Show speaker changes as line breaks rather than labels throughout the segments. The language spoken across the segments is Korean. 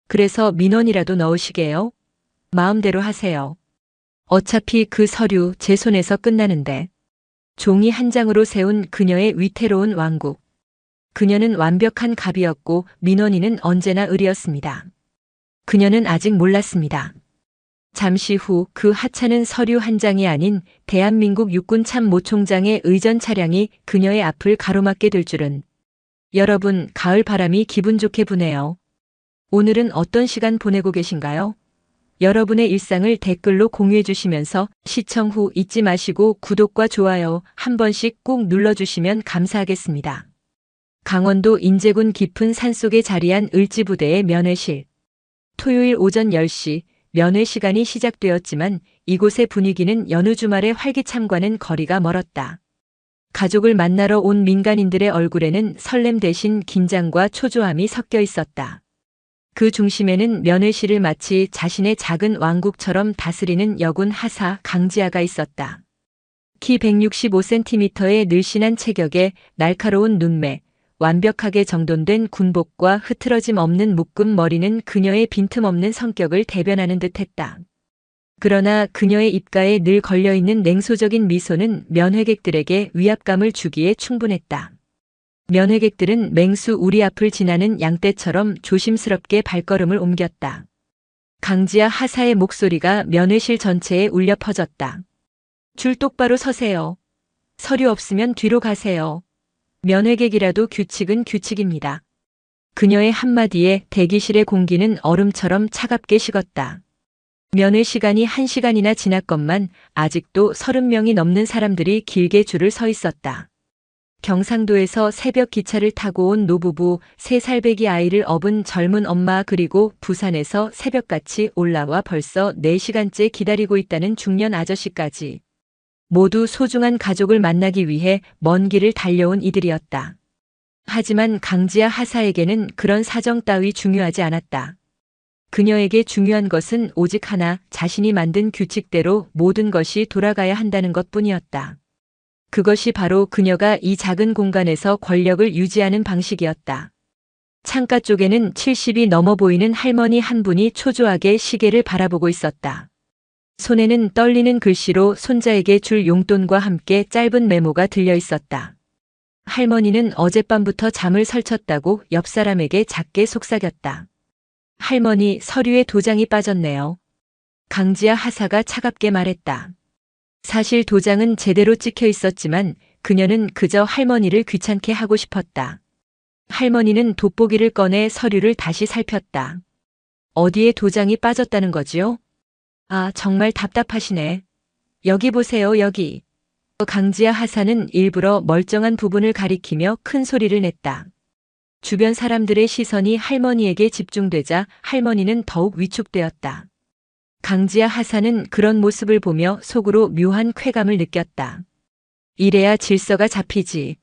그래서 민원이라도 넣으시게요? 마음대로 하세요. 어차피 그 서류 제 손에서 끝나는데. 종이 한 장으로 세운 그녀의 위태로운 왕국. 그녀는 완벽한 갑이었고 민원인은 언제나 을이었습니다. 그녀는 아직 몰랐습니다. 잠시 후 그 하찮은 서류 한 장이 아닌 대한민국 육군 참모총장의 의전 차량이 그녀의 앞을 가로막게 될 줄은. 여러분, 가을 바람이 기분 좋게 부네요. 오늘은 어떤 시간 보내고 계신가요? 여러분의 일상을 댓글로 공유해 주시면서 시청 후 잊지 마시고 구독과 좋아요 한 번씩 꼭 눌러주시면 감사하겠습니다. 강원도 인제군 깊은 산속에 자리한 을지부대의 면회실. 토요일 오전 10시 면회 시간이 시작되었지만 이곳의 분위기는 여느 주말의 활기참과는 거리가 멀었다. 가족을 만나러 온 민간인들의 얼굴에는 설렘 대신 긴장과 초조함이 섞여 있었다. 그 중심에는 면회실을 마치 자신의 작은 왕국처럼 다스리는 여군 하사 강지아가 있었다. 키 165cm의 늘씬한 체격에 날카로운 눈매, 완벽하게 정돈된 군복과 흐트러짐 없는 묶음 머리는 그녀의 빈틈없는 성격을 대변하는 듯했다. 그러나 그녀의 입가에 늘 걸려있는 냉소적인 미소는 면회객들에게 위압감을 주기에 충분했다. 면회객들은 맹수 우리 앞을 지나는 양떼처럼 조심스럽게 발걸음을 옮겼다. 강지아 하사의 목소리가 면회실 전체에 울려 퍼졌다. 줄 똑바로 서세요. 서류 없으면 뒤로 가세요. 면회객이라도 규칙은 규칙입니다. 그녀의 한마디에 대기실의 공기는 얼음처럼 차갑게 식었다. 면회 시간이 1시간이나 지났건만 아직도 30명이 넘는 사람들이 길게 줄을 서 있었다. 경상도에서 새벽 기차를 타고 온 노부부, 3살배기 아이를 업은 젊은 엄마 그리고 부산에서 새벽같이 올라와 벌써 4시간째 기다리고 있다는 중년 아저씨까지. 모두 소중한 가족을 만나기 위해 먼 길을 달려온 이들이었다. 하지만 강지아 하사에게는 그런 사정 따위 중요하지 않았다. 그녀에게 중요한 것은 오직 하나, 자신이 만든 규칙대로 모든 것이 돌아가야 한다는 것뿐이었다. 그것이 바로 그녀가 이 작은 공간에서 권력을 유지하는 방식이었다. 창가 쪽에는 70이 넘어 보이는 할머니 한 분이 초조하게 시계를 바라보고 있었다. 손에는 떨리는 글씨로 손자에게 줄 용돈과 함께 짧은 메모가 들려 있었다. 할머니는 어젯밤부터 잠을 설쳤다고 옆 사람에게 작게 속삭였다. 할머니, 서류에 도장이 빠졌네요. 강지아 하사가 차갑게 말했다. 사실 도장은 제대로 찍혀 있었지만 그녀는 그저 할머니를 귀찮게 하고 싶었다. 할머니는 돋보기를 꺼내 서류를 다시 살폈다. 어디에 도장이 빠졌다는 거지요? 아, 정말 답답하시네. 여기 보세요, 여기. 강지아 하사는 일부러 멀쩡한 부분을 가리키며 큰 소리를 냈다. 주변 사람들의 시선이 할머니에게 집중되자 할머니는 더욱 위축되었다. 강지아 하사는 그런 모습을 보며 속으로 묘한 쾌감을 느꼈다. 이래야 질서가 잡히지.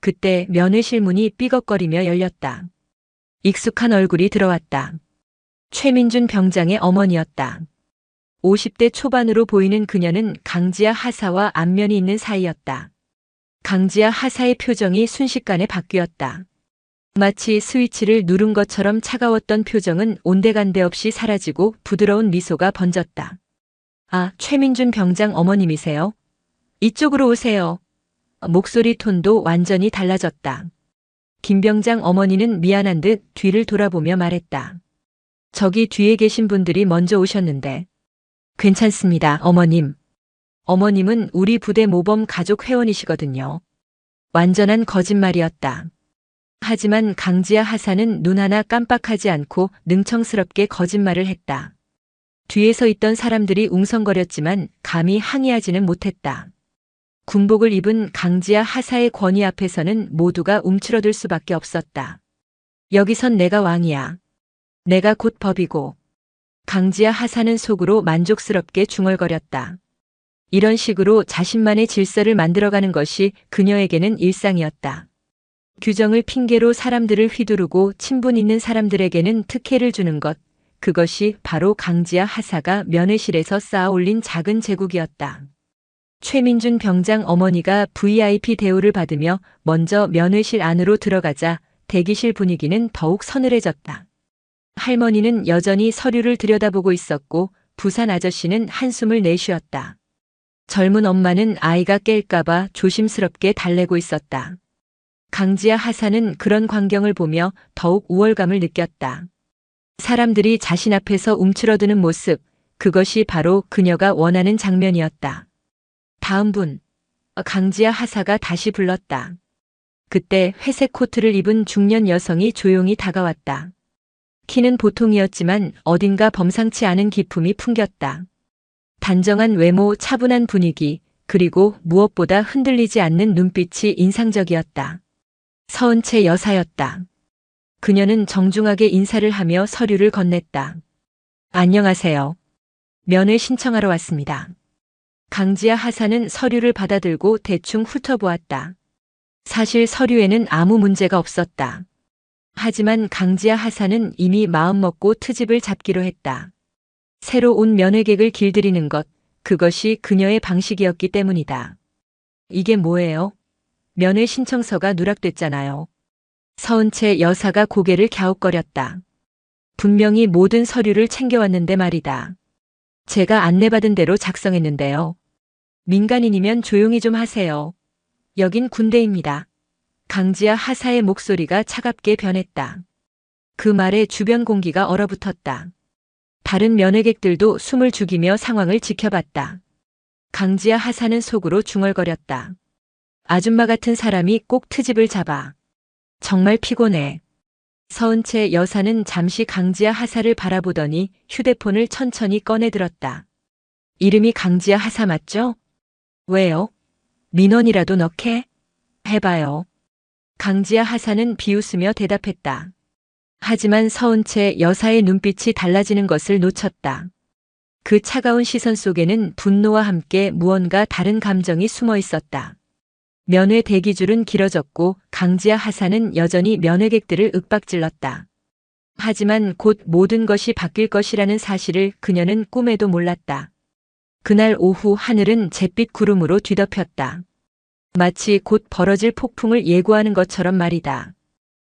그때 면회실 문이 삐걱거리며 열렸다. 익숙한 얼굴이 들어왔다. 최민준 병장의 어머니였다. 50대 초반으로 보이는 그녀는 강지아 하사와 안면이 있는 사이였다. 강지아 하사의 표정이 순식간에 바뀌었다. 마치 스위치를 누른 것처럼 차가웠던 표정은 온데간데 없이 사라지고 부드러운 미소가 번졌다. 아, 최민준 병장 어머님이세요? 이쪽으로 오세요. 목소리 톤도 완전히 달라졌다. 김 병장 어머니는 미안한 듯 뒤를 돌아보며 말했다. 저기 뒤에 계신 분들이 먼저 오셨는데. 괜찮습니다, 어머님. 어머님은 우리 부대 모범 가족 회원이시거든요. 완전한 거짓말이었다. 하지만 강지아 하사는 눈 하나 깜빡하지 않고 능청스럽게 거짓말을 했다. 뒤에서 있던 사람들이 웅성거렸지만 감히 항의하지는 못했다. 군복을 입은 강지아 하사의 권위 앞에서는 모두가 움츠러들 수밖에 없었다. 여기선 내가 왕이야. 내가 곧 법이고. 강지아 하사는 속으로 만족스럽게 중얼거렸다. 이런 식으로 자신만의 질서를 만들어가는 것이 그녀에게는 일상이었다. 규정을 핑계로 사람들을 휘두르고 친분 있는 사람들에게는 특혜를 주는 것, 그것이 바로 강지아 하사가 면회실에서 쌓아올린 작은 제국이었다. 최민준 병장 어머니가 VIP 대우를 받으며 먼저 면회실 안으로 들어가자 대기실 분위기는 더욱 서늘해졌다. 할머니는 여전히 서류를 들여다보고 있었고 부산 아저씨는 한숨을 내쉬었다. 젊은 엄마는 아이가 깰까봐 조심스럽게 달래고 있었다. 강지아 하사는 그런 광경을 보며 더욱 우월감을 느꼈다. 사람들이 자신 앞에서 움츠러드는 모습, 그것이 바로 그녀가 원하는 장면이었다. 다음 분. 강지아 하사가 다시 불렀다. 그때 회색 코트를 입은 중년 여성이 조용히 다가왔다. 키는 보통이었지만 어딘가 범상치 않은 기품이 풍겼다. 단정한 외모, 차분한 분위기, 그리고 무엇보다 흔들리지 않는 눈빛이 인상적이었다. 서은채 여사였다. 그녀는 정중하게 인사를 하며 서류를 건넸다. 안녕하세요. 면회 신청하러 왔습니다. 강지아 하사는 서류를 받아들고 대충 훑어보았다. 사실 서류에는 아무 문제가 없었다. 하지만 강지아 하사는 이미 마음먹고 트집을 잡기로 했다. 새로 온 면회객을 길들이는 것, 그것이 그녀의 방식이었기 때문이다. 이게 뭐예요? 면회 신청서가 누락됐잖아요. 서은채 여사가 고개를 갸웃거렸다. 분명히 모든 서류를 챙겨왔는데 말이다. 제가 안내받은 대로 작성했는데요. 민간인이면 조용히 좀 하세요. 여긴 군대입니다. 강지아 하사의 목소리가 차갑게 변했다. 그 말에 주변 공기가 얼어붙었다. 다른 면회객들도 숨을 죽이며 상황을 지켜봤다. 강지아 하사는 속으로 중얼거렸다. 아줌마 같은 사람이 꼭 트집을 잡아. 정말 피곤해. 서은채 여사는 잠시 강지아 하사를 바라보더니 휴대폰을 천천히 꺼내들었다. 이름이 강지아 하사 맞죠? 왜요? 민원이라도 넣게? 해봐요. 강지아 하사는 비웃으며 대답했다. 하지만 서은채 여사의 눈빛이 달라지는 것을 놓쳤다. 그 차가운 시선 속에는 분노와 함께 무언가 다른 감정이 숨어 있었다. 면회 대기줄은 길어졌고 강지아 하사는 여전히 면회객들을 윽박질렀다. 하지만 곧 모든 것이 바뀔 것이라는 사실을 그녀는 꿈에도 몰랐다. 그날 오후 하늘은 잿빛 구름으로 뒤덮였다. 마치 곧 벌어질 폭풍을 예고하는 것처럼 말이다.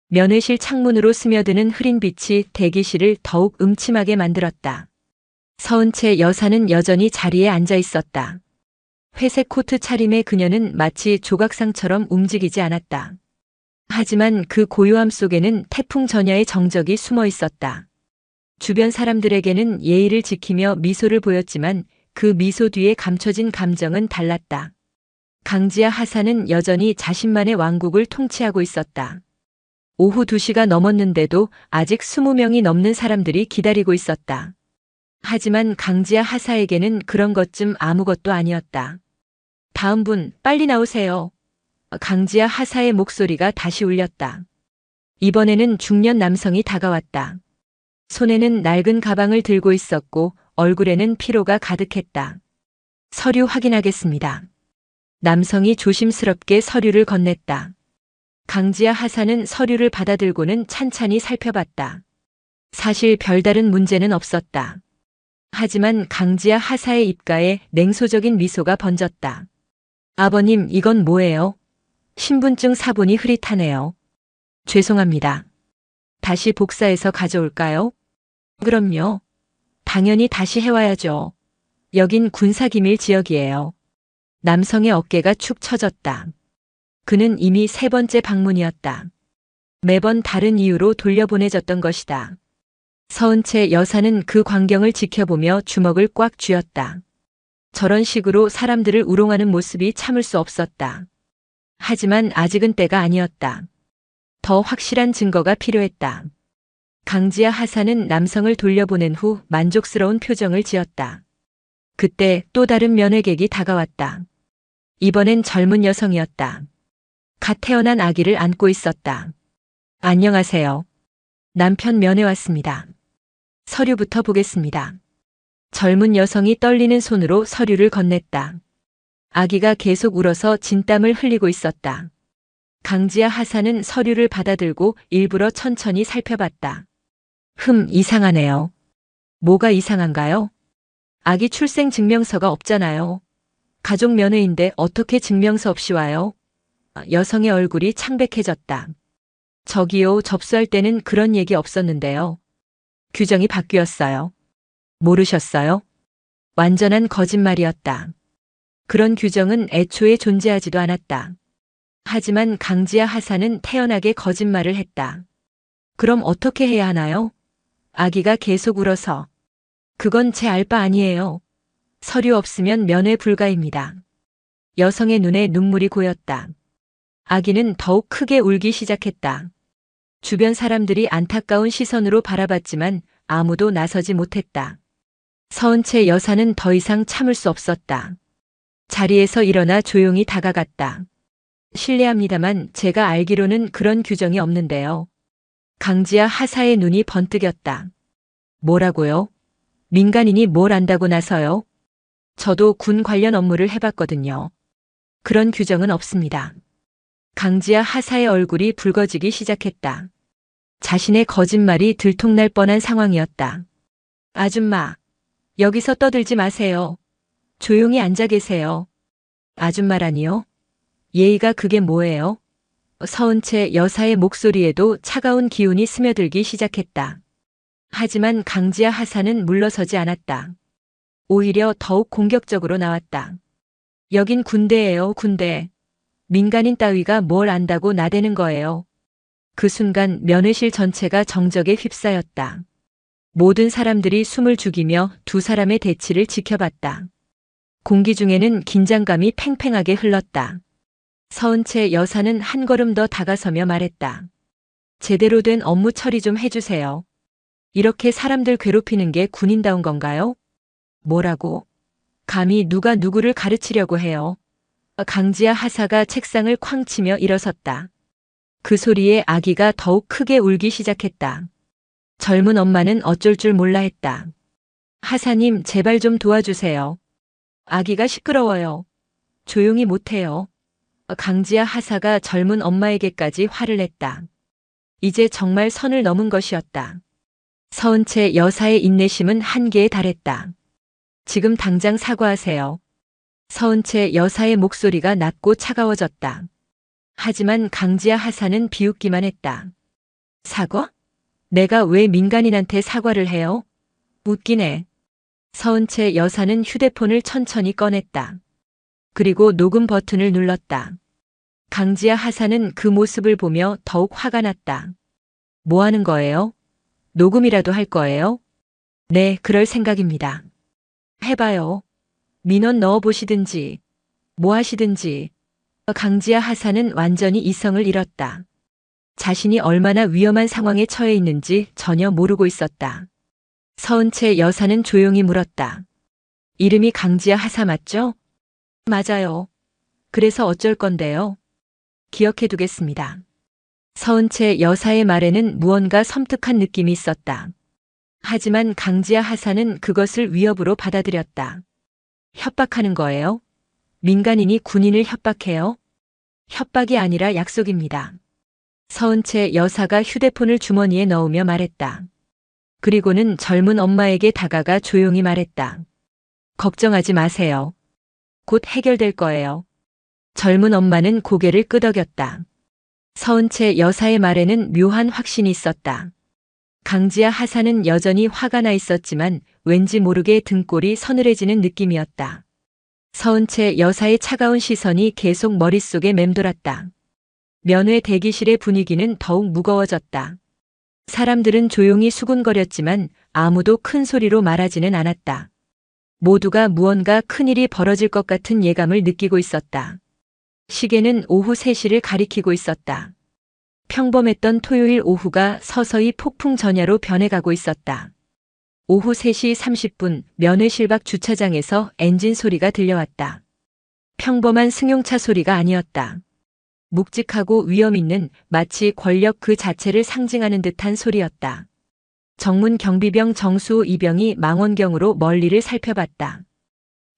면회실 창문으로 스며드는 흐린 빛이 대기실을 더욱 음침하게 만들었다. 서은채 여사는 여전히 자리에 앉아 있었다. 회색 코트 차림의 그녀는 마치 조각상처럼 움직이지 않았다. 하지만 그 고요함 속에는 태풍 전야의 정적이 숨어 있었다. 주변 사람들에게는 예의를 지키며 미소를 보였지만 그 미소 뒤에 감춰진 감정은 달랐다. 강지아 하사는 여전히 자신만의 왕국을 통치하고 있었다. 오후 2시가 넘었는데도 아직 20명이 넘는 사람들이 기다리고 있었다. 하지만 강지아 하사에게는 그런 것쯤 아무것도 아니었다. 다음 분, 빨리 나오세요. 강지아 하사의 목소리가 다시 울렸다. 이번에는 중년 남성이 다가왔다. 손에는 낡은 가방을 들고 있었고 얼굴에는 피로가 가득했다. 서류 확인하겠습니다. 남성이 조심스럽게 서류를 건넸다. 강지아 하사는 서류를 받아들고는 찬찬히 살펴봤다. 사실 별다른 문제는 없었다. 하지만 강지아 하사의 입가에 냉소적인 미소가 번졌다. 아버님, 이건 뭐예요? 신분증 사본이 흐릿하네요. 죄송합니다. 다시 복사해서 가져올까요? 그럼요. 당연히 다시 해와야죠. 여긴 군사기밀 지역이에요. 남성의 어깨가 축 처졌다. 그는 이미 3번째 방문이었다. 매번 다른 이유로 돌려보내졌던 것이다. 서은채 여사는 그 광경을 지켜보며 주먹을 꽉 쥐었다. 저런 식으로 사람들을 우롱하는 모습이 참을 수 없었다. 하지만 아직은 때가 아니었다. 더 확실한 증거가 필요했다. 강지아 하사는 남성을 돌려보낸 후 만족스러운 표정을 지었다. 그때 또 다른 면회객이 다가왔다. 이번엔 젊은 여성이었다. 갓 태어난 아기를 안고 있었다. 안녕하세요. 남편 면회 왔습니다. 서류부터 보겠습니다. 젊은 여성이 떨리는 손으로 서류를 건넸다. 아기가 계속 울어서 진땀을 흘리고 있었다. 강지아 하사는 서류를 받아들고 일부러 천천히 살펴봤다. 이상하네요. 뭐가 이상한가요? 아기 출생 증명서가 없잖아요. 가족 면회인데 어떻게 증명서 없이 와요? 여성의 얼굴이 창백해졌다. 저기요, 접수할 때는 그런 얘기 없었는데요. 규정이 바뀌었어요. 모르셨어요? 완전한 거짓말이었다. 그런 규정은 애초에 존재하지도 않았다. 하지만 강지아 하사는 태연하게 거짓말을 했다. 그럼 어떻게 해야 하나요? 아기가 계속 울어서. 그건 제 알 바 아니에요. 서류 없으면 면회 불가입니다. 여성의 눈에 눈물이 고였다. 아기는 더욱 크게 울기 시작했다. 주변 사람들이 안타까운 시선으로 바라봤지만 아무도 나서지 못했다. 서은채 여사는 더 이상 참을 수 없었다. 자리에서 일어나 조용히 다가갔다. 실례합니다만 제가 알기로는 그런 규정이 없는데요. 강지아 하사의 눈이 번뜩였다. 뭐라고요? 민간인이 뭘 안다고 나서요? 저도 군 관련 업무를 해봤거든요. 그런 규정은 없습니다. 강지아 하사의 얼굴이 붉어지기 시작했다. 자신의 거짓말이 들통날 뻔한 상황이었다. 아줌마, 여기서 떠들지 마세요. 조용히 앉아 계세요. 아줌마라니요? 예의가 그게 뭐예요? 서은채 여사의 목소리에도 차가운 기운이 스며들기 시작했다. 하지만 강지아 하사는 물러서지 않았다. 오히려 더욱 공격적으로 나왔다. 여긴 군대예요, 군대. 민간인 따위가 뭘 안다고 나대는 거예요. 그 순간 면회실 전체가 정적에 휩싸였다. 모든 사람들이 숨을 죽이며 두 사람의 대치를 지켜봤다. 공기 중에는 긴장감이 팽팽하게 흘렀다. 서은채 여사는 한 걸음 더 다가서며 말했다. 제대로 된 업무 처리 좀 해주세요. 이렇게 사람들 괴롭히는 게 군인다운 건가요? 뭐라고? 감히 누가 누구를 가르치려고 해요? 강지아 하사가 책상을 쾅 치며 일어섰다. 그 소리에 아기가 더욱 크게 울기 시작했다. 젊은 엄마는 어쩔 줄 몰라 했다. 하사님, 제발 좀 도와주세요. 아기가 시끄러워요. 조용히 못해요. 강지아 하사가 젊은 엄마에게까지 화를 냈다. 이제 정말 선을 넘은 것이었다. 서은채 여사의 인내심은 한계에 달했다. 지금 당장 사과하세요. 서은채 여사의 목소리가 낮고 차가워졌다. 하지만 강지아 하사는 비웃기만 했다. 사과? 내가 왜 민간인한테 사과를 해요? 웃기네. 서은채 여사는 휴대폰을 천천히 꺼냈다. 그리고 녹음 버튼을 눌렀다. 강지아 하사는 그 모습을 보며 더욱 화가 났다. 뭐 하는 거예요? 녹음이라도 할 거예요? 네, 그럴 생각입니다. 해봐요. 민원 넣어보시든지, 뭐 하시든지. 강지아 하사는 완전히 이성을 잃었다. 자신이 얼마나 위험한 상황에 처해 있는지 전혀 모르고 있었다. 서은채 여사는 조용히 물었다. 이름이 강지아 하사 맞죠? 맞아요. 그래서 어쩔 건데요? 기억해 두겠습니다. 서은채 여사의 말에는 무언가 섬뜩한 느낌이 있었다. 하지만 강지아 하사는 그것을 위협으로 받아들였다. 협박하는 거예요? 민간인이 군인을 협박해요? 협박이 아니라 약속입니다. 서은채 여사가 휴대폰을 주머니에 넣으며 말했다. 그리고는 젊은 엄마에게 다가가 조용히 말했다. 걱정하지 마세요. 곧 해결될 거예요. 젊은 엄마는 고개를 끄덕였다. 서은채 여사의 말에는 묘한 확신이 있었다. 강지아 하사는 여전히 화가 나 있었지만 왠지 모르게 등골이 서늘해지는 느낌이었다. 서은채 여사의 차가운 시선이 계속 머릿속에 맴돌았다. 면회 대기실의 분위기는 더욱 무거워졌다. 사람들은 조용히 수군거렸지만 아무도 큰 소리로 말하지는 않았다. 모두가 무언가 큰일이 벌어질 것 같은 예감을 느끼고 있었다. 시계는 오후 3시를 가리키고 있었다. 평범했던 토요일 오후가 서서히 폭풍 전야로 변해가고 있었다. 오후 3시 30분 면회실 밖 주차장에서 엔진 소리가 들려왔다. 평범한 승용차 소리가 아니었다. 묵직하고 위험 있는 마치 권력 그 자체를 상징하는 듯한 소리였다. 정문 경비병 정수호 이병이 망원경으로 멀리를 살펴봤다.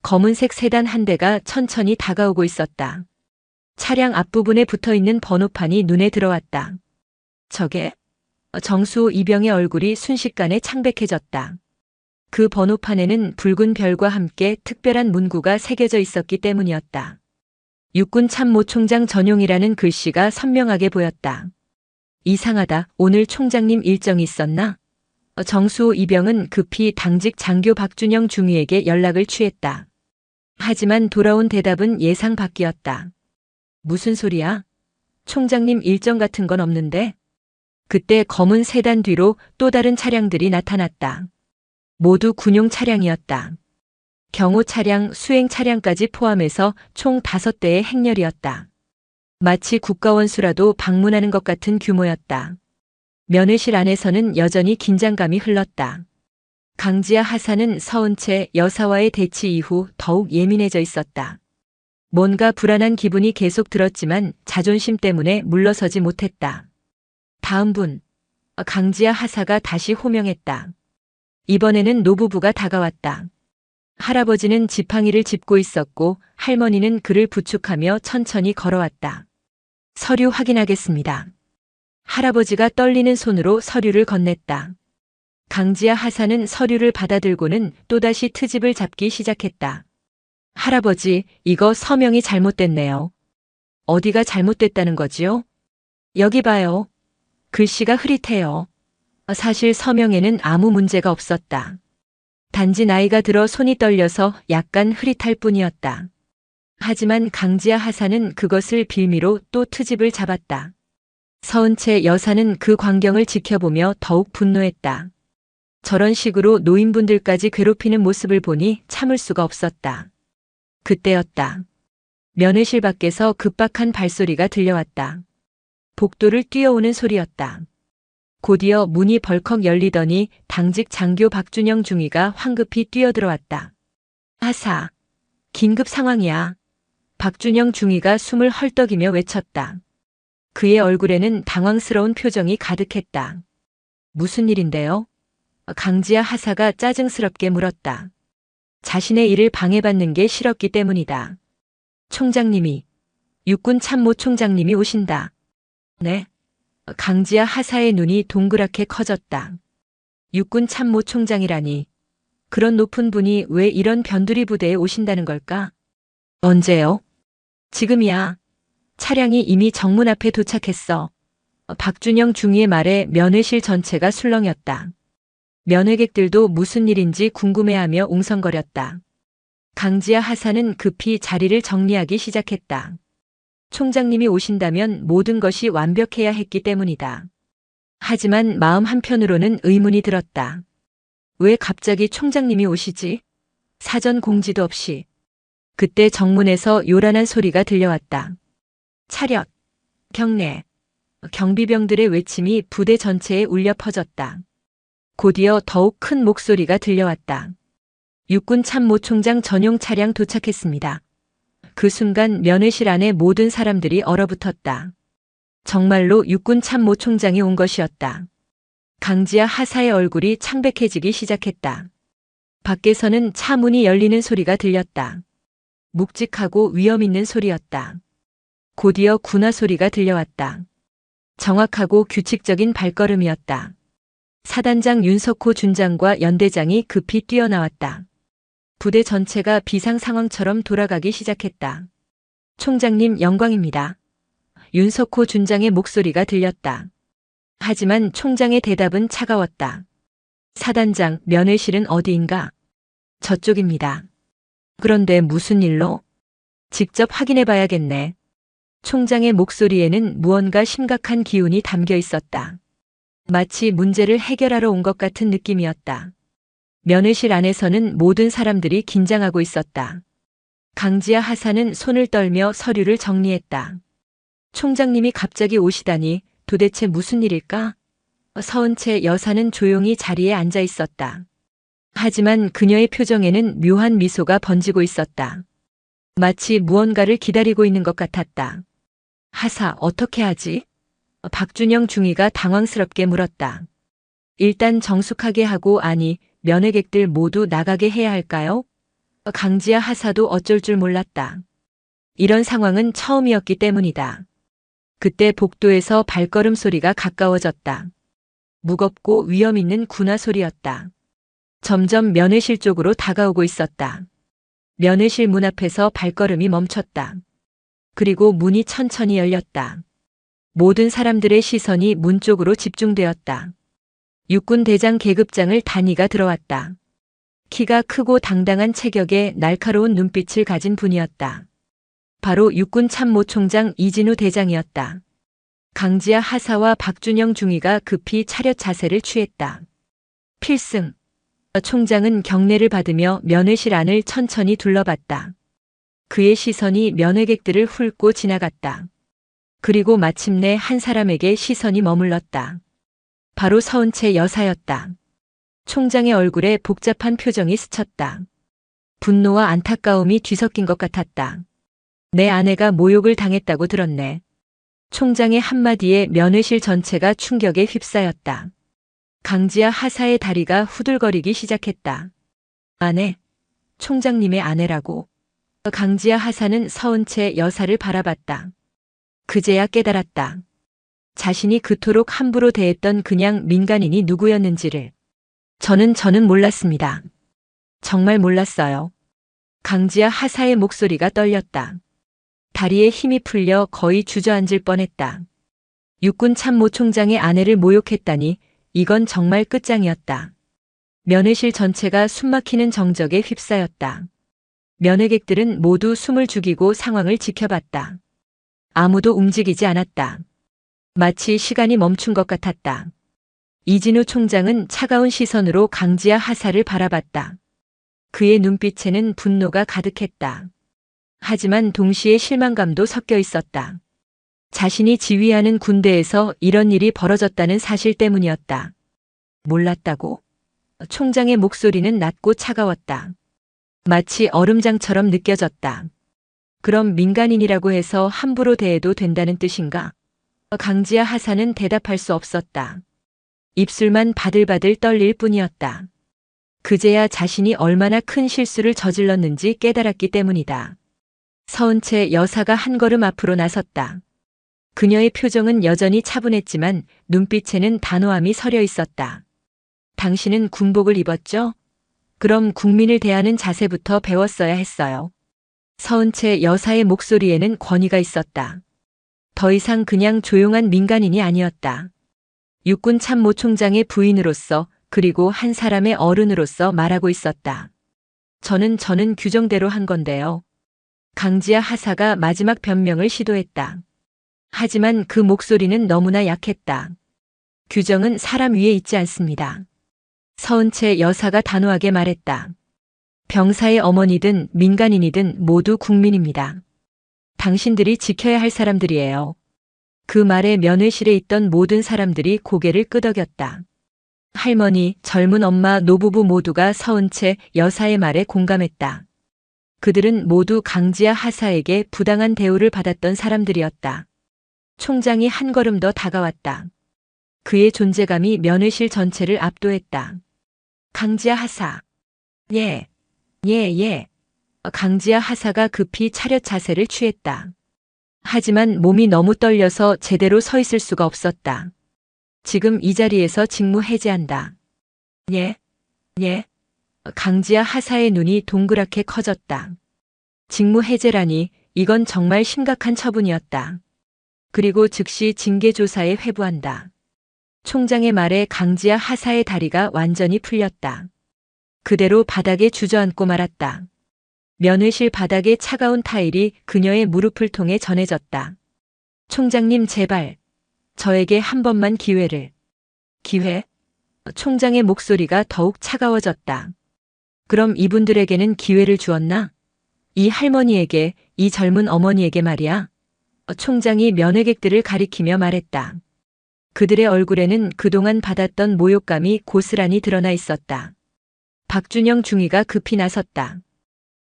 검은색 세단 한 대가 천천히 다가오고 있었다. 차량 앞부분에 붙어있는 번호판이 눈에 들어왔다. 저게? 정수호 이병의 얼굴이 순식간에 창백해졌다. 그 번호판에는 붉은 별과 함께 특별한 문구가 새겨져 있었기 때문이었다. 육군 참모 총장 전용이라는 글씨가 선명하게 보였다. 이상하다. 오늘 총장님 일정이 있었나? 정수호 이병은 급히 당직 장교 박준영 중위에게 연락을 취했다. 하지만 돌아온 대답은 예상 밖이었다. 무슨 소리야? 총장님 일정 같은 건 없는데? 그때 검은 세단 뒤로 또 다른 차량들이 나타났다. 모두 군용 차량이었다. 경호 차량, 수행 차량까지 포함해서 총 5대의 행렬이었다. 마치 국가원수라도 방문하는 것 같은 규모였다. 면회실 안에서는 여전히 긴장감이 흘렀다. 강지아 하사는 서은채 여사와의 대치 이후 더욱 예민해져 있었다. 뭔가 불안한 기분이 계속 들었지만 자존심 때문에 물러서지 못했다. 다음 분. 강지아 하사가 다시 호명했다. 이번에는 노부부가 다가왔다. 할아버지는 지팡이를 짚고 있었고 할머니는 그를 부축하며 천천히 걸어왔다. 서류 확인하겠습니다. 할아버지가 떨리는 손으로 서류를 건넸다. 강지아 하사는 서류를 받아들고는 또다시 트집을 잡기 시작했다. 할아버지, 이거 서명이 잘못됐네요. 어디가 잘못됐다는 거지요? 여기 봐요. 글씨가 흐릿해요. 사실 서명에는 아무 문제가 없었다. 단지 나이가 들어 손이 떨려서 약간 흐릿할 뿐이었다. 하지만 강지아 하사는 그것을 빌미로 또 트집을 잡았다. 서은채 여사는 그 광경을 지켜보며 더욱 분노했다. 저런 식으로 노인분들까지 괴롭히는 모습을 보니 참을 수가 없었다. 그때였다. 면회실 밖에서 급박한 발소리가 들려왔다. 복도를 뛰어오는 소리였다. 곧이어 문이 벌컥 열리더니 당직 장교 박준영 중위가 황급히 뛰어들어왔다. 하사, 긴급 상황이야. 박준영 중위가 숨을 헐떡이며 외쳤다. 그의 얼굴에는 당황스러운 표정이 가득했다. 무슨 일인데요? 강지아 하사가 짜증스럽게 물었다. 자신의 일을 방해받는 게 싫었기 때문이다. 총장님이, 육군 참모 총장님이 오신다. 네. 강지아 하사의 눈이 동그랗게 커졌다. 육군 참모 총장이라니. 그런 높은 분이 왜 이런 변두리 부대에 오신다는 걸까? 언제요? 지금이야. 차량이 이미 정문 앞에 도착했어. 박준영 중위의 말에 면회실 전체가 술렁였다. 면회객들도 무슨 일인지 궁금해하며 웅성거렸다. 강지아 하사는 급히 자리를 정리하기 시작했다. 총장님이 오신다면 모든 것이 완벽해야 했기 때문이다. 하지만 마음 한편으로는 의문이 들었다. 왜 갑자기 총장님이 오시지? 사전 공지도 없이. 그때 정문에서 요란한 소리가 들려왔다. 차렷, 경례, 경비병들의 외침이 부대 전체에 울려 퍼졌다. 곧이어 더욱 큰 목소리가 들려왔다. 육군 참모총장 전용 차량 도착했습니다. 그 순간 면회실 안에 모든 사람들이 얼어붙었다. 정말로 육군 참모총장이 온 것이었다. 강지아 하사의 얼굴이 창백해지기 시작했다. 밖에서는 차 문이 열리는 소리가 들렸다. 묵직하고 위험 있는 소리였다. 곧이어 군화 소리가 들려왔다. 정확하고 규칙적인 발걸음이었다. 사단장 윤석호 준장과 연대장이 급히 뛰어나왔다. 부대 전체가 비상 상황처럼 돌아가기 시작했다. 총장님 영광입니다. 윤석호 준장의 목소리가 들렸다. 하지만 총장의 대답은 차가웠다. 사단장, 면회실은 어디인가? 저쪽입니다. 그런데 무슨 일로? 직접 확인해 봐야겠네. 총장의 목소리에는 무언가 심각한 기운이 담겨 있었다. 마치 문제를 해결하러 온 것 같은 느낌이었다. 면회실 안에서는 모든 사람들이 긴장하고 있었다. 강지아 하사는 손을 떨며 서류를 정리했다. 총장님이 갑자기 오시다니 도대체 무슨 일일까? 서은채 여사는 조용히 자리에 앉아 있었다. 하지만 그녀의 표정에는 묘한 미소가 번지고 있었다. 마치 무언가를 기다리고 있는 것 같았다. 하사, 어떻게 하지? 박준영 중위가 당황스럽게 물었다. 일단 정숙하게 하고 면회객들 모두 나가게 해야 할까요? 강지아 하사도 어쩔 줄 몰랐다. 이런 상황은 처음이었기 때문이다. 그때 복도에서 발걸음 소리가 가까워졌다. 무겁고 위험 있는 군화 소리였다. 점점 면회실 쪽으로 다가오고 있었다. 면회실 문 앞에서 발걸음이 멈췄다. 그리고 문이 천천히 열렸다. 모든 사람들의 시선이 문 쪽으로 집중되었다. 육군 대장 계급장을 단위가 들어왔다. 키가 크고 당당한 체격에 날카로운 눈빛을 가진 분이었다. 바로 육군 참모총장 이진우 대장이었다. 강지아 하사와 박준영 중위가 급히 차렷 자세를 취했다. 필승. 총장은 경례를 받으며 면회실 안을 천천히 둘러봤다. 그의 시선이 면회객들을 훑고 지나갔다. 그리고 마침내 한 사람에게 시선이 머물렀다. 바로 서은채 여사였다. 총장의 얼굴에 복잡한 표정이 스쳤다. 분노와 안타까움이 뒤섞인 것 같았다. 내 아내가 모욕을 당했다고 들었네. 총장의 한마디에 면회실 전체가 충격에 휩싸였다. 강지아 하사의 다리가 후들거리기 시작했다. 아내, 총장님의 아내라고. 강지아 하사는 서은채 여사를 바라봤다. 그제야 깨달았다. 자신이 그토록 함부로 대했던 그냥 민간인이 누구였는지를. 저는 몰랐습니다. 정말 몰랐어요. 강지아 하사의 목소리가 떨렸다. 다리에 힘이 풀려 거의 주저앉을 뻔했다. 육군 참모총장의 아내를 모욕했다니 이건 정말 끝장이었다. 면회실 전체가 숨막히는 정적에 휩싸였다. 면회객들은 모두 숨을 죽이고 상황을 지켜봤다. 아무도 움직이지 않았다. 마치 시간이 멈춘 것 같았다. 이진우 총장은 차가운 시선으로 강지아 하사를 바라봤다. 그의 눈빛에는 분노가 가득했다. 하지만 동시에 실망감도 섞여 있었다. 자신이 지휘하는 군대에서 이런 일이 벌어졌다는 사실 때문이었다. 몰랐다고? 총장의 목소리는 낮고 차가웠다. 마치 얼음장처럼 느껴졌다. 그럼 민간인이라고 해서 함부로 대해도 된다는 뜻인가? 강지아 하사는 대답할 수 없었다. 입술만 바들바들 떨릴 뿐이었다. 그제야 자신이 얼마나 큰 실수를 저질렀는지 깨달았기 때문이다. 서은채 여사가 한 걸음 앞으로 나섰다. 그녀의 표정은 여전히 차분했지만 눈빛에는 단호함이 서려 있었다. 당신은 군복을 입었죠? 그럼 국민을 대하는 자세부터 배웠어야 했어요. 서은채 여사의 목소리에는 권위가 있었다. 더 이상 그냥 조용한 민간인이 아니었다. 육군 참모총장의 부인으로서 그리고 한 사람의 어른으로서 말하고 있었다. 저는 규정대로 한 건데요. 강지아 하사가 마지막 변명을 시도했다. 하지만 그 목소리는 너무나 약했다. 규정은 사람 위에 있지 않습니다. 서은채 여사가 단호하게 말했다. 병사의 어머니든 민간인이든 모두 국민입니다. 당신들이 지켜야 할 사람들이에요. 그 말에 면회실에 있던 모든 사람들이 고개를 끄덕였다. 할머니, 젊은 엄마, 노부부 모두가 서은채 여사의 말에 공감했다. 그들은 모두 강지아 하사에게 부당한 대우를 받았던 사람들이었다. 총장이 한 걸음 더 다가왔다. 그의 존재감이 면회실 전체를 압도했다. 강지아 하사. 예. 강지아 하사가 급히 차렷 자세를 취했다. 하지만 몸이 너무 떨려서 제대로 서 있을 수가 없었다. 지금 이 자리에서 직무 해제한다. 예. 강지아 하사의 눈이 동그랗게 커졌다. 직무 해제라니 이건 정말 심각한 처분이었다. 그리고 즉시 징계조사에 회부한다. 총장의 말에 강지아 하사의 다리가 완전히 풀렸다. 그대로 바닥에 주저앉고 말았다. 면회실 바닥에 차가운 타일이 그녀의 무릎을 통해 전해졌다. 총장님 제발 저에게 한 번만 기회를. 기회? 총장의 목소리가 더욱 차가워졌다. 그럼 이분들에게는 기회를 주었나? 이 할머니에게, 이 젊은 어머니에게 말이야. 총장이 면회객들을 가리키며 말했다. 그들의 얼굴에는 그동안 받았던 모욕감이 고스란히 드러나 있었다. 박준영 중위가 급히 나섰다.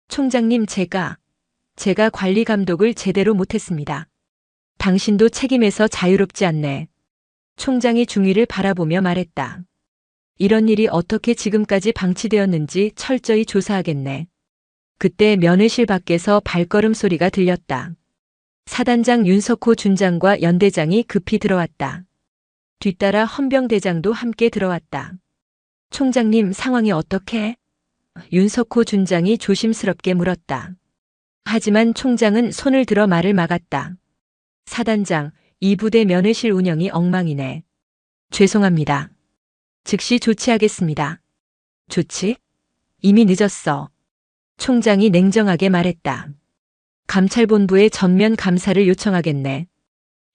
총장님 제가 관리 감독을 제대로 못했습니다. 당신도 책임에서 자유롭지 않네. 총장이 중위를 바라보며 말했다. 이런 일이 어떻게 지금까지 방치되었는지 철저히 조사하겠네. 그때 면회실 밖에서 발걸음 소리가 들렸다. 사단장 윤석호 준장과 연대장이 급히 들어왔다. 뒤따라 헌병대장도 함께 들어왔다. 총장님 상황이 어떻게? 윤석호 준장이 조심스럽게 물었다. 하지만 총장은 손을 들어 말을 막았다. 사단장, 이 부대 면회실 운영이 엉망이네. 죄송합니다. 즉시 조치하겠습니다. 조치? 이미 늦었어. 총장이 냉정하게 말했다. 감찰본부에 전면 감사를 요청하겠네.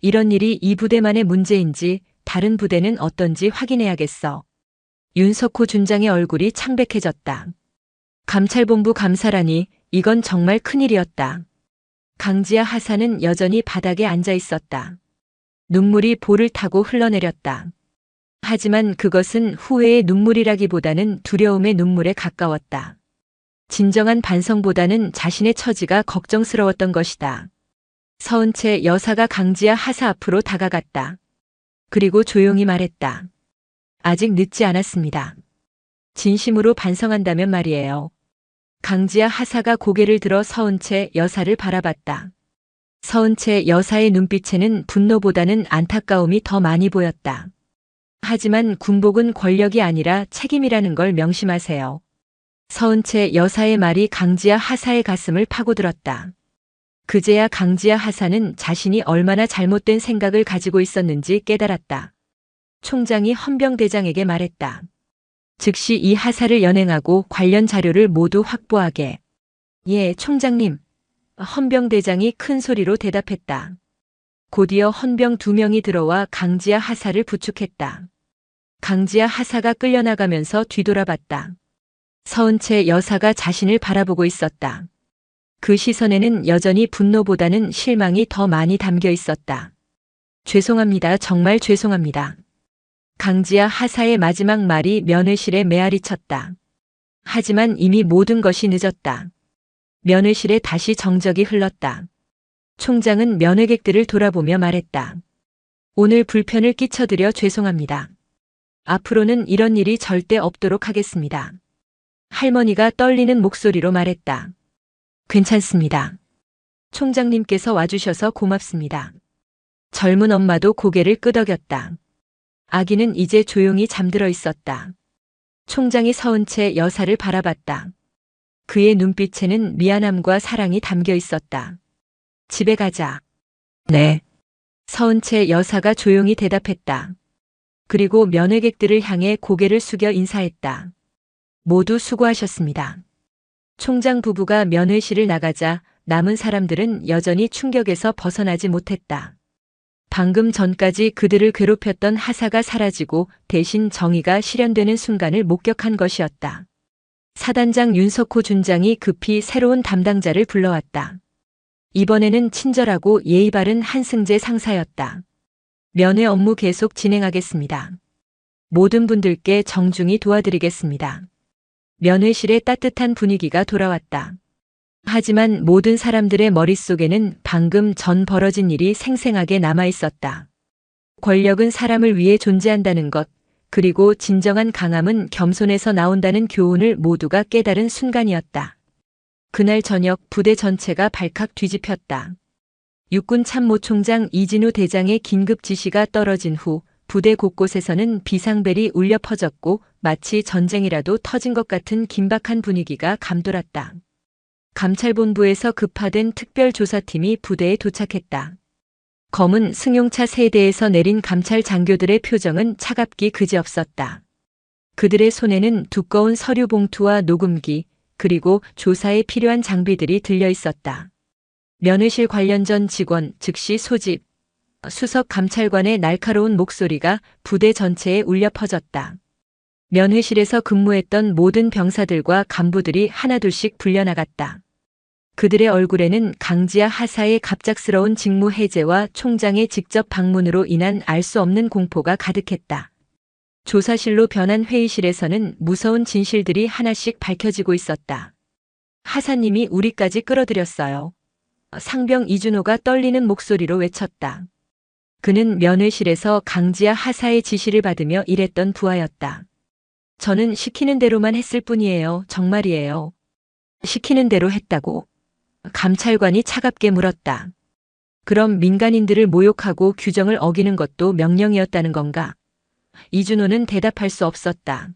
이런 일이 이 부대만의 문제인지 다른 부대는 어떤지 확인해야겠어. 윤석호 준장의 얼굴이 창백해졌다. 감찰본부 감사라니 이건 정말 큰일이었다. 강지아 하사는 여전히 바닥에 앉아 있었다. 눈물이 볼을 타고 흘러내렸다. 하지만 그것은 후회의 눈물이라기보다는 두려움의 눈물에 가까웠다. 진정한 반성보다는 자신의 처지가 걱정스러웠던 것이다. 서은채 여사가 강지아 하사 앞으로 다가갔다. 그리고 조용히 말했다. 아직 늦지 않았습니다. 진심으로 반성한다면 말이에요. 강지아 하사가 고개를 들어 서은채 여사를 바라봤다. 서은채 여사의 눈빛에는 분노보다는 안타까움이 더 많이 보였다. 하지만 군복은 권력이 아니라 책임이라는 걸 명심하세요. 서은채 여사의 말이 강지아 하사의 가슴을 파고들었다. 그제야 강지아 하사는 자신이 얼마나 잘못된 생각을 가지고 있었는지 깨달았다. 총장이 헌병대장에게 말했다. 즉시 이 하사를 연행하고 관련 자료를 모두 확보하게. 예, 총장님. 헌병대장이 큰 소리로 대답했다. 곧이어 헌병 2명이 들어와 강지아 하사를 부축했다. 강지아 하사가 끌려나가면서 뒤돌아봤다. 서은채 여사가 자신을 바라보고 있었다. 그 시선에는 여전히 분노보다는 실망이 더 많이 담겨 있었다. 죄송합니다. 정말 죄송합니다. 강지아 하사의 마지막 말이 면회실에 메아리 쳤다. 하지만 이미 모든 것이 늦었다. 면회실에 다시 정적이 흘렀다. 총장은 면회객들을 돌아보며 말했다. 오늘 불편을 끼쳐드려 죄송합니다. 앞으로는 이런 일이 절대 없도록 하겠습니다. 할머니가 떨리는 목소리로 말했다. 괜찮습니다. 총장님께서 와주셔서 고맙습니다. 젊은 엄마도 고개를 끄덕였다. 아기는 이제 조용히 잠들어 있었다. 총장이 서은채 여사를 바라봤다. 그의 눈빛에는 미안함과 사랑이 담겨 있었다. 집에 가자. 네. 서은채 여사가 조용히 대답했다. 그리고 면회객들을 향해 고개를 숙여 인사했다. 모두 수고하셨습니다. 총장 부부가 면회실을 나가자 남은 사람들은 여전히 충격에서 벗어나지 못했다. 방금 전까지 그들을 괴롭혔던 하사가 사라지고 대신 정의가 실현되는 순간을 목격한 것이었다. 사단장 윤석호 준장이 급히 새로운 담당자를 불러왔다. 이번에는 친절하고 예의 바른 한승재 상사였다. 면회 업무 계속 진행하겠습니다. 모든 분들께 정중히 도와드리겠습니다. 면회실에 따뜻한 분위기가 돌아왔다. 하지만 모든 사람들의 머릿속에는 방금 전 벌어진 일이 생생하게 남아 있었다. 권력은 사람을 위해 존재한다는 것, 그리고 진정한 강함은 겸손에서 나온다는 교훈을 모두가 깨달은 순간이었다. 그날 저녁 부대 전체가 발칵 뒤집혔다. 육군 참모총장 이진우 대장의 긴급 지시가 떨어진 후 부대 곳곳에서는 비상벨이 울려 퍼졌고 마치 전쟁이라도 터진 것 같은 긴박한 분위기가 감돌았다. 감찰본부에서 급파된 특별조사팀이 부대에 도착했다. 검은 승용차 세대에서 내린 감찰 장교들의 표정은 차갑기 그지없었다. 그들의 손에는 두꺼운 서류 봉투와 녹음기, 그리고 조사에 필요한 장비들이 들려 있었다. 면회실 관련전 직원 즉시 소집, 수석 감찰관의 날카로운 목소리가 부대 전체에 울려 퍼졌다. 면회실에서 근무했던 모든 병사들과 간부들이 하나둘씩 불려나갔다. 그들의 얼굴에는 강지아 하사의 갑작스러운 직무 해제와 총장의 직접 방문으로 인한 알 수 없는 공포가 가득했다. 조사실로 변한 회의실에서는 무서운 진실들이 하나씩 밝혀지고 있었다. 하사님이 우리까지 끌어들였어요. 상병 이준호가 떨리는 목소리로 외쳤다. 그는 면회실에서 강지아 하사의 지시를 받으며 일했던 부하였다. 저는 시키는 대로만 했을 뿐이에요. 정말이에요. 시키는 대로 했다고. 감찰관이 차갑게 물었다. 그럼 민간인들을 모욕하고 규정을 어기는 것도 명령이었다는 건가? 이준호는 대답할 수 없었다.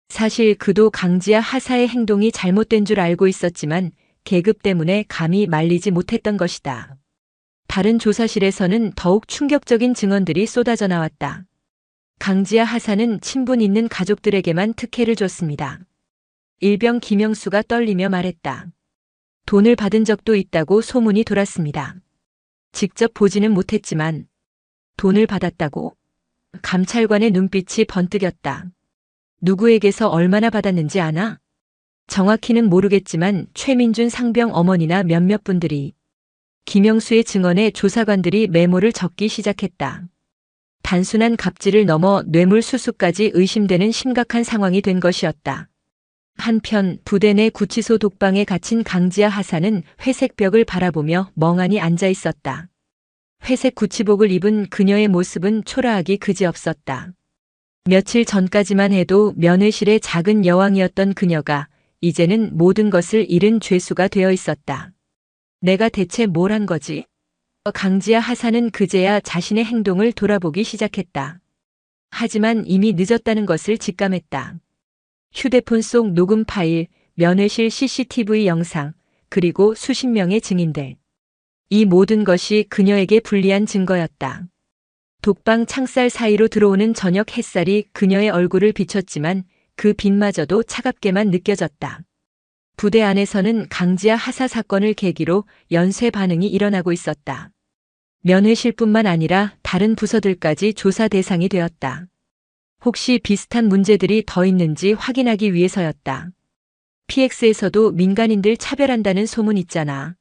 사실 그도 강지아 하사의 행동이 잘못된 줄 알고 있었지만 계급 때문에 감히 말리지 못했던 것이다. 다른 조사실에서는 더욱 충격적인 증언들이 쏟아져 나왔다. 강지아 하사는 친분 있는 가족들에게만 특혜를 줬습니다. 일병 김영수가 떨리며 말했다. 돈을 받은 적도 있다고 소문이 돌았습니다. 직접 보지는 못했지만 돈을 받았다고? 감찰관의 눈빛이 번뜩였다. 누구에게서 얼마나 받았는지 아나? 정확히는 모르겠지만 최민준 상병 어머니나 몇몇 분들이 김영수의 증언에 조사관들이 메모를 적기 시작했다. 단순한 갑질을 넘어 뇌물수수까지 의심되는 심각한 상황이 된 것이었다. 한편 부대 내 구치소 독방에 갇힌 강지아 하사는 회색 벽을 바라보며 멍하니 앉아 있었다. 회색 구치복을 입은 그녀의 모습은 초라하기 그지없었다. 며칠 전까지만 해도 면회실의 작은 여왕이었던 그녀가 이제는 모든 것을 잃은 죄수가 되어 있었다. 내가 대체 뭘 한 거지? 강지아 하사는 그제야 자신의 행동을 돌아보기 시작했다. 하지만 이미 늦었다는 것을 직감했다. 휴대폰 속 녹음 파일, 면회실 CCTV 영상, 그리고 수십 명의 증인들. 이 모든 것이 그녀에게 불리한 증거였다. 독방 창살 사이로 들어오는 저녁 햇살이 그녀의 얼굴을 비췄지만 그 빛마저도 차갑게만 느껴졌다. 부대 안에서는 강지아 하사 사건을 계기로 연쇄 반응이 일어나고 있었다. 면회실뿐만 아니라 다른 부서들까지 조사 대상이 되었다. 혹시 비슷한 문제들이 더 있는지 확인하기 위해서였다. PX에서도 민간인들 차별한다는 소문 있잖아.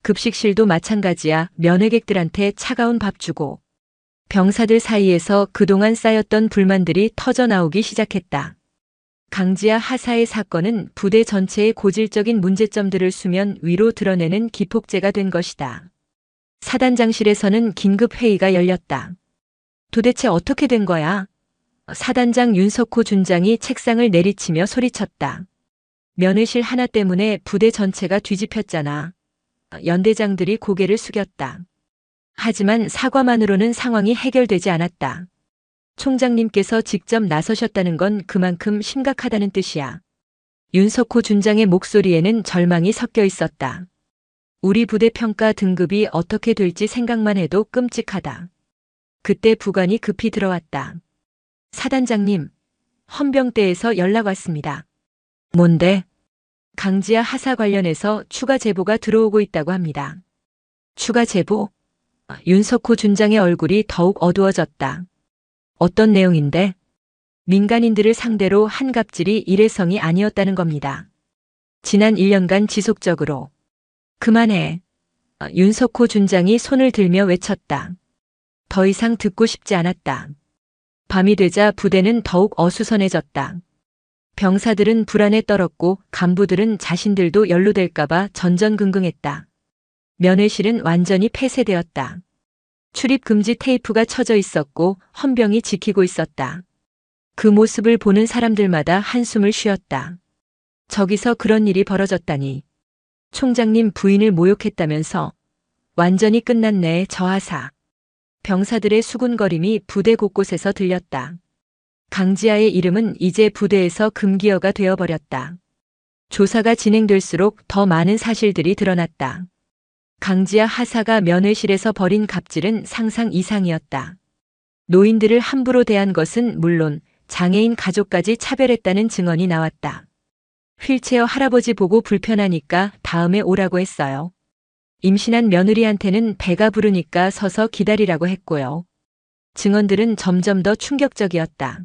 급식실도 마찬가지야. 면회객들한테 차가운 밥 주고. 병사들 사이에서 그동안 쌓였던 불만들이 터져나오기 시작했다. 강지아 하사의 사건은 부대 전체의 고질적인 문제점들을 수면 위로 드러내는 기폭제가 된 것이다. 사단장실에서는 긴급 회의가 열렸다. 도대체 어떻게 된 거야? 사단장 윤석호 준장이 책상을 내리치며 소리쳤다. 면회실 하나 때문에 부대 전체가 뒤집혔잖아. 연대장들이 고개를 숙였다. 하지만 사과만으로는 상황이 해결되지 않았다. 총장님께서 직접 나서셨다는 건 그만큼 심각하다는 뜻이야. 윤석호 준장의 목소리에는 절망이 섞여 있었다. 우리 부대 평가 등급이 어떻게 될지 생각만 해도 끔찍하다. 그때 부관이 급히 들어왔다. 사단장님, 헌병대에서 연락 왔습니다. 뭔데? 강지아 하사 관련해서 추가 제보가 들어오고 있다고 합니다. 추가 제보? 윤석호 준장의 얼굴이 더욱 어두워졌다. 어떤 내용인데? 민간인들을 상대로 한 갑질이 일회성이 아니었다는 겁니다. 지난 1년간 지속적으로. 그만해. 윤석호 준장이 손을 들며 외쳤다. 더 이상 듣고 싶지 않았다. 밤이 되자 부대는 더욱 어수선해졌다. 병사들은 불안에 떨었고 간부들은 자신들도 연루될까봐 전전긍긍했다. 면회실은 완전히 폐쇄되었다. 출입 금지 테이프가 쳐져 있었고 헌병이 지키고 있었다. 그 모습을 보는 사람들마다 한숨을 쉬었다. 저기서 그런 일이 벌어졌다니. 총장님 부인을 모욕했다면서. 완전히 끝났네, 저 하사. 병사들의 수군거림이 부대 곳곳에서 들렸다. 강지아의 이름은 이제 부대에서 금기어가 되어버렸다. 조사가 진행될수록 더 많은 사실들이 드러났다. 강지아 하사가 면회실에서 벌인 갑질은 상상 이상이었다. 노인들을 함부로 대한 것은 물론 장애인 가족까지 차별했다는 증언이 나왔다. 휠체어 할아버지 보고 불편하니까 다음에 오라고 했어요. 임신한 며느리한테는 배가 부르니까 서서 기다리라고 했고요. 증언들은 점점 더 충격적이었다.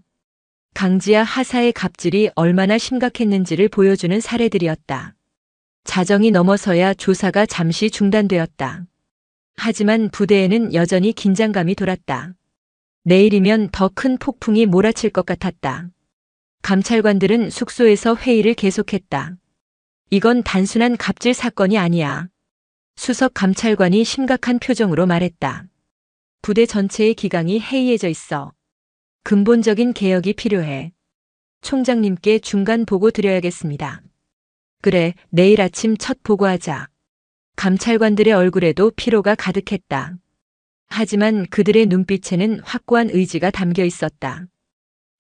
강지아 하사의 갑질이 얼마나 심각했는지를 보여주는 사례들이었다. 자정이 넘어서야 조사가 잠시 중단되었다. 하지만 부대에는 여전히 긴장감이 돌았다. 내일이면 더 큰 폭풍이 몰아칠 것 같았다. 감찰관들은 숙소에서 회의를 계속했다. 이건 단순한 갑질 사건이 아니야. 수석 감찰관이 심각한 표정으로 말했다. 부대 전체의 기강이 해이해져 있어. 근본적인 개혁이 필요해. 총장님께 중간 보고 드려야겠습니다. 그래, 내일 아침 첫 보고하자. 감찰관들의 얼굴에도 피로가 가득했다. 하지만 그들의 눈빛에는 확고한 의지가 담겨 있었다.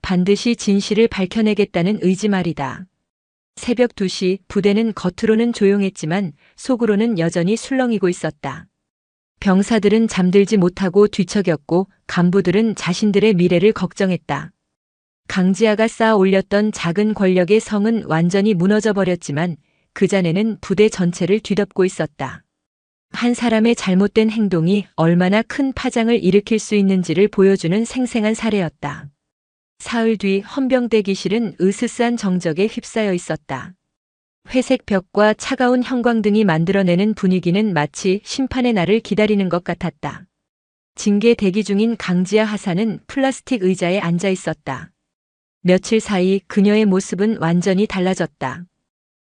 반드시 진실을 밝혀내겠다는 의지 말이다. 새벽 2시 부대는 겉으로는 조용했지만 속으로는 여전히 술렁이고 있었다. 병사들은 잠들지 못하고 뒤척였고 간부들은 자신들의 미래를 걱정했다. 강지아가 쌓아 올렸던 작은 권력의 성은 완전히 무너져 버렸지만 그 잔해는 부대 전체를 뒤덮고 있었다. 한 사람의 잘못된 행동이 얼마나 큰 파장을 일으킬 수 있는지를 보여주는 생생한 사례였다. 사흘 뒤 헌병대기실은 으스스한 정적에 휩싸여 있었다. 회색 벽과 차가운 형광등이 만들어내는 분위기는 마치 심판의 날을 기다리는 것 같았다. 징계 대기 중인 강지아 하사는 플라스틱 의자에 앉아 있었다. 며칠 사이 그녀의 모습은 완전히 달라졌다.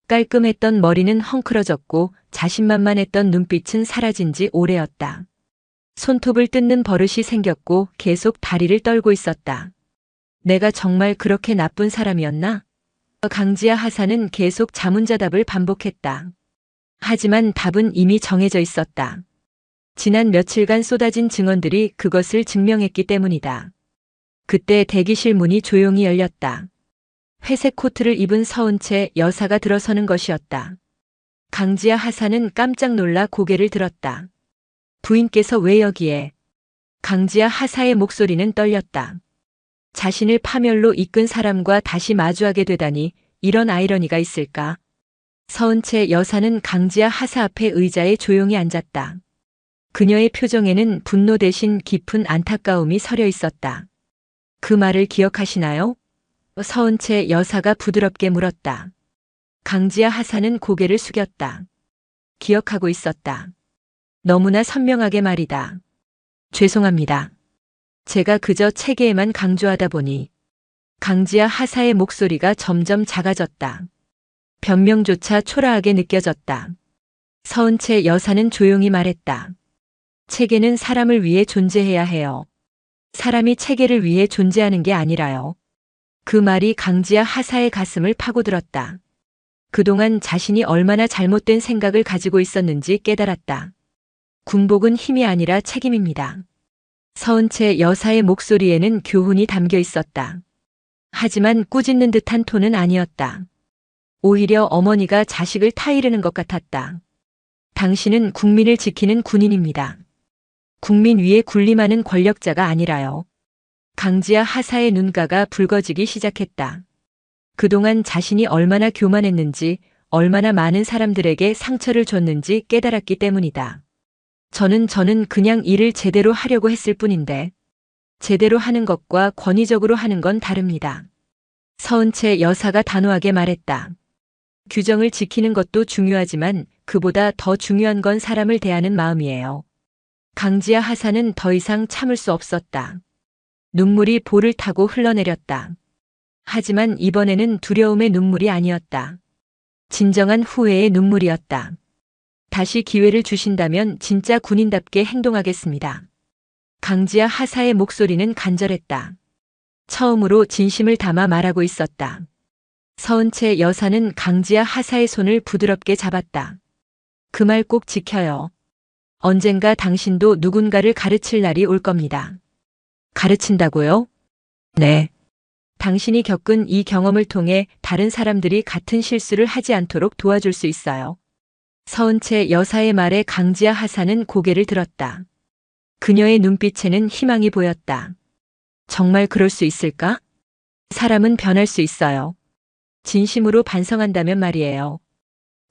깔끔했던 머리는 헝클어졌고 자신만만했던 눈빛은 사라진 지 오래였다. 손톱을 뜯는 버릇이 생겼고 계속 다리를 떨고 있었다. 내가 정말 그렇게 나쁜 사람이었나? 강지아 하사는 계속 자문자답을 반복했다. 하지만 답은 이미 정해져 있었다. 지난 며칠간 쏟아진 증언들이 그것을 증명했기 때문이다. 그때 대기실 문이 조용히 열렸다. 회색 코트를 입은 서은채 여사가 들어서는 것이었다. 강지아 하사는 깜짝 놀라 고개를 들었다. 부인께서 왜 여기에? 강지아 하사의 목소리는 떨렸다. 자신을 파멸로 이끈 사람과 다시 마주하게 되다니 이런 아이러니가 있을까? 서은채 여사는 강지아 하사 앞에 의자에 조용히 앉았다. 그녀의 표정에는 분노 대신 깊은 안타까움이 서려 있었다. 그 말을 기억하시나요? 서은채 여사가 부드럽게 물었다. 강지아 하사는 고개를 숙였다. 기억하고 있었다. 너무나 선명하게 말이다. 죄송합니다. 제가 그저 체계에만 강조하다 보니. 강지아 하사의 목소리가 점점 작아졌다. 변명조차 초라하게 느껴졌다. 서은채 여사는 조용히 말했다. 체계는 사람을 위해 존재해야 해요. 사람이 체계를 위해 존재하는 게 아니라요. 그 말이 강지아 하사의 가슴을 파고들었다. 그동안 자신이 얼마나 잘못된 생각을 가지고 있었는지 깨달았다. 군복은 힘이 아니라 책임입니다. 서은채 여사의 목소리에는 교훈이 담겨 있었다. 하지만 꾸짖는 듯한 톤은 아니었다. 오히려 어머니가 자식을 타이르는 것 같았다. 당신은 국민을 지키는 군인입니다. 국민 위에 군림하는 권력자가 아니라요. 강지아 하사의 눈가가 붉어지기 시작했다. 그동안 자신이 얼마나 교만했는지, 얼마나 많은 사람들에게 상처를 줬는지 깨달았기 때문이다. 저는 그냥 일을 제대로 하려고 했을 뿐인데, 제대로 하는 것과 권위적으로 하는 건 다릅니다. 서은채 여사가 단호하게 말했다. 규정을 지키는 것도 중요하지만 그보다 더 중요한 건 사람을 대하는 마음이에요. 강지아 하사는 더 이상 참을 수 없었다. 눈물이 볼을 타고 흘러내렸다. 하지만 이번에는 두려움의 눈물이 아니었다. 진정한 후회의 눈물이었다. 다시 기회를 주신다면 진짜 군인답게 행동하겠습니다. 강지아 하사의 목소리는 간절했다. 처음으로 진심을 담아 말하고 있었다. 서은채 여사는 강지아 하사의 손을 부드럽게 잡았다. 그 말 꼭 지켜요. 언젠가 당신도 누군가를 가르칠 날이 올 겁니다. 가르친다고요? 네. 당신이 겪은 이 경험을 통해 다른 사람들이 같은 실수를 하지 않도록 도와줄 수 있어요. 서은채 여사의 말에 강지아 하사는 고개를 들었다. 그녀의 눈빛에는 희망이 보였다. 정말 그럴 수 있을까? 사람은 변할 수 있어요. 진심으로 반성한다면 말이에요.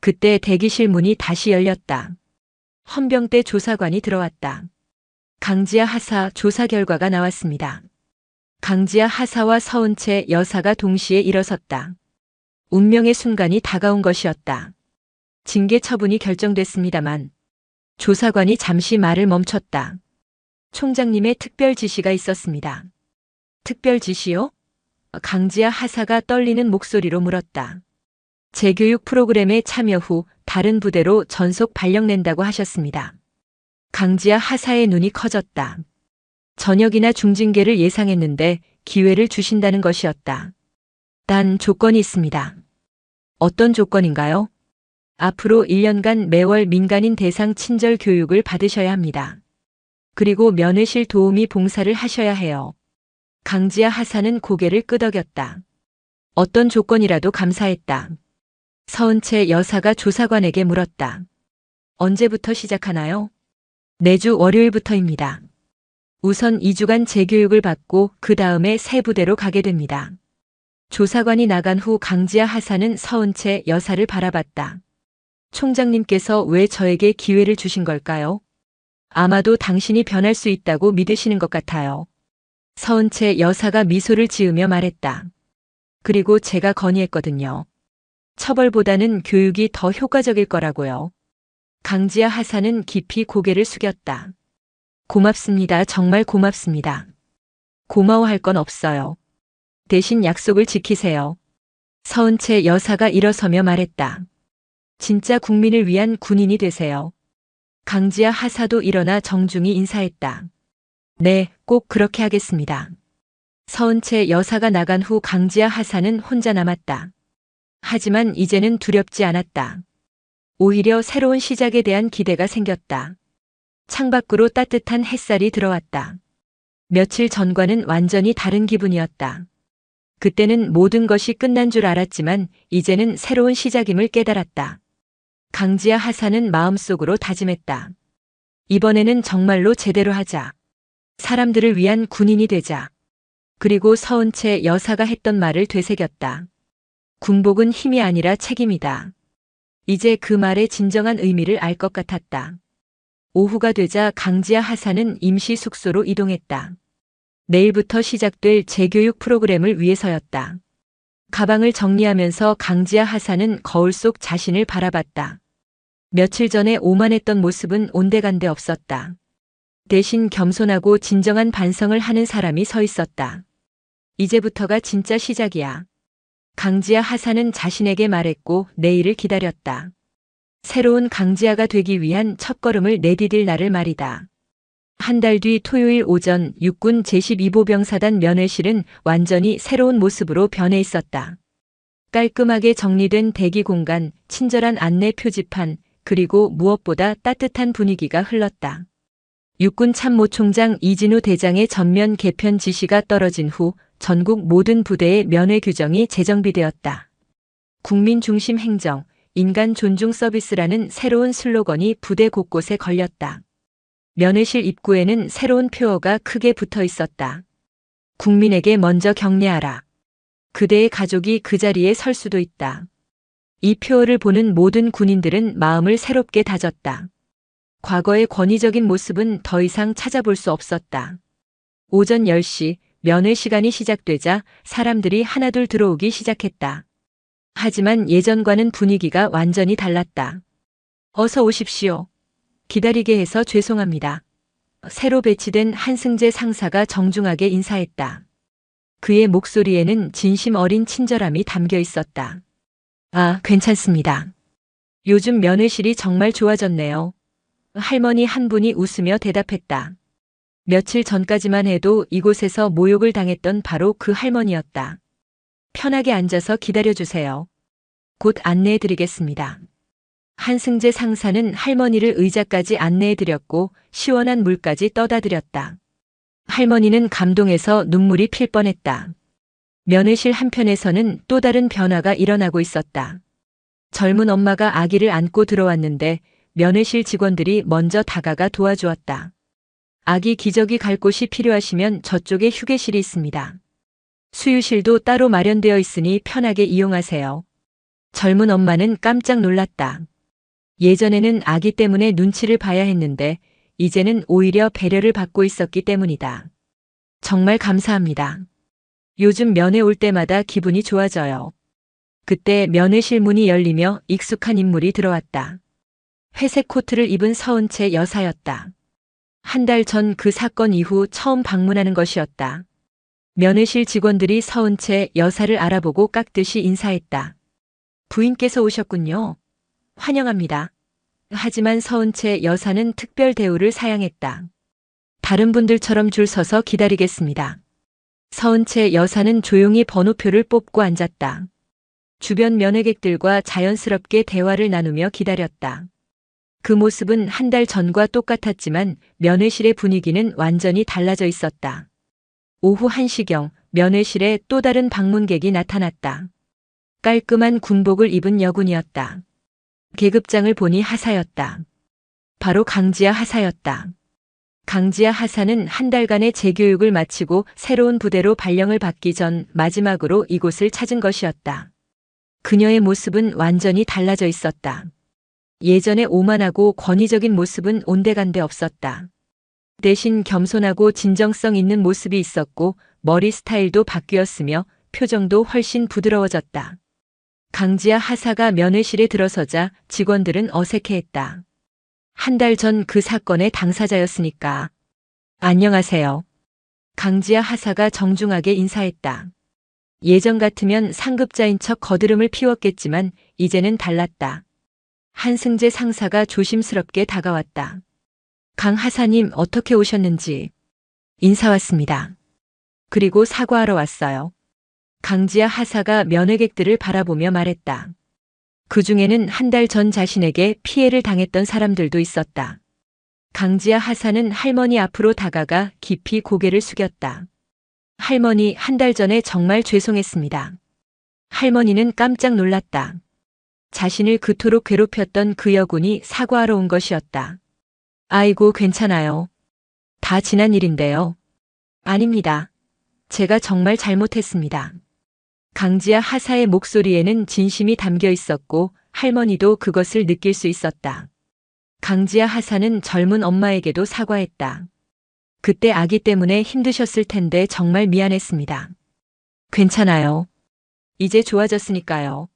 그때 대기실 문이 다시 열렸다. 헌병대 조사관이 들어왔다. 강지아 하사 조사 결과가 나왔습니다. 강지아 하사와 서은채 여사가 동시에 일어섰다. 운명의 순간이 다가온 것이었다. 징계 처분이 결정됐습니다만 조사관이 잠시 말을 멈췄다. 총장님의 특별 지시가 있었습니다. 특별 지시요? 강지아 하사가 떨리는 목소리로 물었다. 재교육 프로그램에 참여 후 다른 부대로 전속 발령낸다고 하셨습니다. 강지아 하사의 눈이 커졌다. 전역이나 중징계를 예상했는데 기회를 주신다는 것이었다. 단 조건이 있습니다. 어떤 조건인가요? 앞으로 1년간 매월 민간인 대상 친절 교육을 받으셔야 합니다. 그리고 면회실 도우미 봉사를 하셔야 해요. 강지아 하사는 고개를 끄덕였다. 어떤 조건이라도 감사했다. 서은채 여사가 조사관에게 물었다. 언제부터 시작하나요? 내주 월요일부터입니다. 우선 2주간 재교육을 받고 그 다음에 새 부대로 가게 됩니다. 조사관이 나간 후 강지아 하사는 서은채 여사를 바라봤다. 총장님께서 왜 저에게 기회를 주신 걸까요? 아마도 당신이 변할 수 있다고 믿으시는 것 같아요. 서은채 여사가 미소를 지으며 말했다. 그리고 제가 건의했거든요. 처벌보다는 교육이 더 효과적일 거라고요. 강지아 하사는 깊이 고개를 숙였다. 고맙습니다. 정말 고맙습니다. 고마워할 건 없어요. 대신 약속을 지키세요. 서은채 여사가 일어서며 말했다. 진짜 국민을 위한 군인이 되세요. 강지아 하사도 일어나 정중히 인사했다. 네, 꼭 그렇게 하겠습니다. 서은채 여사가 나간 후 강지아 하사는 혼자 남았다. 하지만 이제는 두렵지 않았다. 오히려 새로운 시작에 대한 기대가 생겼다. 창밖으로 따뜻한 햇살이 들어왔다. 며칠 전과는 완전히 다른 기분이었다. 그때는 모든 것이 끝난 줄 알았지만 이제는 새로운 시작임을 깨달았다. 강지아 하사는 마음속으로 다짐했다. 이번에는 정말로 제대로 하자. 사람들을 위한 군인이 되자. 그리고 서은채 여사가 했던 말을 되새겼다. 군복은 힘이 아니라 책임이다. 이제 그 말의 진정한 의미를 알 것 같았다. 오후가 되자 강지아 하사는 임시 숙소로 이동했다. 내일부터 시작될 재교육 프로그램을 위해서였다. 가방을 정리하면서 강지아 하사는 거울 속 자신을 바라봤다. 며칠 전에 오만했던 모습은 온데간데 없었다. 대신 겸손하고 진정한 반성을 하는 사람이 서 있었다. 이제부터가 진짜 시작이야. 강지아 하사는 자신에게 말했고 내일을 기다렸다. 새로운 강지아가 되기 위한 첫걸음을 내디딜 날을 말이다. 한 달 뒤 토요일 오전 육군 제12보병사단 면회실은 완전히 새로운 모습으로 변해 있었다. 깔끔하게 정리된 대기 공간, 친절한 안내 표지판, 그리고 무엇보다 따뜻한 분위기가 흘렀다. 육군 참모총장 이진우 대장의 전면 개편 지시가 떨어진 후 전국 모든 부대의 면회 규정이 재정비되었다. 국민 중심 행정, 인간 존중 서비스라는 새로운 슬로건이 부대 곳곳에 걸렸다. 면회실 입구에는 새로운 표어가 크게 붙어 있었다. 국민에게 먼저 경례하라. 그대의 가족이 그 자리에 설 수도 있다. 이 표어를 보는 모든 군인들은 마음을 새롭게 다졌다. 과거의 권위적인 모습은 더 이상 찾아볼 수 없었다. 오전 10시 면회 시간이 시작되자 사람들이 하나둘 들어오기 시작했다. 하지만 예전과는 분위기가 완전히 달랐다. 어서 오십시오. 기다리게 해서 죄송합니다. 새로 배치된 한승재 상사가 정중하게 인사했다. 그의 목소리에는 진심 어린 친절함이 담겨 있었다. 아, 괜찮습니다. 요즘 면회실이 정말 좋아졌네요. 할머니 한 분이 웃으며 대답했다. 며칠 전까지만 해도 이곳에서 모욕을 당했던 바로 그 할머니였다. 편하게 앉아서 기다려주세요. 곧 안내해드리겠습니다. 한승재 상사는 할머니를 의자까지 안내해드렸고 시원한 물까지 떠다드렸다. 할머니는 감동해서 눈물이 필 뻔했다. 면회실 한편에서는 또 다른 변화가 일어나고 있었다. 젊은 엄마가 아기를 안고 들어왔는데 면회실 직원들이 먼저 다가가 도와주었다. 아기 기저귀 갈 곳이 필요하시면 저쪽에 휴게실이 있습니다. 수유실도 따로 마련되어 있으니 편하게 이용하세요. 젊은 엄마는 깜짝 놀랐다. 예전에는 아기 때문에 눈치를 봐야 했는데 이제는 오히려 배려를 받고 있었기 때문이다. 정말 감사합니다. 요즘 면회 올 때마다 기분이 좋아져요. 그때 면회실 문이 열리며 익숙한 인물이 들어왔다. 회색 코트를 입은 서은채 여사였다. 한 달 전 그 사건 이후 처음 방문하는 것이었다. 면회실 직원들이 서은채 여사를 알아보고 깍듯이 인사했다. 부인께서 오셨군요. 환영합니다. 하지만 서은채 여사는 특별 대우를 사양했다. 다른 분들처럼 줄 서서 기다리겠습니다. 서은채 여사는 조용히 번호표를 뽑고 앉았다. 주변 면회객들과 자연스럽게 대화를 나누며 기다렸다. 그 모습은 한 달 전과 똑같았지만 면회실의 분위기는 완전히 달라져 있었다. 오후 1시경 면회실에 또 다른 방문객이 나타났다. 깔끔한 군복을 입은 여군이었다. 계급장을 보니 하사였다. 바로 강지하 하사였다. 강지하 하사는 한 달간의 재교육을 마치고 새로운 부대로 발령을 받기 전 마지막으로 이곳을 찾은 것이었다. 그녀의 모습은 완전히 달라져 있었다. 예전의 오만하고 권위적인 모습은 온데간데 없었다. 대신 겸손하고 진정성 있는 모습이 있었고 머리 스타일도 바뀌었으며 표정도 훨씬 부드러워졌다. 강지하 하사가 면회실에 들어서자 직원들은 어색해했다. 한 달 전 그 사건의 당사자였으니까. 안녕하세요. 강지하 하사가 정중하게 인사했다. 예전 같으면 상급자인 척 거드름을 피웠겠지만 이제는 달랐다. 한승재 상사가 조심스럽게 다가왔다. 강 하사님 어떻게 오셨는지. 인사 왔습니다. 그리고 사과하러 왔어요. 강지하 하사가 면회객들을 바라보며 말했다. 그 중에는 한 달 전 자신에게 피해를 당했던 사람들도 있었다. 강지하 하사는 할머니 앞으로 다가가 깊이 고개를 숙였다. 할머니, 한 달 전에 정말 죄송했습니다. 할머니는 깜짝 놀랐다. 자신을 그토록 괴롭혔던 그 여군이 사과하러 온 것이었다. 아이고, 괜찮아요. 다 지난 일인데요. 아닙니다. 제가 정말 잘못했습니다. 강지하 하사의 목소리에는 진심이 담겨 있었고 할머니도 그것을 느낄 수 있었다. 강지하 하사는 젊은 엄마에게도 사과했다. 그때 아기 때문에 힘드셨을 텐데 정말 미안했습니다. 괜찮아요. 이제 좋아졌으니까요.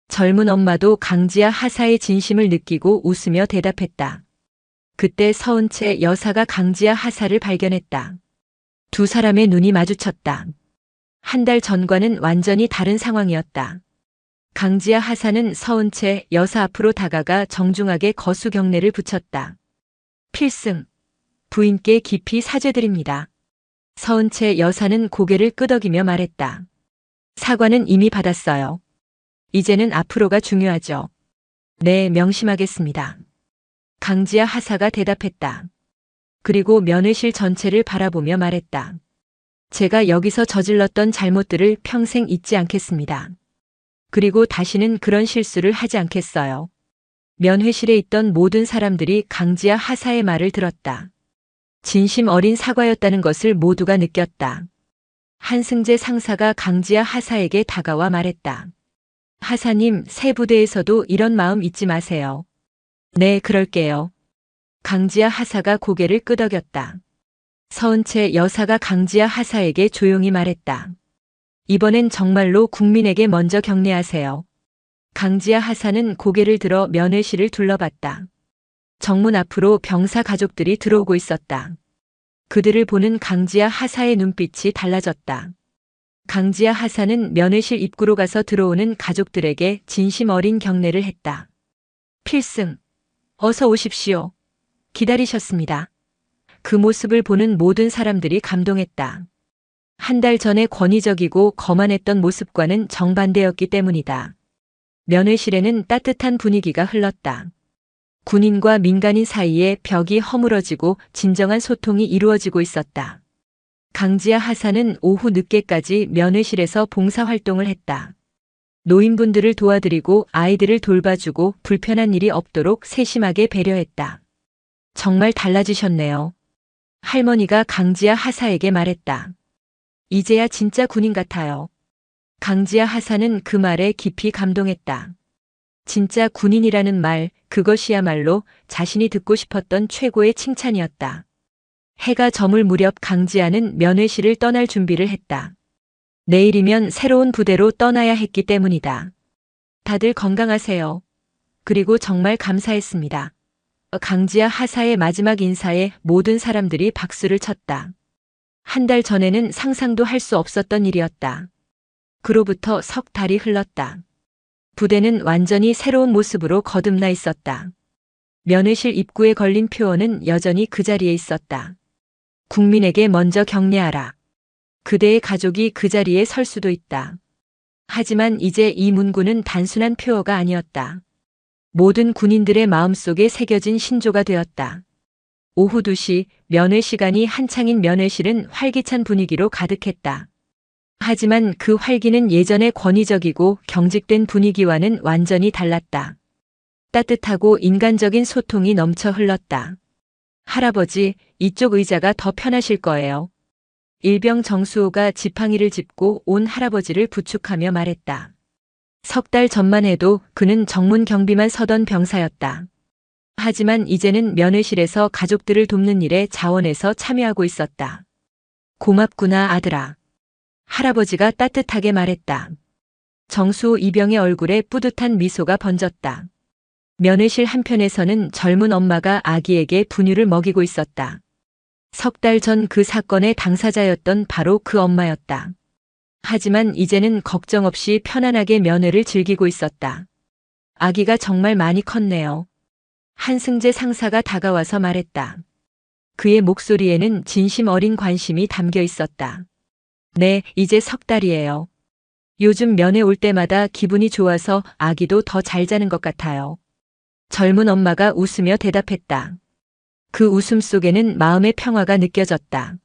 젊은 엄마도 강지하 하사의 진심을 느끼고 웃으며 대답했다. 그때 서은채 여사가 강지하 하사를 발견했다. 두 사람의 눈이 마주쳤다. 한 달 전과는 완전히 다른 상황이었다. 강지하 하사는 서은채 여사 앞으로 다가가 정중하게 거수 경례를 붙였다. 필승. 부인께 깊이 사죄드립니다. 서은채 여사는 고개를 끄덕이며 말했다. 사과는 이미 받았어요. 이제는 앞으로가 중요하죠. 네, 명심하겠습니다. 강지하 하사가 대답했다. 그리고 면회실 전체를 바라보며 말했다. 제가 여기서 저질렀던 잘못들을 평생 잊지 않겠습니다. 그리고 다시는 그런 실수를 하지 않겠어요. 면회실에 있던 모든 사람들이 강지하 하사의 말을 들었다. 진심 어린 사과였다는 것을 모두가 느꼈다. 한승재 상사가 강지하 하사에게 다가와 말했다. 하사님, 새 부대에서도 이런 마음 잊지 마세요. 네, 그럴게요. 강지하 하사가 고개를 끄덕였다. 서은채 여사가 강지하 하사에게 조용히 말했다. 이번엔 정말로 국민에게 먼저 경례하세요. 강지하 하사는 고개를 들어 면회실을 둘러봤다. 정문 앞으로 병사 가족들이 들어오고 있었다. 그들을 보는 강지하 하사의 눈빛이 달라졌다. 강지하 하사는 면회실 입구로 가서 들어오는 가족들에게 진심 어린 경례를 했다. 필승. 어서 오십시오. 기다리셨습니다. 그 모습을 보는 모든 사람들이 감동했다. 한 달 전에 권위적이고 거만했던 모습과는 정반대였기 때문이다. 면회실에는 따뜻한 분위기가 흘렀다. 군인과 민간인 사이에 벽이 허물어지고 진정한 소통이 이루어지고 있었다. 강지하 하사는 오후 늦게까지 면회실에서 봉사활동을 했다. 노인분들을 도와드리고 아이들을 돌봐주고 불편한 일이 없도록 세심하게 배려했다. 정말 달라지셨네요. 할머니가 강지하 하사에게 말했다. 이제야 진짜 군인 같아요. 강지하 하사는 그 말에 깊이 감동했다. 진짜 군인이라는 말, 그것이야말로 자신이 듣고 싶었던 최고의 칭찬이었다. 해가 저물 무렵 강지하는 면회실을 떠날 준비를 했다. 내일이면 새로운 부대로 떠나야 했기 때문이다. 다들 건강하세요. 그리고 정말 감사했습니다. 강지하 하사의 마지막 인사에 모든 사람들이 박수를 쳤다. 한 달 전에는 상상도 할 수 없었던 일이었다. 그로부터 석 달이 흘렀다. 부대는 완전히 새로운 모습으로 거듭나 있었다. 면회실 입구에 걸린 표어는 여전히 그 자리에 있었다. 국민에게 먼저 경례하라. 그대의 가족이 그 자리에 설 수도 있다. 하지만 이제 이 문구는 단순한 표어가 아니었다. 모든 군인들의 마음속에 새겨진 신조가 되었다. 오후 2시 면회 시간이 한창인 면회실은 활기찬 분위기로 가득했다. 하지만 그 활기는 예전의 권위적이고 경직된 분위기와는 완전히 달랐다. 따뜻하고 인간적인 소통이 넘쳐 흘렀다. 할아버지, 이쪽 의자가 더 편하실 거예요. 일병 정수호가 지팡이를 짚고 온 할아버지를 부축하며 말했다. 석 달 전만 해도 그는 정문 경비만 서던 병사였다. 하지만 이제는 면회실에서 가족들을 돕는 일에 자원해서 참여하고 있었다. 고맙구나, 아들아. 할아버지가 따뜻하게 말했다. 정수호 이병의 얼굴에 뿌듯한 미소가 번졌다. 면회실 한편에서는 젊은 엄마가 아기에게 분유를 먹이고 있었다. 석 달 전 그 사건의 당사자였던 바로 그 엄마였다. 하지만 이제는 걱정 없이 편안하게 면회를 즐기고 있었다. 아기가 정말 많이 컸네요. 한승재 상사가 다가와서 말했다. 그의 목소리에는 진심 어린 관심이 담겨 있었다. 네, 이제 석 달이에요. 요즘 면회 올 때마다 기분이 좋아서 아기도 더 잘 자는 것 같아요. 젊은 엄마가 웃으며 대답했다. 그 웃음 속에는 마음의 평화가 느껴졌다.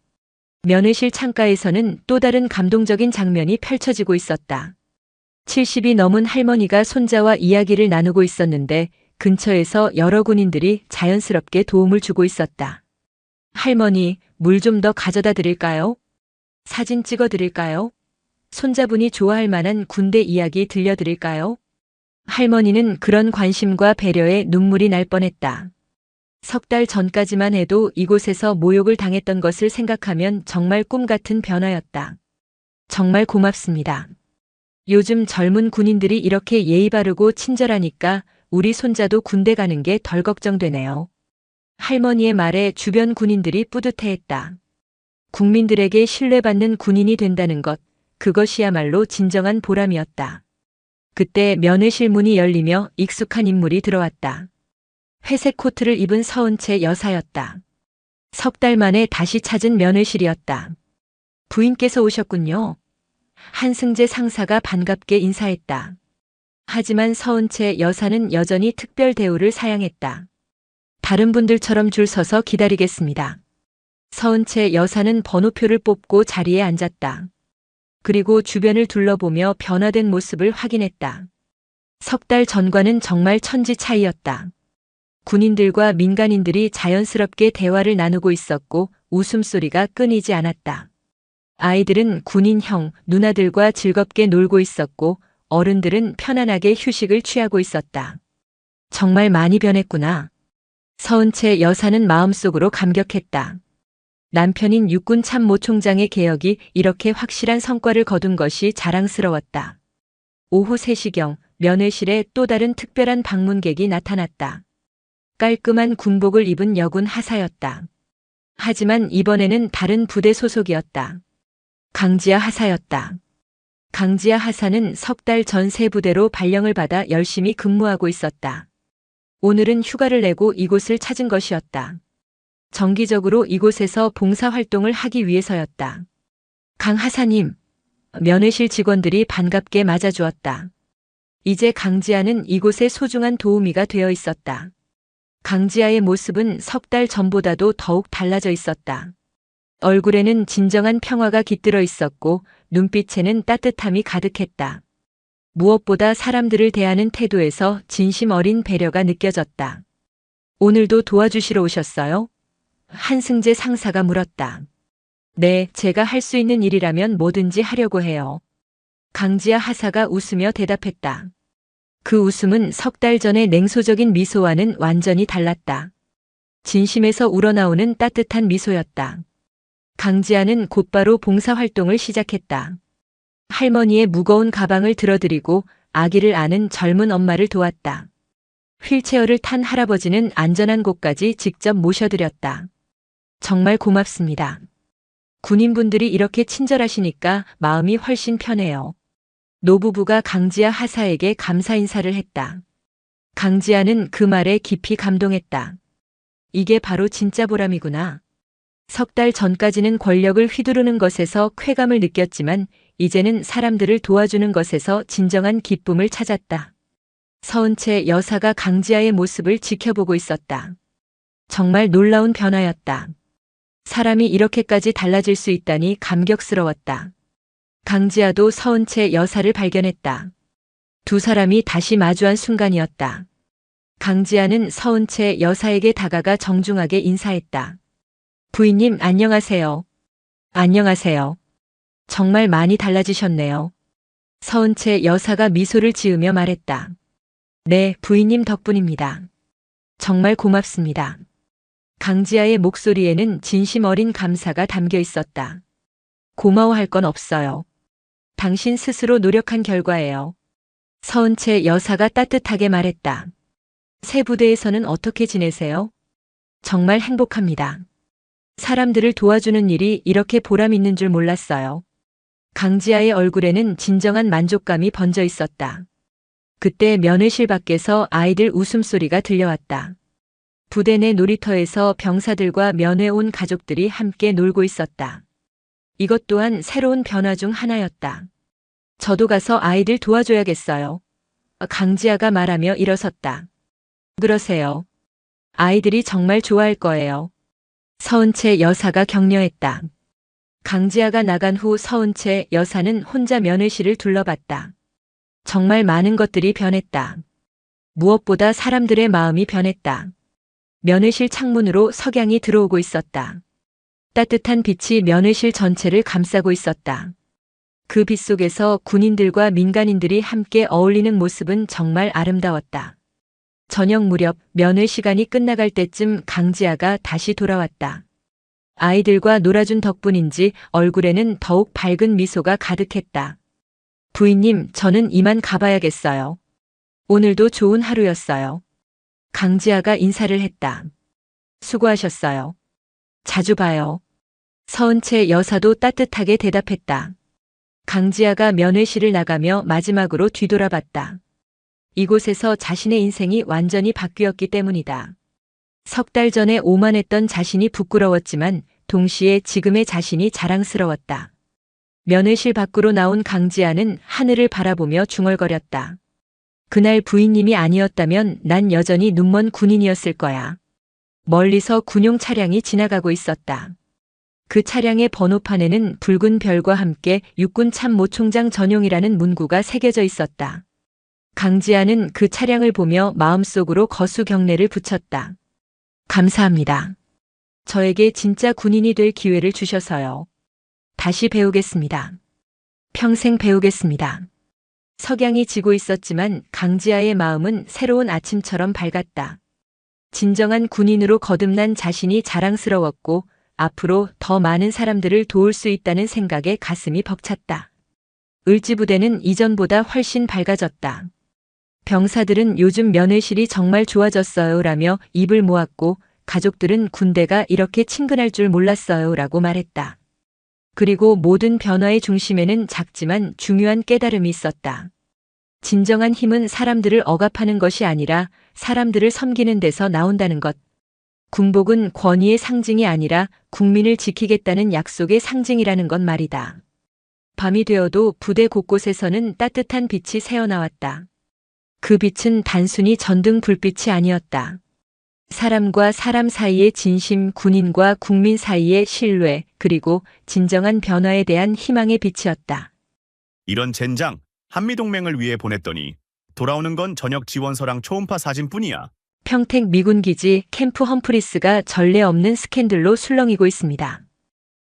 면회실 창가에서는 또 다른 감동적인 장면이 펼쳐지고 있었다. 70이 넘은 할머니가 손자와 이야기를 나누고 있었는데 근처에서 여러 군인들이 자연스럽게 도움을 주고 있었다. 할머니, 물 좀 더 가져다 드릴까요? 사진 찍어 드릴까요? 손자분이 좋아할 만한 군대 이야기 들려드릴까요? 할머니는 그런 관심과 배려에 눈물이 날 뻔했다. 석 달 전까지만 해도 이곳에서 모욕을 당했던 것을 생각하면 정말 꿈 같은 변화였다. 정말 고맙습니다. 요즘 젊은 군인들이 이렇게 예의 바르고 친절하니까 우리 손자도 군대 가는 게 덜 걱정되네요. 할머니의 말에 주변 군인들이 뿌듯해했다. 국민들에게 신뢰받는 군인이 된다는 것, 그것이야말로 진정한 보람이었다. 그때 면회실 문이 열리며 익숙한 인물이 들어왔다. 회색 코트를 입은 서은채 여사였다. 석 달 만에 다시 찾은 면회실이었다. 부인께서 오셨군요. 한승재 상사가 반갑게 인사했다. 하지만 서은채 여사는 여전히 특별 대우를 사양했다. 다른 분들처럼 줄 서서 기다리겠습니다. 서은채 여사는 번호표를 뽑고 자리에 앉았다. 그리고 주변을 둘러보며 변화된 모습을 확인했다. 석 달 전과는 정말 천지 차이였다. 군인들과 민간인들이 자연스럽게 대화를 나누고 있었고 웃음소리가 끊이지 않았다. 아이들은 군인 형, 누나들과 즐겁게 놀고 있었고 어른들은 편안하게 휴식을 취하고 있었다. 정말 많이 변했구나. 서은채 여사는 마음속으로 감격했다. 남편인 육군 참모총장의 개혁이 이렇게 확실한 성과를 거둔 것이 자랑스러웠다. 오후 3시경 면회실에 또 다른 특별한 방문객이 나타났다. 깔끔한 군복을 입은 여군 하사였다. 하지만 이번에는 다른 부대 소속이었다. 강지아 하사였다. 강지아 하사는 석 달 전 새 부대로 발령을 받아 열심히 근무하고 있었다. 오늘은 휴가를 내고 이곳을 찾은 것이었다. 정기적으로 이곳에서 봉사활동을 하기 위해서였다. 강 하사님, 면회실 직원들이 반갑게 맞아주었다. 이제 강지아는 이곳의 소중한 도우미가 되어 있었다. 강지아의 모습은 석 달 전보다도 더욱 달라져 있었다. 얼굴에는 진정한 평화가 깃들어 있었고 눈빛에는 따뜻함이 가득했다. 무엇보다 사람들을 대하는 태도에서 진심 어린 배려가 느껴졌다. 오늘도 도와주시러 오셨어요? 한승재 상사가 물었다. 네, 제가 할 수 있는 일이라면 뭐든지 하려고 해요. 강지아 하사가 웃으며 대답했다. 그 웃음은 석 달 전의 냉소적인 미소와는 완전히 달랐다. 진심에서 우러나오는 따뜻한 미소였다. 강지아는 곧바로 봉사활동을 시작했다. 할머니의 무거운 가방을 들어드리고 아기를 안은 젊은 엄마를 도왔다. 휠체어를 탄 할아버지는 안전한 곳까지 직접 모셔드렸다. 정말 고맙습니다. 군인분들이 이렇게 친절하시니까 마음이 훨씬 편해요. 노부부가 강지아 하사에게 감사 인사를 했다. 강지아는 그 말에 깊이 감동했다. 이게 바로 진짜 보람이구나. 석 달 전까지는 권력을 휘두르는 것에서 쾌감을 느꼈지만 이제는 사람들을 도와주는 것에서 진정한 기쁨을 찾았다. 서은채 여사가 강지아의 모습을 지켜보고 있었다. 정말 놀라운 변화였다. 사람이 이렇게까지 달라질 수 있다니 감격스러웠다. 강지아도 서은채 여사를 발견했다. 두 사람이 다시 마주한 순간이었다. 강지아는 서은 채 여사에게 다가가 정중하게 인사했다. 부인님 안녕하세요. 안녕하세요. 정말 많이 달라지셨네요. 서은 채 여사가 미소를 지으며 말했다. 네, 부인님 덕분입니다. 정말 고맙습니다. 강지아의 목소리에는 진심 어린 감사가 담겨 있었다. 고마워할 건 없어요. 당신 스스로 노력한 결과예요. 서은 채 여사가 따뜻하게 말했다. 새 부대에서는 어떻게 지내세요? 정말 행복합니다. 사람들을 도와주는 일이 이렇게 보람 있는 줄 몰랐어요. 강지아의 얼굴에는 진정한 만족감이 번져 있었다. 그때 면회실 밖에서 아이들 웃음소리가 들려왔다. 부대 내 놀이터에서 병사들과 면회 온 가족들이 함께 놀고 있었다. 이것 또한 새로운 변화 중 하나였다. 저도 가서 아이들 도와줘야겠어요. 강지아가 말하며 일어섰다. 그러세요. 아이들이 정말 좋아할 거예요. 서은 채 여사가 격려했다. 강지아가 나간 후 서은 채 여사는 혼자 면회실을 둘러봤다. 정말 많은 것들이 변했다. 무엇보다 사람들의 마음이 변했다. 면회실 창문으로 석양이 들어오고 있었다. 따뜻한 빛이 면회실 전체를 감싸고 있었다. 그 빛 속에서 군인들과 민간인들이 함께 어울리는 모습은 정말 아름다웠다. 저녁 무렵 면회 시간이 끝나갈 때쯤 강지아가 다시 돌아왔다. 아이들과 놀아준 덕분인지 얼굴에는 더욱 밝은 미소가 가득했다. 부인님, 저는 이만 가봐야겠어요. 오늘도 좋은 하루였어요. 강지아가 인사를 했다. 수고하셨어요. 자주 봐요. 서은 채 여사도 따뜻하게 대답했다. 강지아가 면회실을 나가며 마지막으로 뒤돌아봤다. 이곳에서 자신의 인생이 완전히 바뀌었기 때문이다. 석 달 전에 오만했던 자신이 부끄러웠지만 동시에 지금의 자신이 자랑스러웠다. 면회실 밖으로 나온 강지아는 하늘을 바라보며 중얼거렸다. 그날 부인님이 아니었다면 난 여전히 눈먼 군인이었을 거야. 멀리서 군용 차량이 지나가고 있었다. 그 차량의 번호판에는 붉은 별과 함께 육군 참모총장 전용이라는 문구가 새겨져 있었다. 강지아는 그 차량을 보며 마음속으로 거수 경례를 붙였다. 감사합니다. 저에게 진짜 군인이 될 기회를 주셔서요. 다시 배우겠습니다. 평생 배우겠습니다. 석양이 지고 있었지만 강지아의 마음은 새로운 아침처럼 밝았다. 진정한 군인으로 거듭난 자신이 자랑스러웠고 앞으로 더 많은 사람들을 도울 수 있다는 생각에 가슴이 벅찼다. 을지부대는 이전보다 훨씬 밝아졌다. 병사들은 요즘 면회실이 정말 좋아졌어요 라며 입을 모았고 가족들은 군대가 이렇게 친근할 줄 몰랐어요 라고 말했다. 그리고 모든 변화의 중심에는 작지만 중요한 깨달음이 있었다. 진정한 힘은 사람들을 억압하는 것이 아니라 사람들을 섬기는 데서 나온다는 것. 군복은 권위의 상징이 아니라 국민을 지키겠다는 약속의 상징이라는 것 말이다. 밤이 되어도 부대 곳곳에서는 따뜻한 빛이 새어나왔다. 그 빛은 단순히 전등 불빛이 아니었다. 사람과 사람 사이의 진심, 군인과 국민 사이의 신뢰, 그리고 진정한 변화에 대한 희망의 빛이었다.
이런 젠장, 한미동맹을 위해 보냈더니 돌아오는 건 저녁 지원서랑 초음파 사진뿐이야.
평택 미군 기지 캠프 험프리스가 전례 없는 스캔들로 술렁이고 있습니다.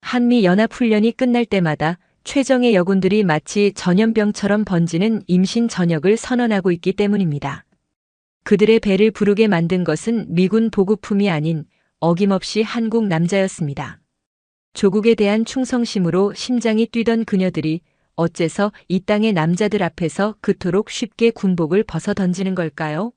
한미 연합훈련이 끝날 때마다 최정예 여군들이 마치 전염병처럼 번지는 임신 전역을 선언하고 있기 때문입니다. 그들의 배를 부르게 만든 것은 미군 보급품이 아닌 어김없이 한국 남자였습니다. 조국에 대한 충성심으로 심장이 뛰던 그녀들이 어째서 이 땅의 남자들 앞에서 그토록 쉽게 군복을 벗어 던지는 걸까요?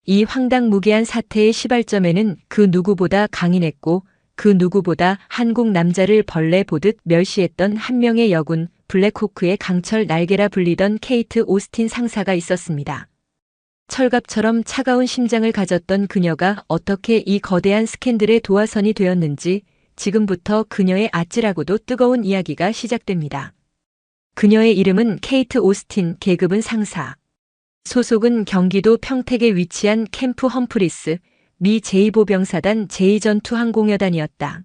이 황당무계한 사태의 시발점에는 그 누구보다 강인했고 그 누구보다 한국 남자를 벌레 보듯 멸시했던 한 명의 여군, 블랙호크의 강철 날개라 불리던 케이트 오스틴 상사가 있었습니다. 철갑처럼 차가운 심장을 가졌던 그녀가 어떻게 이 거대한 스캔들의 도화선이 되었는지 지금부터 그녀의 아찔하고도 뜨거운 이야기가 시작됩니다. 그녀의 이름은 케이트 오스틴, 계급은 상사. 소속은 경기도 평택에 위치한 캠프 험프리스, 미 제2보병사단 제2전투항공여단이었다.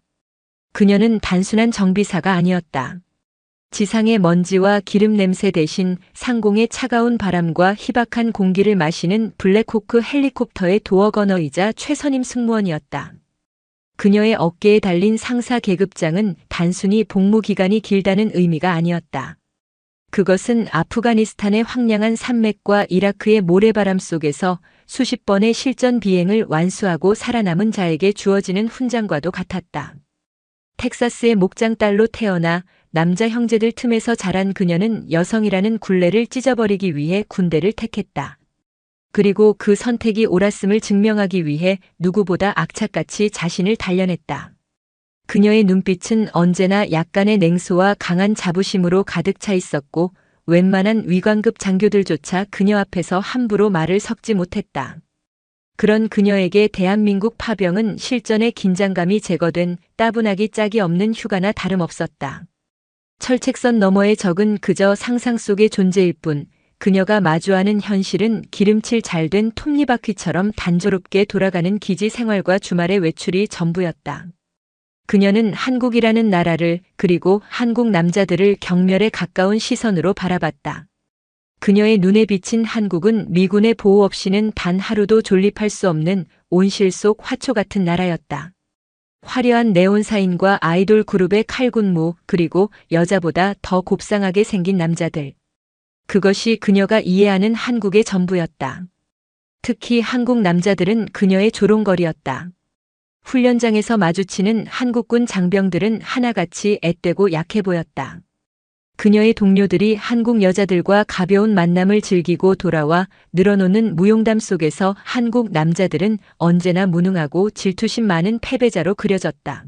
그녀는 단순한 정비사가 아니었다. 지상의 먼지와 기름 냄새 대신 상공의 차가운 바람과 희박한 공기를 마시는 블랙호크 헬리콥터의 도어 거너이자 최선임 승무원이었다. 그녀의 어깨에 달린 상사 계급장은 단순히 복무 기간이 길다는 의미가 아니었다. 그것은 아프가니스탄의 황량한 산맥과 이라크의 모래바람 속에서 수십 번의 실전 비행을 완수하고 살아남은 자에게 주어지는 훈장과도 같았다. 텍사스의 목장딸로 태어나 남자 형제들 틈에서 자란 그녀는 여성이라는 굴레를 찢어버리기 위해 군대를 택했다. 그리고 그 선택이 옳았음을 증명하기 위해 누구보다 악착같이 자신을 단련했다. 그녀의 눈빛은 언제나 약간의 냉소와 강한 자부심으로 가득 차 있었고 웬만한 위관급 장교들조차 그녀 앞에서 함부로 말을 섞지 못했다. 그런 그녀에게 대한민국 파병은 실전의 긴장감이 제거된 따분하기 짝이 없는 휴가나 다름없었다. 철책선 너머의 적은 그저 상상 속의 존재일 뿐 그녀가 마주하는 현실은 기름칠 잘된 톱니바퀴처럼 단조롭게 돌아가는 기지 생활과 주말의 외출이 전부였다. 그녀는 한국이라는 나라를 그리고 한국 남자들을 경멸에 가까운 시선으로 바라봤다. 그녀의 눈에 비친 한국은 미군의 보호 없이는 단 하루도 존립할 수 없는 온실 속 화초 같은 나라였다. 화려한 네온사인과 아이돌 그룹의 칼군무 그리고 여자보다 더 곱상하게 생긴 남자들. 그것이 그녀가 이해하는 한국의 전부였다. 특히 한국 남자들은 그녀의 조롱거리였다. 훈련장에서 마주치는 한국군 장병들은 하나같이 앳되고 약해 보였다. 그녀의 동료들이 한국 여자들과 가벼운 만남을 즐기고 돌아와 늘어놓는 무용담 속에서 한국 남자들은 언제나 무능하고 질투심 많은 패배자로 그려졌다.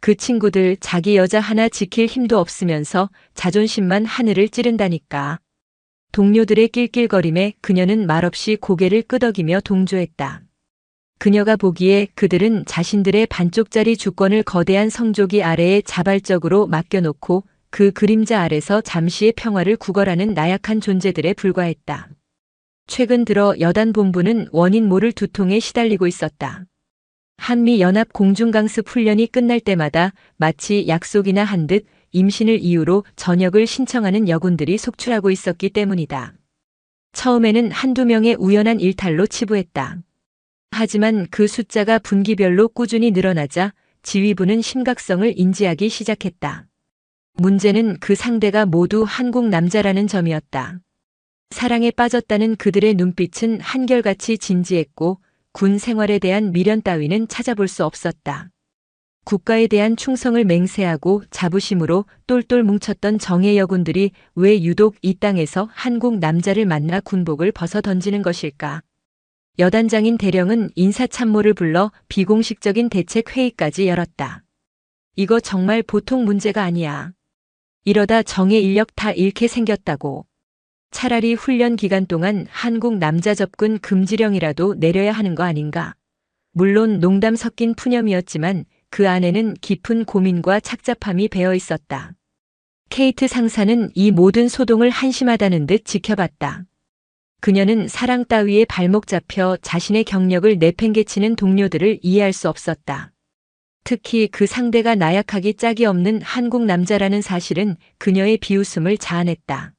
그 친구들 자기 여자 하나 지킬 힘도 없으면서 자존심만 하늘을 찌른다니까. 동료들의 낄낄거림에 그녀는 말없이 고개를 끄덕이며 동조했다. 그녀가 보기에 그들은 자신들의 반쪽짜리 주권을 거대한 성조기 아래에 자발적으로 맡겨놓고 그 그림자 아래서 잠시의 평화를 구걸하는 나약한 존재들에 불과했다. 최근 들어 여단 본부는 원인 모를 두통에 시달리고 있었다. 한미연합 공중강습 훈련이 끝날 때마다 마치 약속이나 한 듯 임신을 이유로 전역을 신청하는 여군들이 속출하고 있었기 때문이다. 처음에는 한두 명의 우연한 일탈로 치부했다. 하지만 그 숫자가 분기별로 꾸준히 늘어나자 지휘부는 심각성을 인지하기 시작했다. 문제는 그 상대가 모두 한국 남자라는 점이었다. 사랑에 빠졌다는 그들의 눈빛은 한결같이 진지했고 군 생활에 대한 미련 따위는 찾아볼 수 없었다. 국가에 대한 충성을 맹세하고 자부심으로 똘똘 뭉쳤던 정예 여군들이 왜 유독 이 땅에서 한국 남자를 만나 군복을 벗어 던지는 것일까? 여단장인 대령은 인사참모를 불러 비공식적인 대책 회의까지 열었다. 이거 정말 보통 문제가 아니야. 이러다 정예 인력 다 잃게 생겼다고. 차라리 훈련 기간 동안 한국 남자 접근 금지령이라도 내려야 하는 거 아닌가. 물론 농담 섞인 푸념이었지만 그 안에는 깊은 고민과 착잡함이 배어 있었다. 케이트 상사는 이 모든 소동을 한심하다는 듯 지켜봤다. 그녀는 사랑 따위에 발목 잡혀 자신의 경력을 내팽개치는 동료들을 이해할 수 없었다. 특히 그 상대가 나약하기 짝이 없는 한국 남자라는 사실은 그녀의 비웃음을 자아냈다.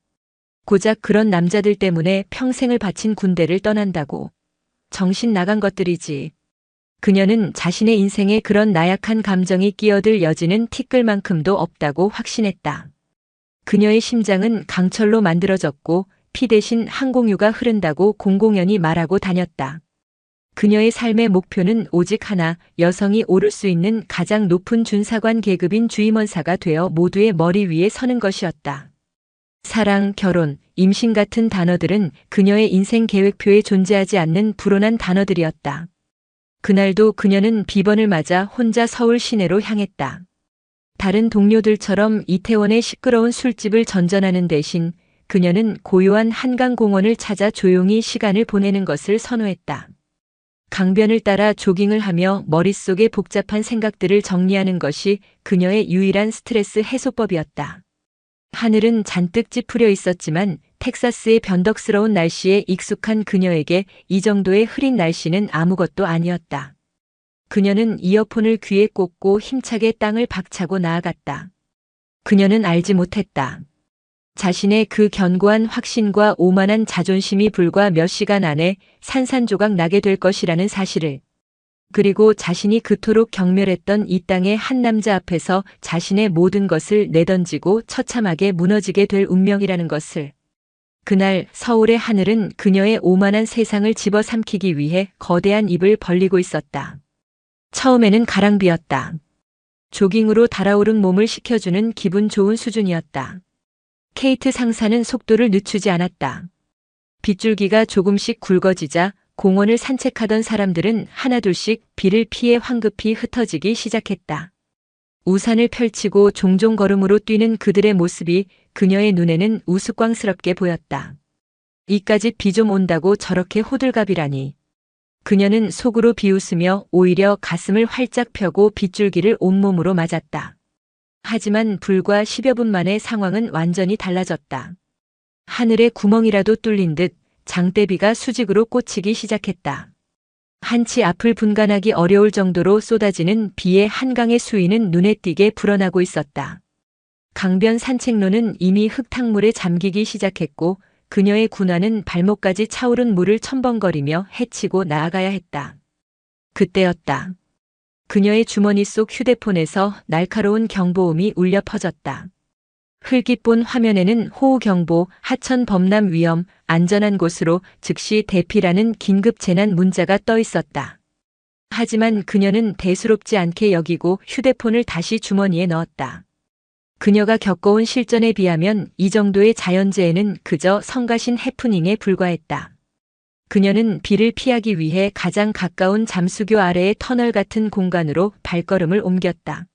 고작 그런 남자들 때문에 평생을 바친 군대를 떠난다고. 정신 나간 것들이지. 그녀는 자신의 인생에 그런 나약한 감정이 끼어들 여지는 티끌만큼도 없다고 확신했다. 그녀의 심장은 강철로 만들어졌고 피 대신 항공유가 흐른다고 공공연히 말하고 다녔다. 그녀의 삶의 목표는 오직 하나, 여성이 오를 수 있는 가장 높은 준사관 계급인 주임원사가 되어 모두의 머리 위에 서는 것이었다. 사랑, 결혼, 임신 같은 단어들은 그녀의 인생 계획표에 존재하지 않는 불온한 단어들이었다. 그날도 그녀는 비번을 맞아 혼자 서울 시내로 향했다. 다른 동료들처럼 이태원의 시끄러운 술집을 전전하는 대신 그녀는 고요한 한강공원을 찾아 조용히 시간을 보내는 것을 선호했다. 강변을 따라 조깅을 하며 머릿속의 복잡한 생각들을 정리하는 것이 그녀의 유일한 스트레스 해소법이었다. 하늘은 잔뜩 찌푸려 있었지만 텍사스의 변덕스러운 날씨에 익숙한 그녀에게 이 정도의 흐린 날씨는 아무것도 아니었다. 그녀는 이어폰을 귀에 꽂고 힘차게 땅을 박차고 나아갔다. 그녀는 알지 못했다. 자신의 그 견고한 확신과 오만한 자존심이 불과 몇 시간 안에 산산조각 나게 될 것이라는 사실을. 그리고 자신이 그토록 경멸했던 이 땅의 한 남자 앞에서 자신의 모든 것을 내던지고 처참하게 무너지게 될 운명이라는 것을. 그날 서울의 하늘은 그녀의 오만한 세상을 집어삼키기 위해 거대한 입을 벌리고 있었다. 처음에는 가랑비였다. 조깅으로 달아오른 몸을 식혀주는 기분 좋은 수준이었다. 케이트 상사는 속도를 늦추지 않았다. 빗줄기가 조금씩 굵어지자 공원을 산책하던 사람들은 하나둘씩 비를 피해 황급히 흩어지기 시작했다. 우산을 펼치고 종종 걸음으로 뛰는 그들의 모습이 그녀의 눈에는 우스꽝스럽게 보였다. 이까짓 비 좀 온다고 저렇게 호들갑이라니. 그녀는 속으로 비웃으며 오히려 가슴을 활짝 펴고 빗줄기를 온몸으로 맞았다. 하지만 불과 10여 분 만에 상황은 완전히 달라졌다. 하늘에 구멍이라도 뚫린 듯 장대비가 수직으로 꽂히기 시작했다. 한치 앞을 분간하기 어려울 정도로 쏟아지는 비의 한강의 수위는 눈에 띄게 불어나고 있었다. 강변 산책로는 이미 흙탕물에 잠기기 시작했고 그녀의 군화는 발목까지 차오른 물을 첨벙거리며 헤치고 나아가야 했다. 그때였다. 그녀의 주머니 속 휴대폰에서 날카로운 경보음이 울려 퍼졌다. 흘깃본 화면에는 호우경보, 하천 범람 위험, 안전한 곳으로 즉시 대피라는 긴급 재난 문자가 떠 있었다. 하지만 그녀는 대수롭지 않게 여기고 휴대폰을 다시 주머니에 넣었다. 그녀가 겪어온 실전에 비하면 이 정도의 자연재해는 그저 성가신 해프닝에 불과했다. 그녀는 비를 피하기 위해 가장 가까운 잠수교 아래의 터널 같은 공간으로 발걸음을 옮겼다.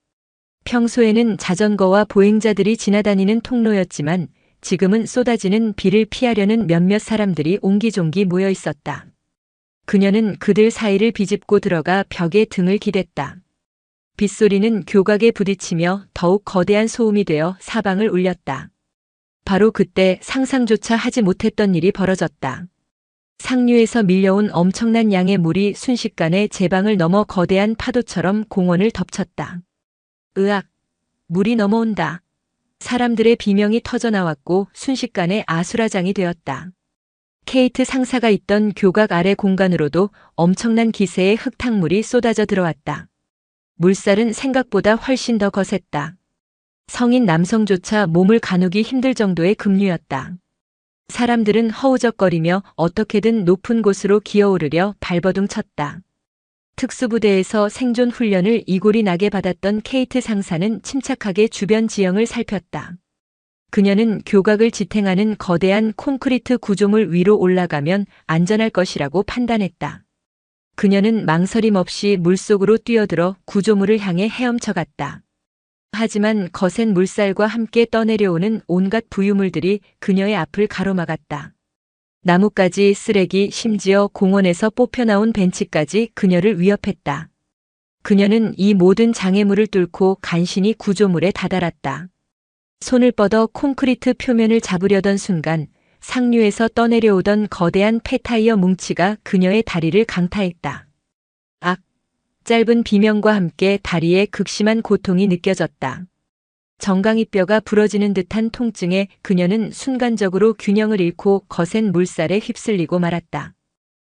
평소에는 자전거와 보행자들이 지나다니는 통로였지만 지금은 쏟아지는 비를 피하려는 몇몇 사람들이 옹기종기 모여 있었다. 그녀는 그들 사이를 비집고 들어가 벽에 등을 기댔다. 빗소리는 교각에 부딪히며 더욱 거대한 소음이 되어 사방을 울렸다. 바로 그때 상상조차 하지 못했던 일이 벌어졌다. 상류에서 밀려온 엄청난 양의 물이 순식간에 제방을 넘어 거대한 파도처럼 공원을 덮쳤다. 으악! 물이 넘어온다. 사람들의 비명이 터져나왔고 순식간에 아수라장이 되었다. 케이트 상사가 있던 교각 아래 공간으로도 엄청난 기세의 흙탕물이 쏟아져 들어왔다. 물살은 생각보다 훨씬 더 거셌다. 성인 남성조차 몸을 가누기 힘들 정도의 급류였다. 사람들은 허우적거리며 어떻게든 높은 곳으로 기어오르려 발버둥 쳤다. 특수부대에서 생존 훈련을 이골이 나게 받았던 케이트 상사는 침착하게 주변 지형을 살폈다. 그녀는 교각을 지탱하는 거대한 콘크리트 구조물 위로 올라가면 안전할 것이라고 판단했다. 그녀는 망설임 없이 물속으로 뛰어들어 구조물을 향해 헤엄쳐 갔다. 하지만 거센 물살과 함께 떠내려오는 온갖 부유물들이 그녀의 앞을 가로막았다. 나뭇가지, 쓰레기, 심지어 공원에서 뽑혀나온 벤치까지 그녀를 위협했다. 그녀는 이 모든 장애물을 뚫고 간신히 구조물에 다다랐다. 손을 뻗어 콘크리트 표면을 잡으려던 순간 상류에서 떠내려오던 거대한 폐타이어 뭉치가 그녀의 다리를 강타했다. 악! 짧은 비명과 함께 다리에 극심한 고통이 느껴졌다. 정강이뼈가 부러지는 듯한 통증에 그녀는 순간적으로 균형을 잃고 거센 물살에 휩쓸리고 말았다.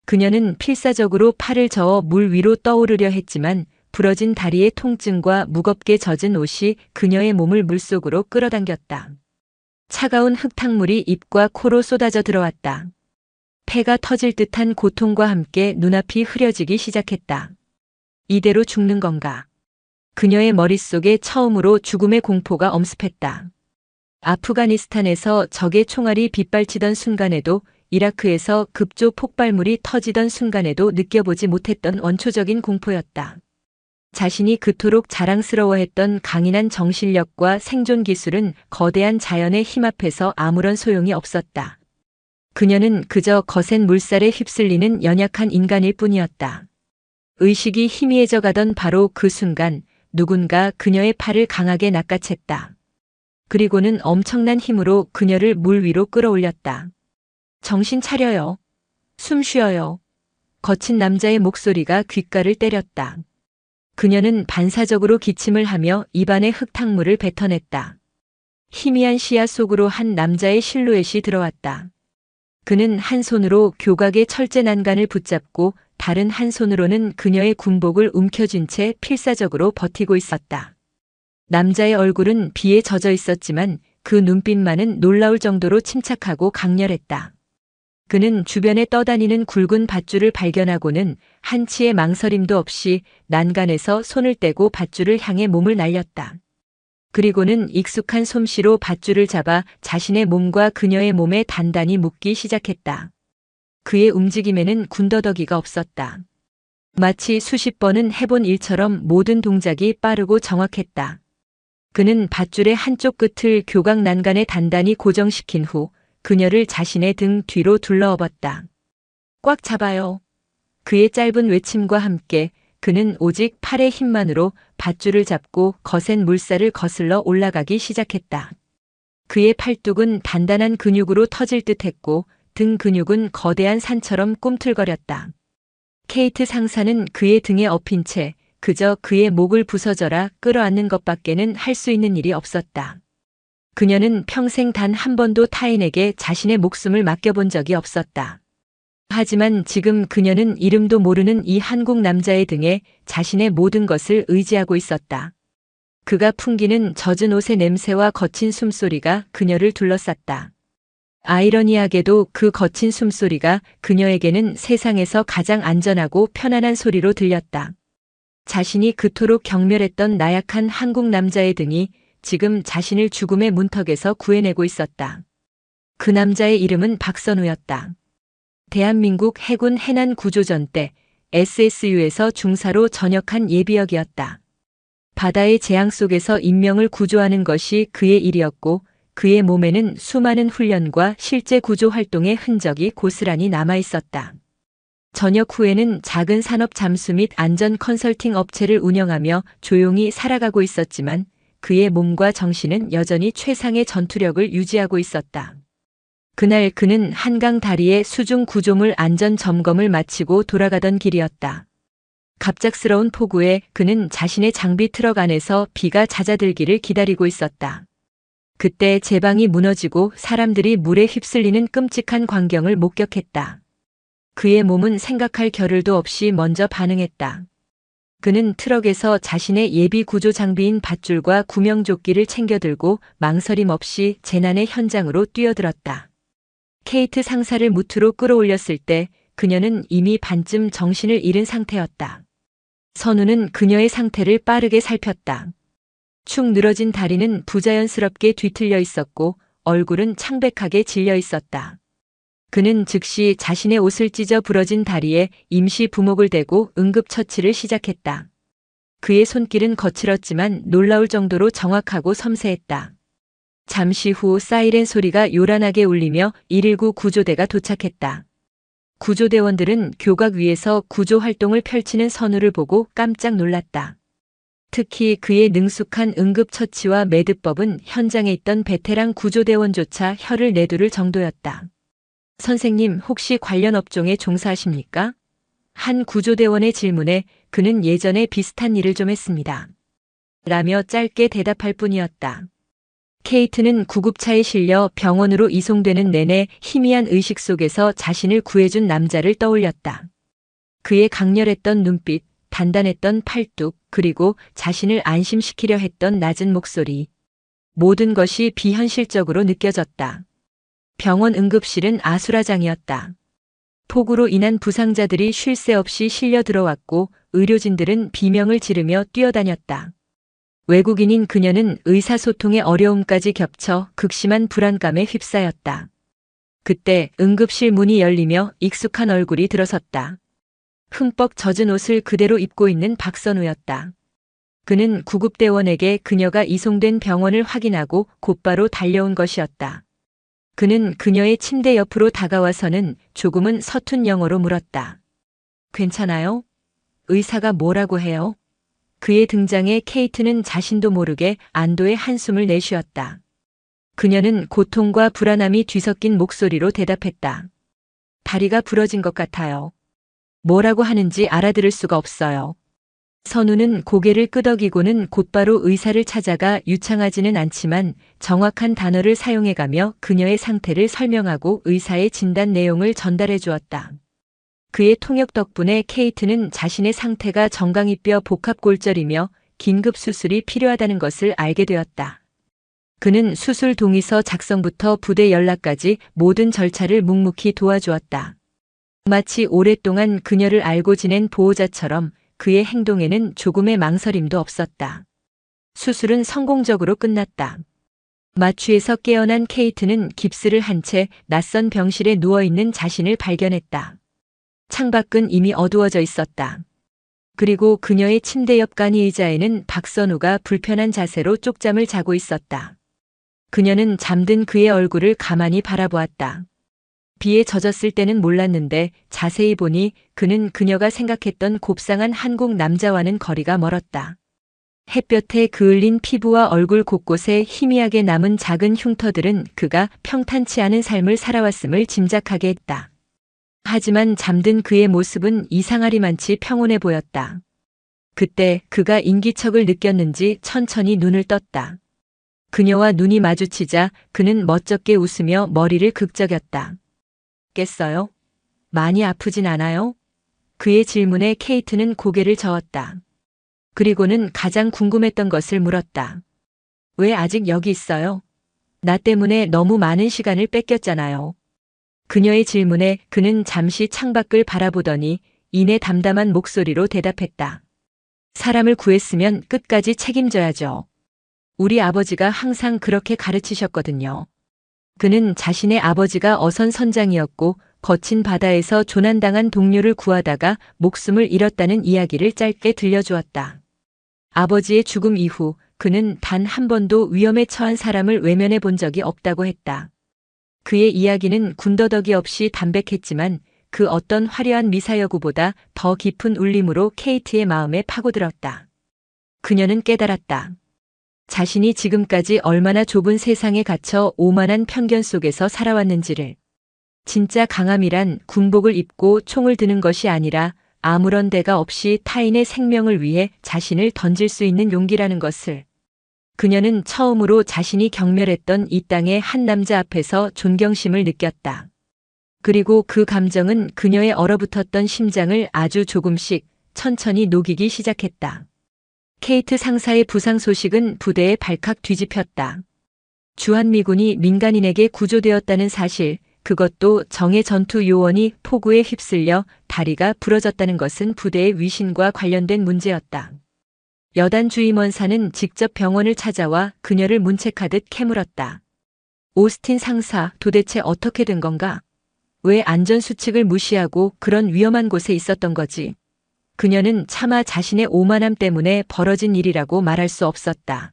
그녀는 필사적으로 팔을 저어 물 위로 떠오르려 했지만 부러진 다리의 통증과 무겁게 젖은 옷이 그녀의 몸을 물속으로 끌어당겼다. 차가운 흙탕물이 입과 코로 쏟아져 들어왔다. 폐가 터질 듯한 고통과 함께 눈앞이 흐려지기 시작했다. 이대로 죽는 건가? 그녀의 머릿속에 처음으로 죽음의 공포가 엄습했다. 아프가니스탄에서 적의 총알이 빗발치던 순간에도, 이라크에서 급조 폭발물이 터지던 순간에도 느껴보지 못했던 원초적인 공포였다. 자신이 그토록 자랑스러워했던 강인한 정신력과 생존 기술은 거대한 자연의 힘 앞에서 아무런 소용이 없었다. 그녀는 그저 거센 물살에 휩쓸리는 연약한 인간일 뿐이었다. 의식이 희미해져 가던 바로 그 순간 누군가 그녀의 팔을 강하게 낚아챘다. 그리고는 엄청난 힘으로 그녀를 물 위로 끌어올렸다. 정신 차려요. 숨 쉬어요. 거친 남자의 목소리가 귓가를 때렸다. 그녀는 반사적으로 기침을 하며 입안에 흙탕물을 뱉어냈다. 희미한 시야 속으로 한 남자의 실루엣이 들어왔다. 그는 한 손으로 교각의 철제 난간을 붙잡고 다른 한 손으로는 그녀의 군복을 움켜쥔 채 필사적으로 버티고 있었다. 남자의 얼굴은 비에 젖어 있었지만 그 눈빛만은 놀라울 정도로 침착하고 강렬했다. 그는 주변에 떠다니는 굵은 밧줄을 발견하고는 한치의 망설임도 없이 난간에서 손을 떼고 밧줄을 향해 몸을 날렸다. 그리고는 익숙한 솜씨로 밧줄을 잡아 자신의 몸과 그녀의 몸에 단단히 묶기 시작했다. 그의 움직임에는 군더더기가 없었다. 마치 수십 번은 해본 일처럼 모든 동작이 빠르고 정확했다. 그는 밧줄의 한쪽 끝을 교각 난간에 단단히 고정시킨 후 그녀를 자신의 등 뒤로 둘러엎었다. 꽉 잡아요. 그의 짧은 외침과 함께 그는 오직 팔의 힘만으로 밧줄을 잡고 거센 물살을 거슬러 올라가기 시작했다. 그의 팔뚝은 단단한 근육으로 터질 듯했고 등 근육은 거대한 산처럼 꿈틀거렸다. 케이트 상사는 그의 등에 엎인 채 그저 그의 목을 부서져라 끌어안는 것밖에는 할 수 있는 일이 없었다. 그녀는 평생 단 한 번도 타인에게 자신의 목숨을 맡겨본 적이 없었다. 하지만 지금 그녀는 이름도 모르는 이 한국 남자의 등에 자신의 모든 것을 의지하고 있었다. 그가 풍기는 젖은 옷의 냄새와 거친 숨소리가 그녀를 둘러쌌다. 아이러니하게도 그 거친 숨소리가 그녀에게는 세상에서 가장 안전하고 편안한 소리로 들렸다. 자신이 그토록 경멸했던 나약한 한국 남자의 등이 지금 자신을 죽음의 문턱에서 구해내고 있었다. 그 남자의 이름은 박선우였다. 대한민국 해군 해난 구조전 때 SSU에서 중사로 전역한 예비역이었다. 바다의 재앙 속에서 인명을 구조하는 것이 그의 일이었고 그의 몸에는 수많은 훈련과 실제 구조 활동의 흔적이 고스란히 남아 있었다. 전역 후에는 작은 산업 잠수 및 안전 컨설팅 업체를 운영하며 조용히 살아가고 있었지만 그의 몸과 정신은 여전히 최상의 전투력을 유지하고 있었다. 그날 그는 한강 다리의 수중 구조물 안전 점검을 마치고 돌아가던 길이었다. 갑작스러운 폭우에 그는 자신의 장비 트럭 안에서 비가 잦아들기를 기다리고 있었다. 그때 제방이 무너지고 사람들이 물에 휩쓸리는 끔찍한 광경을 목격했다. 그의 몸은 생각할 겨를도 없이 먼저 반응했다. 그는 트럭에서 자신의 예비 구조 장비인 밧줄과 구명조끼를 챙겨 들고 망설임 없이 재난의 현장으로 뛰어들었다. 케이트 상사를 무트로 끌어올렸을 때 그녀는 이미 반쯤 정신을 잃은 상태였다. 선우는 그녀의 상태를 빠르게 살폈다. 축 늘어진 다리는 부자연스럽게 뒤틀려 있었고 얼굴은 창백하게 질려 있었다. 그는 즉시 자신의 옷을 찢어 부러진 다리에 임시 부목을 대고 응급처치를 시작했다. 그의 손길은 거칠었지만 놀라울 정도로 정확하고 섬세했다. 잠시 후 사이렌 소리가 요란하게 울리며 119 구조대가 도착했다. 구조대원들은 교각 위에서 구조 활동을 펼치는 선우를 보고 깜짝 놀랐다. 특히 그의 능숙한 응급처치와 매듭법은 현장에 있던 베테랑 구조대원조차 혀를 내두를 정도였다. 선생님, 혹시 관련 업종에 종사하십니까? 한 구조대원의 질문에 그는 예전에 비슷한 일을 좀 했습니다. 라며 짧게 대답할 뿐이었다. 케이트는 구급차에 실려 병원으로 이송되는 내내 희미한 의식 속에서 자신을 구해준 남자를 떠올렸다. 그의 강렬했던 눈빛, 단단했던 팔뚝, 그리고 자신을 안심시키려 했던 낮은 목소리. 모든 것이 비현실적으로 느껴졌다. 병원 응급실은 아수라장이었다. 폭우로 인한 부상자들이 쉴 새 없이 실려 들어왔고 의료진들은 비명을 지르며 뛰어다녔다. 외국인인 그녀는 의사소통의 어려움까지 겹쳐 극심한 불안감에 휩싸였다. 그때 응급실 문이 열리며 익숙한 얼굴이 들어섰다. 흠뻑 젖은 옷을 그대로 입고 있는 박선우였다. 그는 구급대원에게 그녀가 이송된 병원을 확인하고 곧바로 달려온 것이었다. 그는 그녀의 침대 옆으로 다가와서는 조금은 서툰 영어로 물었다. 괜찮아요? 의사가 뭐라고 해요? 그의 등장에 케이트는 자신도 모르게 안도의 한숨을 내쉬었다. 그녀는 고통과 불안함이 뒤섞인 목소리로 대답했다. 다리가 부러진 것 같아요. 뭐라고 하는지 알아들을 수가 없어요. 선우는 고개를 끄덕이고는 곧바로 의사를 찾아가 유창하지는 않지만 정확한 단어를 사용해가며 그녀의 상태를 설명하고 의사의 진단 내용을 전달해 주었다. 그의 통역 덕분에 케이트는 자신의 상태가 정강이뼈 복합골절이며 긴급 수술이 필요하다는 것을 알게 되었다. 그는 수술 동의서 작성부터 부대 연락까지 모든 절차를 묵묵히 도와주었다. 마치 오랫동안 그녀를 알고 지낸 보호자처럼 그의 행동에는 조금의 망설임도 없었다. 수술은 성공적으로 끝났다. 마취에서 깨어난 케이트는 깁스를 한 채 낯선 병실에 누워있는 자신을 발견했다. 창밖은 이미 어두워져 있었다. 그리고 그녀의 침대 옆 간이 의자에는 박선우가 불편한 자세로 쪽잠을 자고 있었다. 그녀는 잠든 그의 얼굴을 가만히 바라보았다. 비에 젖었을 때는 몰랐는데 자세히 보니 그는 그녀가 생각했던 곱상한 한국 남자와는 거리가 멀었다. 햇볕에 그을린 피부와 얼굴 곳곳에 희미하게 남은 작은 흉터들은 그가 평탄치 않은 삶을 살아왔음을 짐작하게 했다. 하지만 잠든 그의 모습은 이상하리만치 평온해 보였다. 그때 그가 인기척을 느꼈는지 천천히 눈을 떴다. 그녀와 눈이 마주치자 그는 멋쩍게 웃으며 머리를 극적였다. 깼어요? 많이 아프진 않아요? 그의 질문에 케이트는 고개를 저었다. 그리고는 가장 궁금했던 것을 물었다. 왜 아직 여기 있어요? 나 때문에 너무 많은 시간을 뺏겼잖아요. 그녀의 질문에 그는 잠시 창밖을 바라보더니 이내 담담한 목소리로 대답했다. 사람을 구했으면 끝까지 책임져야죠. 우리 아버지가 항상 그렇게 가르치셨거든요. 그는 자신의 아버지가 어선선장이었고 거친 바다에서 조난당한 동료를 구하다가 목숨을 잃었다는 이야기를 짧게 들려주었다. 아버지의 죽음 이후 그는 단 한 번도 위험에 처한 사람을 외면해 본 적이 없다고 했다. 그의 이야기는 군더더기 없이 담백했지만 그 어떤 화려한 미사여구보다 더 깊은 울림으로 케이트의 마음에 파고들었다. 그녀는 깨달았다. 자신이 지금까지 얼마나 좁은 세상에 갇혀 오만한 편견 속에서 살아왔는지를. 진짜 강함이란 군복을 입고 총을 드는 것이 아니라 아무런 대가 없이 타인의 생명을 위해 자신을 던질 수 있는 용기라는 것을. 그녀는 처음으로 자신이 경멸했던 이 땅의 한 남자 앞에서 존경심을 느꼈다. 그리고 그 감정은 그녀의 얼어붙었던 심장을 아주 조금씩 천천히 녹이기 시작했다. 케이트 상사의 부상 소식은 부대에 발칵 뒤집혔다. 주한미군이 민간인에게 구조되었다는 사실, 그것도 정예 전투 요원이 폭우에 휩쓸려 다리가 부러졌다는 것은 부대의 위신과 관련된 문제였다. 여단 주임원사는 직접 병원을 찾아와 그녀를 문책하듯 캐물었다. 오스틴 상사, 도대체 어떻게 된 건가? 왜 안전수칙을 무시하고 그런 위험한 곳에 있었던 거지? 그녀는 차마 자신의 오만함 때문에 벌어진 일이라고 말할 수 없었다.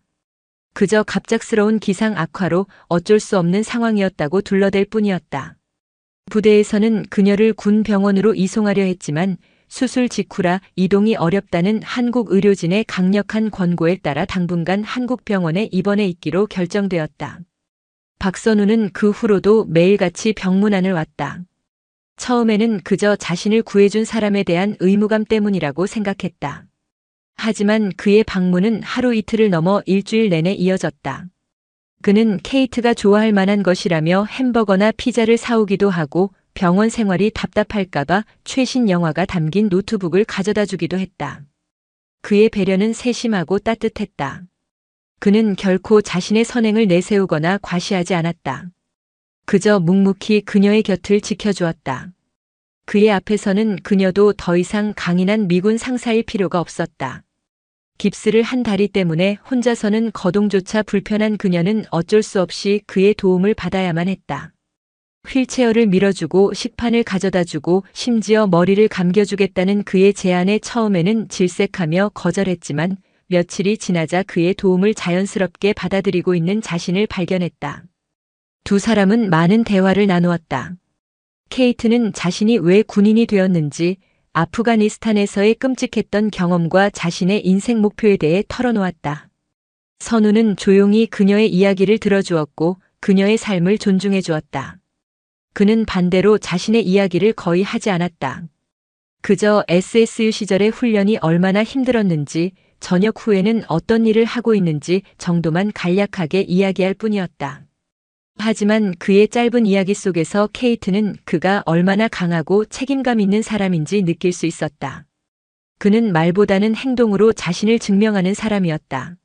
그저 갑작스러운 기상 악화로 어쩔 수 없는 상황이었다고 둘러댈 뿐이었다. 부대에서는 그녀를 군 병원으로 이송하려 했지만 수술 직후라 이동이 어렵다는 한국 의료진의 강력한 권고에 따라 당분간 한국 병원에 입원해 있기로 결정되었다. 박선우는 그 후로도 매일같이 병문안을 왔다. 처음에는 그저 자신을 구해준 사람에 대한 의무감 때문이라고 생각했다. 하지만 그의 방문은 하루 이틀을 넘어 일주일 내내 이어졌다. 그는 케이트가 좋아할 만한 것이라며 햄버거나 피자를 사오기도 하고 병원 생활이 답답할까봐 최신 영화가 담긴 노트북을 가져다 주기도 했다. 그의 배려는 세심하고 따뜻했다. 그는 결코 자신의 선행을 내세우거나 과시하지 않았다. 그저 묵묵히 그녀의 곁을 지켜주었다. 그의 앞에서는 그녀도 더 이상 강인한 미군 상사일 필요가 없었다. 깁스를 한 다리 때문에 혼자서는 거동조차 불편한 그녀는 어쩔 수 없이 그의 도움을 받아야만 했다. 휠체어를 밀어주고 식판을 가져다주고 심지어 머리를 감겨주겠다는 그의 제안에 처음에는 질색하며 거절했지만 며칠이 지나자 그의 도움을 자연스럽게 받아들이고 있는 자신을 발견했다. 두 사람은 많은 대화를 나누었다. 케이트는 자신이 왜 군인이 되었는지, 아프가니스탄에서의 끔찍했던 경험과 자신의 인생 목표에 대해 털어놓았다. 선우는 조용히 그녀의 이야기를 들어주었고 그녀의 삶을 존중해 주었다. 그는 반대로 자신의 이야기를 거의 하지 않았다. 그저 SSU 시절의 훈련이 얼마나 힘들었는지, 저녁 후에는 어떤 일을 하고 있는지 정도만 간략하게 이야기할 뿐이었다. 하지만 그의 짧은 이야기 속에서 케이트는 그가 얼마나 강하고 책임감 있는 사람인지 느낄 수 있었다. 그는 말보다는 행동으로 자신을 증명하는 사람이었다.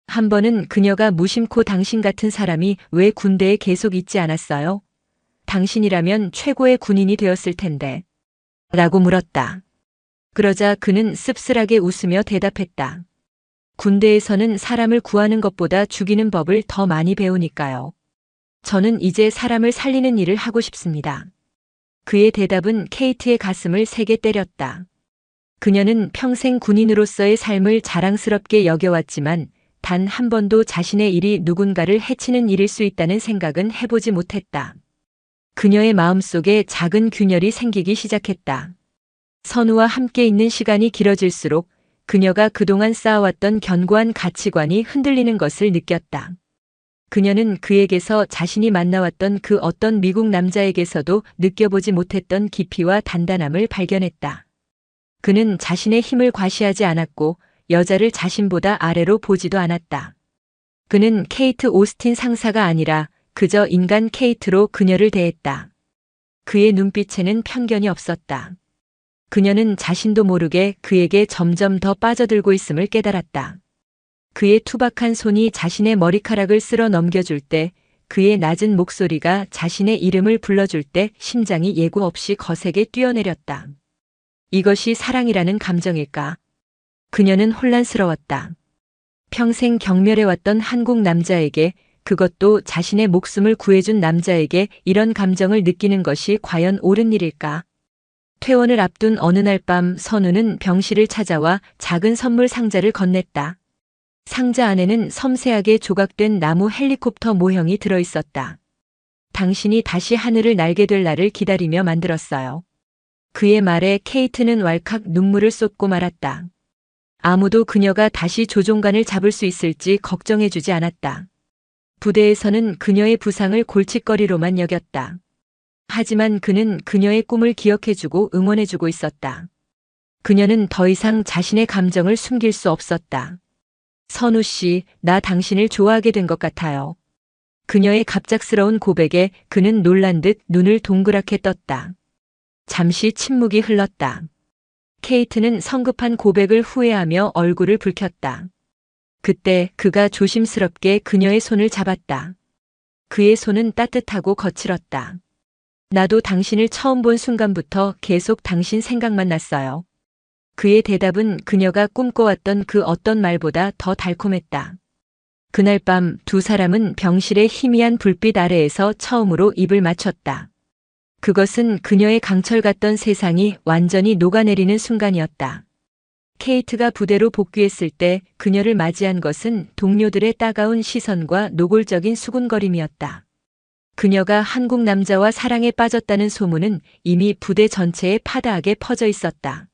한 번은 그녀가 무심코 당신 같은 사람이 왜 군대에 계속 있지 않았어요? 당신이라면 최고의 군인이 되었을 텐데. 라고 물었다. 그러자 그는 씁쓸하게 웃으며 대답했다. 군대에서는 사람을 구하는 것보다 죽이는 법을 더 많이 배우니까요. 저는 이제 사람을 살리는 일을 하고 싶습니다. 그의 대답은 케이트의 가슴을 세게 때렸다. 그녀는 평생 군인으로서의 삶을 자랑스럽게 여겨왔지만 단 한 번도 자신의 일이 누군가를 해치는 일일 수 있다는 생각은 해보지 못했다. 그녀의 마음속에 작은 균열이 생기기 시작했다. 선우와 함께 있는 시간이 길어질수록 그녀가 그동안 쌓아왔던 견고한 가치관이 흔들리는 것을 느꼈다. 그녀는 그에게서 자신이 만나왔던 그 어떤 미국 남자에게서도 느껴보지 못했던 깊이와 단단함을 발견했다. 그는 자신의 힘을 과시하지 않았고 여자를 자신보다 아래로 보지도 않았다. 그는 케이트 오스틴 상사가 아니라 그저 인간 케이트로 그녀를 대했다. 그의 눈빛에는 편견이 없었다. 그녀는 자신도 모르게 그에게 점점 더 빠져들고 있음을 깨달았다. 그의 투박한 손이 자신의 머리카락을 쓸어 넘겨줄 때, 그의 낮은 목소리가 자신의 이름을 불러줄 때 심장이 예고 없이 거세게 뛰어내렸다. 이것이 사랑이라는 감정일까? 그녀는 혼란스러웠다. 평생 경멸해왔던 한국 남자에게, 그것도 자신의 목숨을 구해준 남자에게 이런 감정을 느끼는 것이 과연 옳은 일일까? 퇴원을 앞둔 어느 날 밤 선우는 병실을 찾아와 작은 선물 상자를 건넸다. 상자 안에는 섬세하게 조각된 나무 헬리콥터 모형이 들어있었다. 당신이 다시 하늘을 날게 될 날을 기다리며 만들었어요. 그의 말에 케이트는 왈칵 눈물을 쏟고 말았다. 아무도 그녀가 다시 조종관을 잡을 수 있을지 걱정해주지 않았다. 부대에서는 그녀의 부상을 골칫거리로만 여겼다. 하지만 그는 그녀의 꿈을 기억해주고 응원해주고 있었다. 그녀는 더 이상 자신의 감정을 숨길 수 없었다. 선우 씨, 나 당신을 좋아하게 된 것 같아요. 그녀의 갑작스러운 고백에 그는 놀란 듯 눈을 동그랗게 떴다. 잠시 침묵이 흘렀다. 케이트는 성급한 고백을 후회하며 얼굴을 붉혔다. 그때 그가 조심스럽게 그녀의 손을 잡았다. 그의 손은 따뜻하고 거칠었다. 나도 당신을 처음 본 순간부터 계속 당신 생각만 났어요. 그의 대답은 그녀가 꿈꿔왔던 그 어떤 말보다 더 달콤했다. 그날 밤 두 사람은 병실의 희미한 불빛 아래에서 처음으로 입을 맞췄다. 그것은 그녀의 강철 같던 세상이 완전히 녹아내리는 순간이었다. 케이트가 부대로 복귀했을 때 그녀를 맞이한 것은 동료들의 따가운 시선과 노골적인 수군거림이었다. 그녀가 한국 남자와 사랑에 빠졌다는 소문은 이미 부대 전체에 파다하게 퍼져 있었다.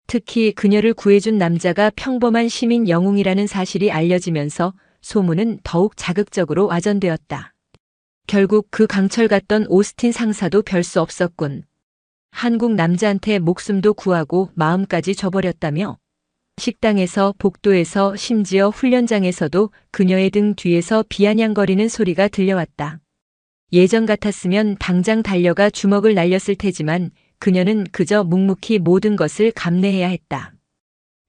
특히 그녀를 구해준 남자가 평범한 시민 영웅이라는 사실이 알려지면서 소문은 더욱 자극적으로 와전되었다. 결국 그 강철 같던 오스틴 상사도 별 수 없었군. 한국 남자한테 목숨도 구하고 마음까지 줘버렸다며? 식당에서, 복도에서, 심지어 훈련장에서도 그녀의 등 뒤에서 비아냥거리는 소리가 들려왔다. 예전 같았으면 당장 달려가 주먹을 날렸을 테지만 그녀는 그저 묵묵히 모든 것을 감내해야 했다.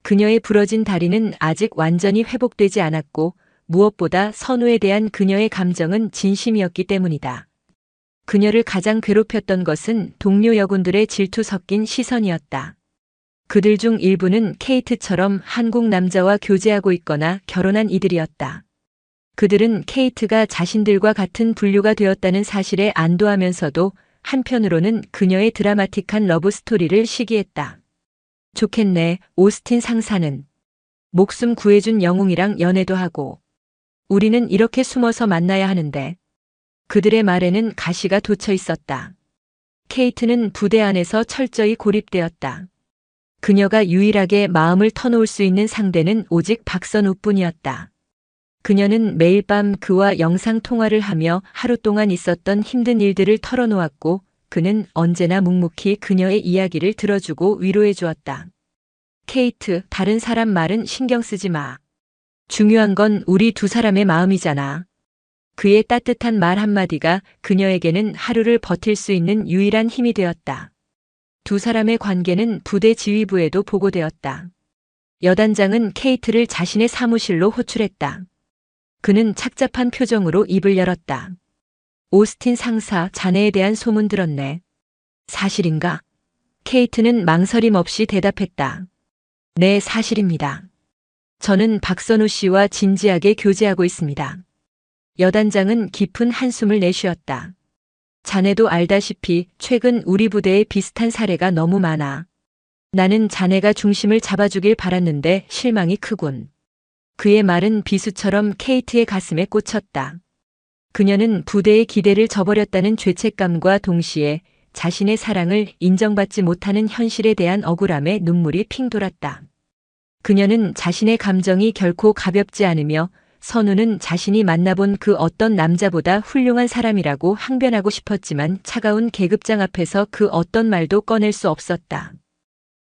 그녀의 부러진 다리는 아직 완전히 회복되지 않았고 무엇보다 선우에 대한 그녀의 감정은 진심이었기 때문이다. 그녀를 가장 괴롭혔던 것은 동료 여군들의 질투 섞인 시선이었다. 그들 중 일부는 케이트처럼 한국 남자와 교제하고 있거나 결혼한 이들이었다. 그들은 케이트가 자신들과 같은 분류가 되었다는 사실에 안도하면서도 한편으로는 그녀의 드라마틱한 러브 스토리를 시기했다. 좋겠네, 오스틴 상사는. 목숨 구해준 영웅이랑 연애도 하고. 우리는 이렇게 숨어서 만나야 하는데. 그들의 말에는 가시가 돋쳐 있었다. 케이트는 부대 안에서 철저히 고립되었다. 그녀가 유일하게 마음을 터놓을 수 있는 상대는 오직 박선우뿐이었다. 그녀는 매일 밤 그와 영상 통화를 하며 하루 동안 있었던 힘든 일들을 털어놓았고 그는 언제나 묵묵히 그녀의 이야기를 들어주고 위로해 주었다. 케이트, 다른 사람 말은 신경 쓰지 마. 중요한 건 우리 두 사람의 마음이잖아. 그의 따뜻한 말 한마디가 그녀에게는 하루를 버틸 수 있는 유일한 힘이 되었다. 두 사람의 관계는 부대 지휘부에도 보고되었다. 여단장은 케이트를 자신의 사무실로 호출했다. 그는 착잡한 표정으로 입을 열었다. 오스틴 상사, 자네에 대한 소문 들었네. 사실인가? 케이트는 망설임 없이 대답했다. 네, 사실입니다. 저는 박선우 씨와 진지하게 교제하고 있습니다. 여단장은 깊은 한숨을 내쉬었다. 자네도 알다시피 최근 우리 부대에 비슷한 사례가 너무 많아. 나는 자네가 중심을 잡아주길 바랐는데 실망이 크군. 그의 말은 비수처럼 케이트의 가슴에 꽂혔다. 그녀는 부대의 기대를 저버렸다는 죄책감과 동시에 자신의 사랑을 인정받지 못하는 현실에 대한 억울함에 눈물이 핑 돌았다. 그녀는 자신의 감정이 결코 가볍지 않으며 선우는 자신이 만나본 그 어떤 남자보다 훌륭한 사람이라고 항변하고 싶었지만 차가운 계급장 앞에서 그 어떤 말도 꺼낼 수 없었다.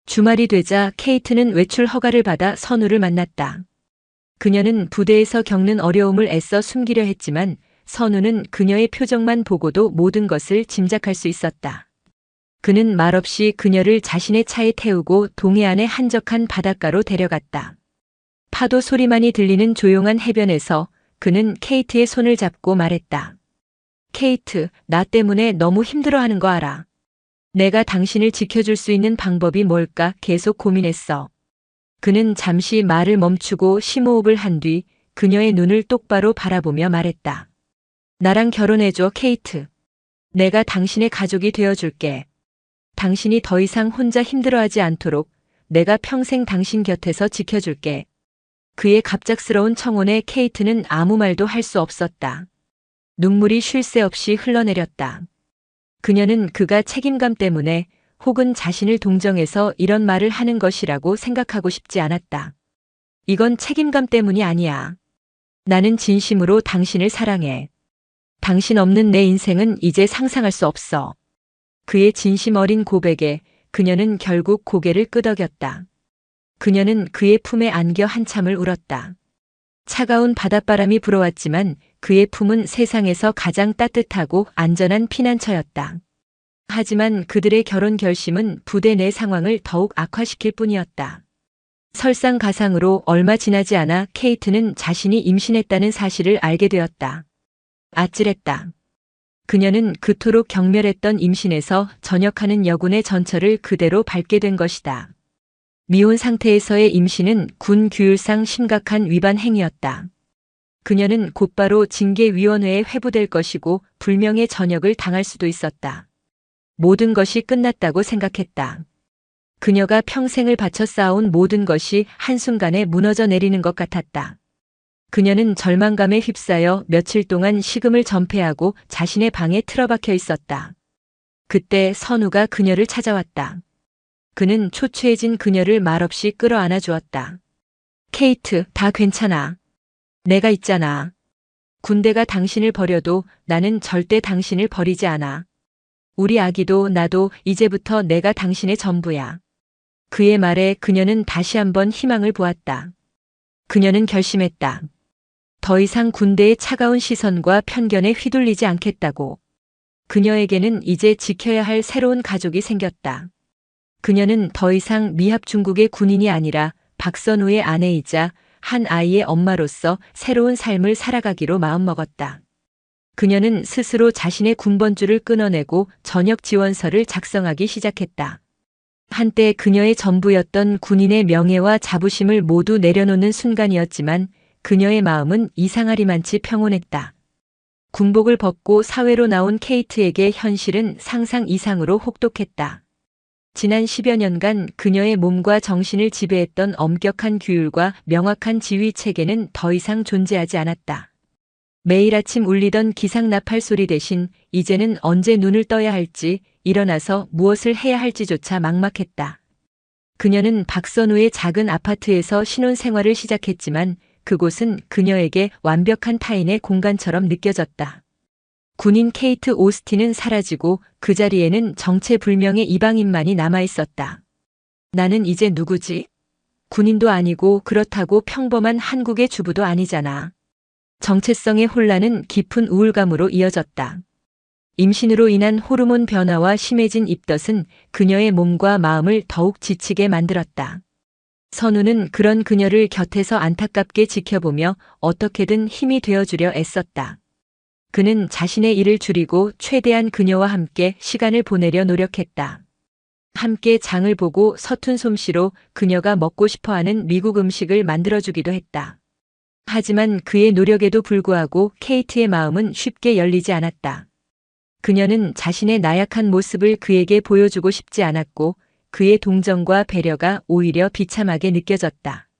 주말이 되자 케이트는 외출 허가를 받아 선우를 만났다. 그녀는 부대에서 겪는 어려움을 애써 숨기려 했지만 선우는 그녀의 표정만 보고도 모든 것을 짐작할 수 있었다. 그는 말없이 그녀를 자신의 차에 태우고 동해안의 한적한 바닷가로 데려갔다. 파도 소리만이 들리는 조용한 해변에서 그는 케이트의 손을 잡고 말했다. 케이트, 나 때문에 너무 힘들어하는 거 알아. 내가 당신을 지켜줄 수 있는 방법이 뭘까 계속 고민했어. 그는 잠시 말을 멈추고 심호흡을 한 뒤 그녀의 눈을 똑바로 바라보며 말했다. 나랑 결혼해줘, 케이트. 내가 당신의 가족이 되어줄게. 당신이 더 이상 혼자 힘들어하지 않도록 내가 평생 당신 곁에서 지켜줄게. 그의 갑작스러운 청혼에 케이트는 아무 말도 할 수 없었다. 눈물이 쉴 새 없이 흘러내렸다. 그녀는 그가 책임감 때문에 혹은 자신을 동정해서 이런 말을 하는 것이라고 생각하고 싶지 않았다. 이건 책임감 때문이 아니야. 나는 진심으로 당신을 사랑해. 당신 없는 내 인생은 이제 상상할 수 없어. 그의 진심 어린 고백에 그녀는 결국 고개를 끄덕였다. 그녀는 그의 품에 안겨 한참을 울었다. 차가운 바닷바람이 불어왔지만 그의 품은 세상에서 가장 따뜻하고 안전한 피난처였다. 하지만 그들의 결혼 결심은 부대 내 상황을 더욱 악화시킬 뿐이었다. 설상가상으로 얼마 지나지 않아 케이트는 자신이 임신했다는 사실을 알게 되었다. 아찔했다. 그녀는 그토록 경멸했던 임신에서 전역하는 여군의 전철을 그대로 밟게 된 것이다. 미혼 상태에서의 임신은 군 규율상 심각한 위반 행위였다. 그녀는 곧바로 징계위원회에 회부될 것이고 불명예 전역을 당할 수도 있었다. 모든 것이 끝났다고 생각했다. 그녀가 평생을 바쳐 쌓아온 모든 것이 한순간에 무너져 내리는 것 같았다. 그녀는 절망감에 휩싸여 며칠 동안 식음을 전폐하고 자신의 방에 틀어박혀 있었다. 그때 선우가 그녀를 찾아왔다. 그는 초췌해진 그녀를 말없이 끌어안아 주었다. 케이트, 다 괜찮아. 내가 있잖아. 군대가 당신을 버려도 나는 절대 당신을 버리지 않아. 우리 아기도 나도 이제부터 내가 당신의 전부야. 그의 말에 그녀는 다시 한번 희망을 보았다. 그녀는 결심했다. 더 이상 군대의 차가운 시선과 편견에 휘둘리지 않겠다고. 그녀에게는 이제 지켜야 할 새로운 가족이 생겼다. 그녀는 더 이상 미합 중국의 군인이 아니라 박선우의 아내이자 한 아이의 엄마로서 새로운 삶을 살아가기로 마음먹었다. 그녀는 스스로 자신의 군번줄을 끊어내고 전역 지원서를 작성하기 시작했다. 한때 그녀의 전부였던 군인의 명예와 자부심을 모두 내려놓는 순간이었지만 그녀의 마음은 이상하리만치 평온했다. 군복을 벗고 사회로 나온 케이트에게 현실은 상상 이상으로 혹독했다. 지난 10여 년간 그녀의 몸과 정신을 지배했던 엄격한 규율과 명확한 지휘 체계는 더 이상 존재하지 않았다. 매일 아침 울리던 기상나팔 소리 대신 이제는 언제 눈을 떠야 할지, 일어나서 무엇을 해야 할지조차 막막했다. 그녀는 박선우의 작은 아파트에서 신혼생활을 시작했지만 그곳은 그녀에게 완벽한 타인의 공간처럼 느껴졌다. 군인 케이트 오스틴은 사라지고 그 자리에는 정체불명의 이방인만이 남아있었다. 나는 이제 누구지? 군인도 아니고 그렇다고 평범한 한국의 주부도 아니잖아. 정체성의 혼란은 깊은 우울감으로 이어졌다. 임신으로 인한 호르몬 변화와 심해진 입덧은 그녀의 몸과 마음을 더욱 지치게 만들었다. 선우는 그런 그녀를 곁에서 안타깝게 지켜보며 어떻게든 힘이 되어주려 애썼다. 그는 자신의 일을 줄이고 최대한 그녀와 함께 시간을 보내려 노력했다. 함께 장을 보고 서툰 솜씨로 그녀가 먹고 싶어하는 미국 음식을 만들어주기도 했다. 하지만 그의 노력에도 불구하고 케이트의 마음은 쉽게 열리지 않았다. 그녀는 자신의 나약한 모습을 그에게 보여주고 싶지 않았고 그의 동정과 배려가 오히려 비참하게 느껴졌다.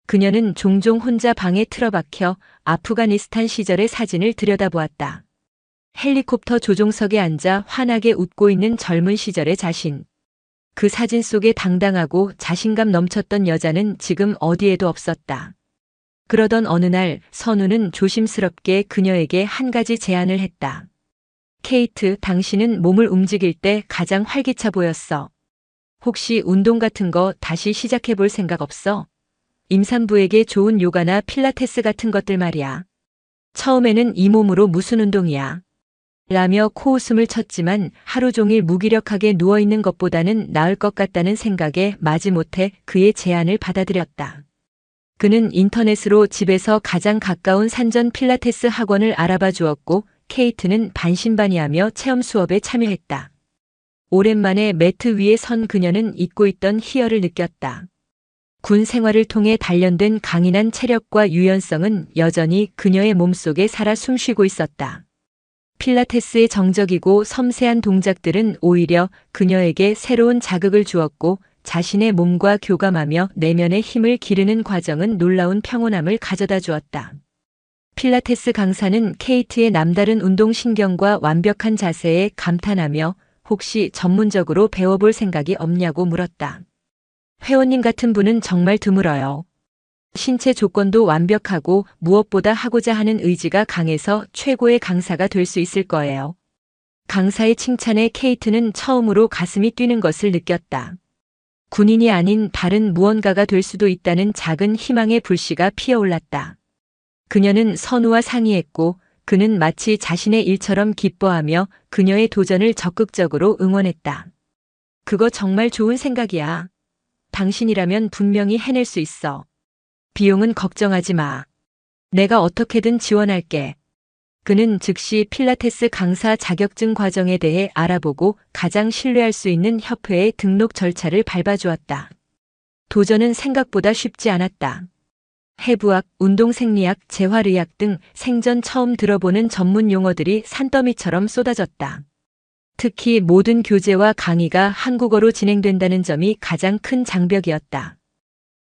그녀는 종종 혼자 방에 틀어박혀 아프가니스탄 시절의 사진을 들여다보았다. 헬리콥터 조종석에 앉아 환하게 웃고 있는 젊은 시절의 자신. 그 사진 속에 당당하고 자신감 넘쳤던 여자는 지금 어디에도 없었다. 그러던 어느 날 선우는 조심스럽게 그녀에게 한 가지 제안을 했다. 케이트, 당신은 몸을 움직일 때 가장 활기차 보였어. 혹시 운동 같은 거 다시 시작해 볼 생각 없어? 임산부에게 좋은 요가나 필라테스 같은 것들 말이야. 처음에는 이 몸으로 무슨 운동이야. 라며 코웃음을 쳤지만 하루 종일 무기력하게 누워있는 것보다는 나을 것 같다는 생각에 마지못해 그의 제안을 받아들였다. 그는 인터넷으로 집에서 가장 가까운 산전 필라테스 학원을 알아봐 주었고 케이트는 반신반의하며 체험 수업에 참여했다. 오랜만에 매트 위에 선 그녀는 잊고 있던 희열을 느꼈다. 군 생활을 통해 단련된 강인한 체력과 유연성은 여전히 그녀의 몸속에 살아 숨쉬고 있었다. 필라테스의 정적이고 섬세한 동작들은 오히려 그녀에게 새로운 자극을 주었고 자신의 몸과 교감하며 내면의 힘을 기르는 과정은 놀라운 평온함을 가져다 주었다. 필라테스 강사는 케이트의 남다른 운동신경과 완벽한 자세에 감탄하며 혹시 전문적으로 배워볼 생각이 없냐고 물었다. 회원님 같은 분은 정말 드물어요. 신체 조건도 완벽하고 무엇보다 하고자 하는 의지가 강해서 최고의 강사가 될 수 있을 거예요. 강사의 칭찬에 케이트는 처음으로 가슴이 뛰는 것을 느꼈다. 군인이 아닌 다른 무언가가 될 수도 있다는 작은 희망의 불씨가 피어올랐다. 그녀는 선우와 상의했고 그는 마치 자신의 일처럼 기뻐하며 그녀의 도전을 적극적으로 응원했다. 그거 정말 좋은 생각이야. 당신이라면 분명히 해낼 수 있어. 비용은 걱정하지 마. 내가 어떻게든 지원할게. 그는 즉시 필라테스 강사 자격증 과정에 대해 알아보고 가장 신뢰할 수 있는 협회의 등록 절차를 밟아주었다. 도전은 생각보다 쉽지 않았다. 해부학, 운동생리학, 재활의학 등 생전 처음 들어보는 전문 용어들이 산더미처럼 쏟아졌다. 특히 모든 교재와 강의가 한국어로 진행된다는 점이 가장 큰 장벽이었다.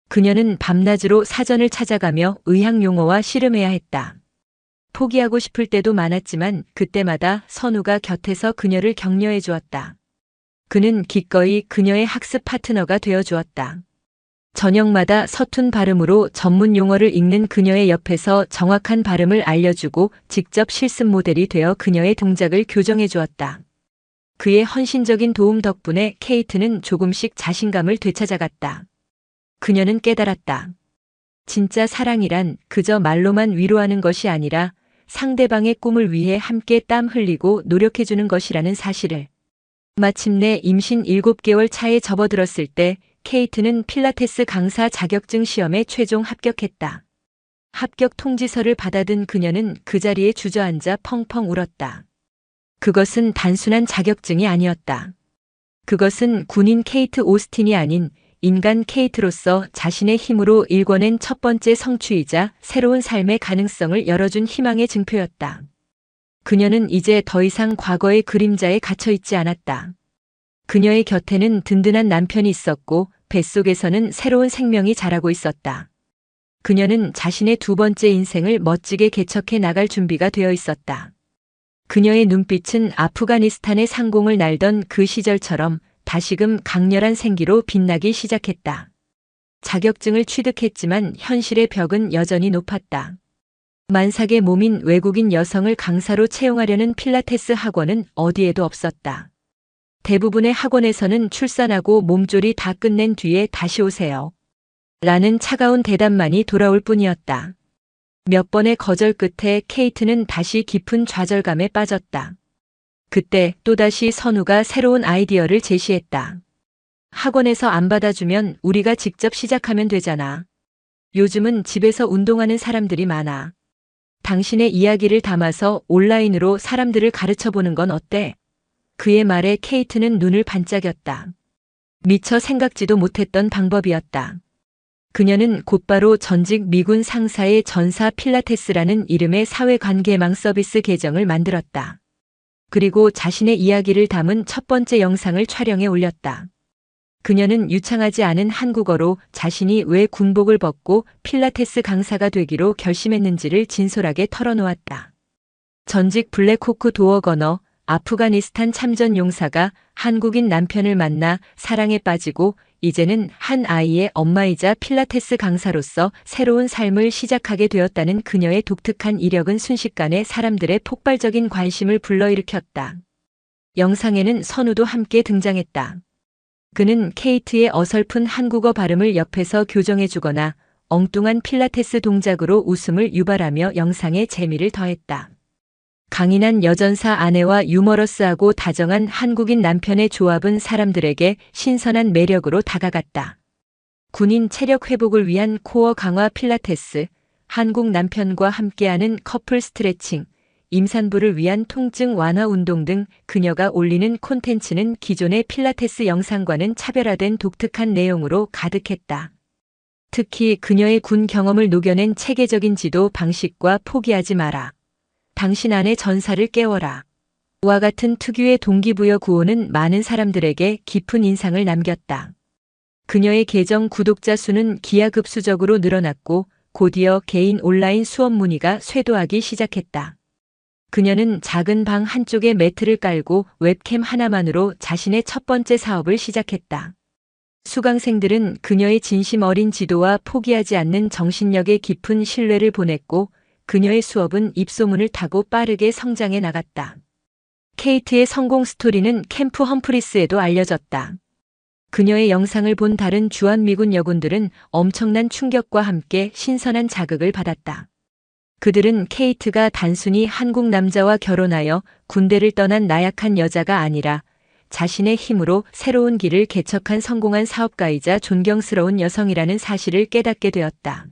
그녀는 밤낮으로 사전을 찾아가며 의학 용어와 씨름해야 했다. 포기하고 싶을 때도 많았지만 그때마다 선우가 곁에서 그녀를 격려해 주었다. 그는 기꺼이 그녀의 학습 파트너가 되어 주었다. 저녁마다 서툰 발음으로 전문 용어를 읽는 그녀의 옆에서 정확한 발음을 알려주고 직접 실습 모델이 되어 그녀의 동작을 교정해 주었다. 그의 헌신적인 도움 덕분에 케이트는 조금씩 자신감을 되찾아갔다. 그녀는 깨달았다. 진짜 사랑이란 그저 말로만 위로하는 것이 아니라 상대방의 꿈을 위해 함께 땀 흘리고 노력해주는 것이라는 사실을. 마침내 임신 7개월 차에 접어들었을 때 케이트는 필라테스 강사 자격증 시험에 최종 합격했다. 합격 통지서를 받아든 그녀는 그 자리에 주저앉아 펑펑 울었다. 그것은 단순한 자격증이 아니었다. 그것은 군인 케이트 오스틴이 아닌 인간 케이트로서 자신의 힘으로 일궈낸 첫 번째 성취이자 새로운 삶의 가능성을 열어준 희망의 증표였다. 그녀는 이제 더 이상 과거의 그림자에 갇혀 있지 않았다. 그녀의 곁에는 든든한 남편이 있었고 뱃속에서는 새로운 생명이 자라고 있었다. 그녀는 자신의 두 번째 인생을 멋지게 개척해 나갈 준비가 되어 있었다. 그녀의 눈빛은 아프가니스탄의 상공을 날던 그 시절처럼 다시금 강렬한 생기로 빛나기 시작했다. 자격증을 취득했지만 현실의 벽은 여전히 높았다. 만삭의 몸인 외국인 여성을 강사로 채용하려는 필라테스 학원은 어디에도 없었다. 대부분의 학원에서는 출산하고 몸조리 다 끝낸 뒤에 다시 오세요. 라는 차가운 대답만이 돌아올 뿐이었다. 몇 번의 거절 끝에 케이트는 다시 깊은 좌절감에 빠졌다. 그때 또다시 선우가 새로운 아이디어를 제시했다. 학원에서 안 받아주면 우리가 직접 시작하면 되잖아. 요즘은 집에서 운동하는 사람들이 많아. 당신의 이야기를 담아서 온라인으로 사람들을 가르쳐 보는 건 어때? 그의 말에 케이트는 눈을 반짝였다. 미처 생각지도 못했던 방법이었다. 그녀는 곧바로 전직 미군 상사의 전사 필라테스라는 이름의 사회관계망 서비스 계정을 만들었다. 그리고 자신의 이야기를 담은 첫 번째 영상을 촬영해 올렸다. 그녀는 유창하지 않은 한국어로 자신이 왜 군복을 벗고 필라테스 강사가 되기로 결심했는지를 진솔하게 털어놓았다. 전직 블랙호크 도어 거너, 아프가니스탄 참전 용사가 한국인 남편을 만나 사랑에 빠지고 이제는 한 아이의 엄마이자 필라테스 강사로서 새로운 삶을 시작하게 되었다는 그녀의 독특한 이력은 순식간에 사람들의 폭발적인 관심을 불러일으켰다. 영상에는 선우도 함께 등장했다. 그는 케이트의 어설픈 한국어 발음을 옆에서 교정해주거나 엉뚱한 필라테스 동작으로 웃음을 유발하며 영상에 재미를 더했다. 강인한 여전사 아내와 유머러스하고 다정한 한국인 남편의 조합은 사람들에게 신선한 매력으로 다가갔다. 군인 체력 회복을 위한 코어 강화 필라테스, 한국 남편과 함께하는 커플 스트레칭, 임산부를 위한 통증 완화 운동 등 그녀가 올리는 콘텐츠는 기존의 필라테스 영상과는 차별화된 독특한 내용으로 가득했다. 특히 그녀의 군 경험을 녹여낸 체계적인 지도 방식과 포기하지 마라. 당신 안의 전사를 깨워라. 와 같은 특유의 동기부여 구호는 많은 사람들에게 깊은 인상을 남겼다. 그녀의 계정 구독자 수는 기하급수적으로 늘어났고 곧이어 개인 온라인 수업 문의가 쇄도하기 시작했다. 그녀는 작은 방 한쪽에 매트를 깔고 웹캠 하나만으로 자신의 첫 번째 사업을 시작했다. 수강생들은 그녀의 진심 어린 지도와 포기하지 않는 정신력에 깊은 신뢰를 보냈고 그녀의 수업은 입소문을 타고 빠르게 성장해 나갔다. 케이트의 성공 스토리는 캠프 험프리스에도 알려졌다. 그녀의 영상을 본 다른 주한미군 여군들은 엄청난 충격과 함께 신선한 자극을 받았다. 그들은 케이트가 단순히 한국 남자와 결혼하여 군대를 떠난 나약한 여자가 아니라 자신의 힘으로 새로운 길을 개척한 성공한 사업가이자 존경스러운 여성이라는 사실을 깨닫게 되었다.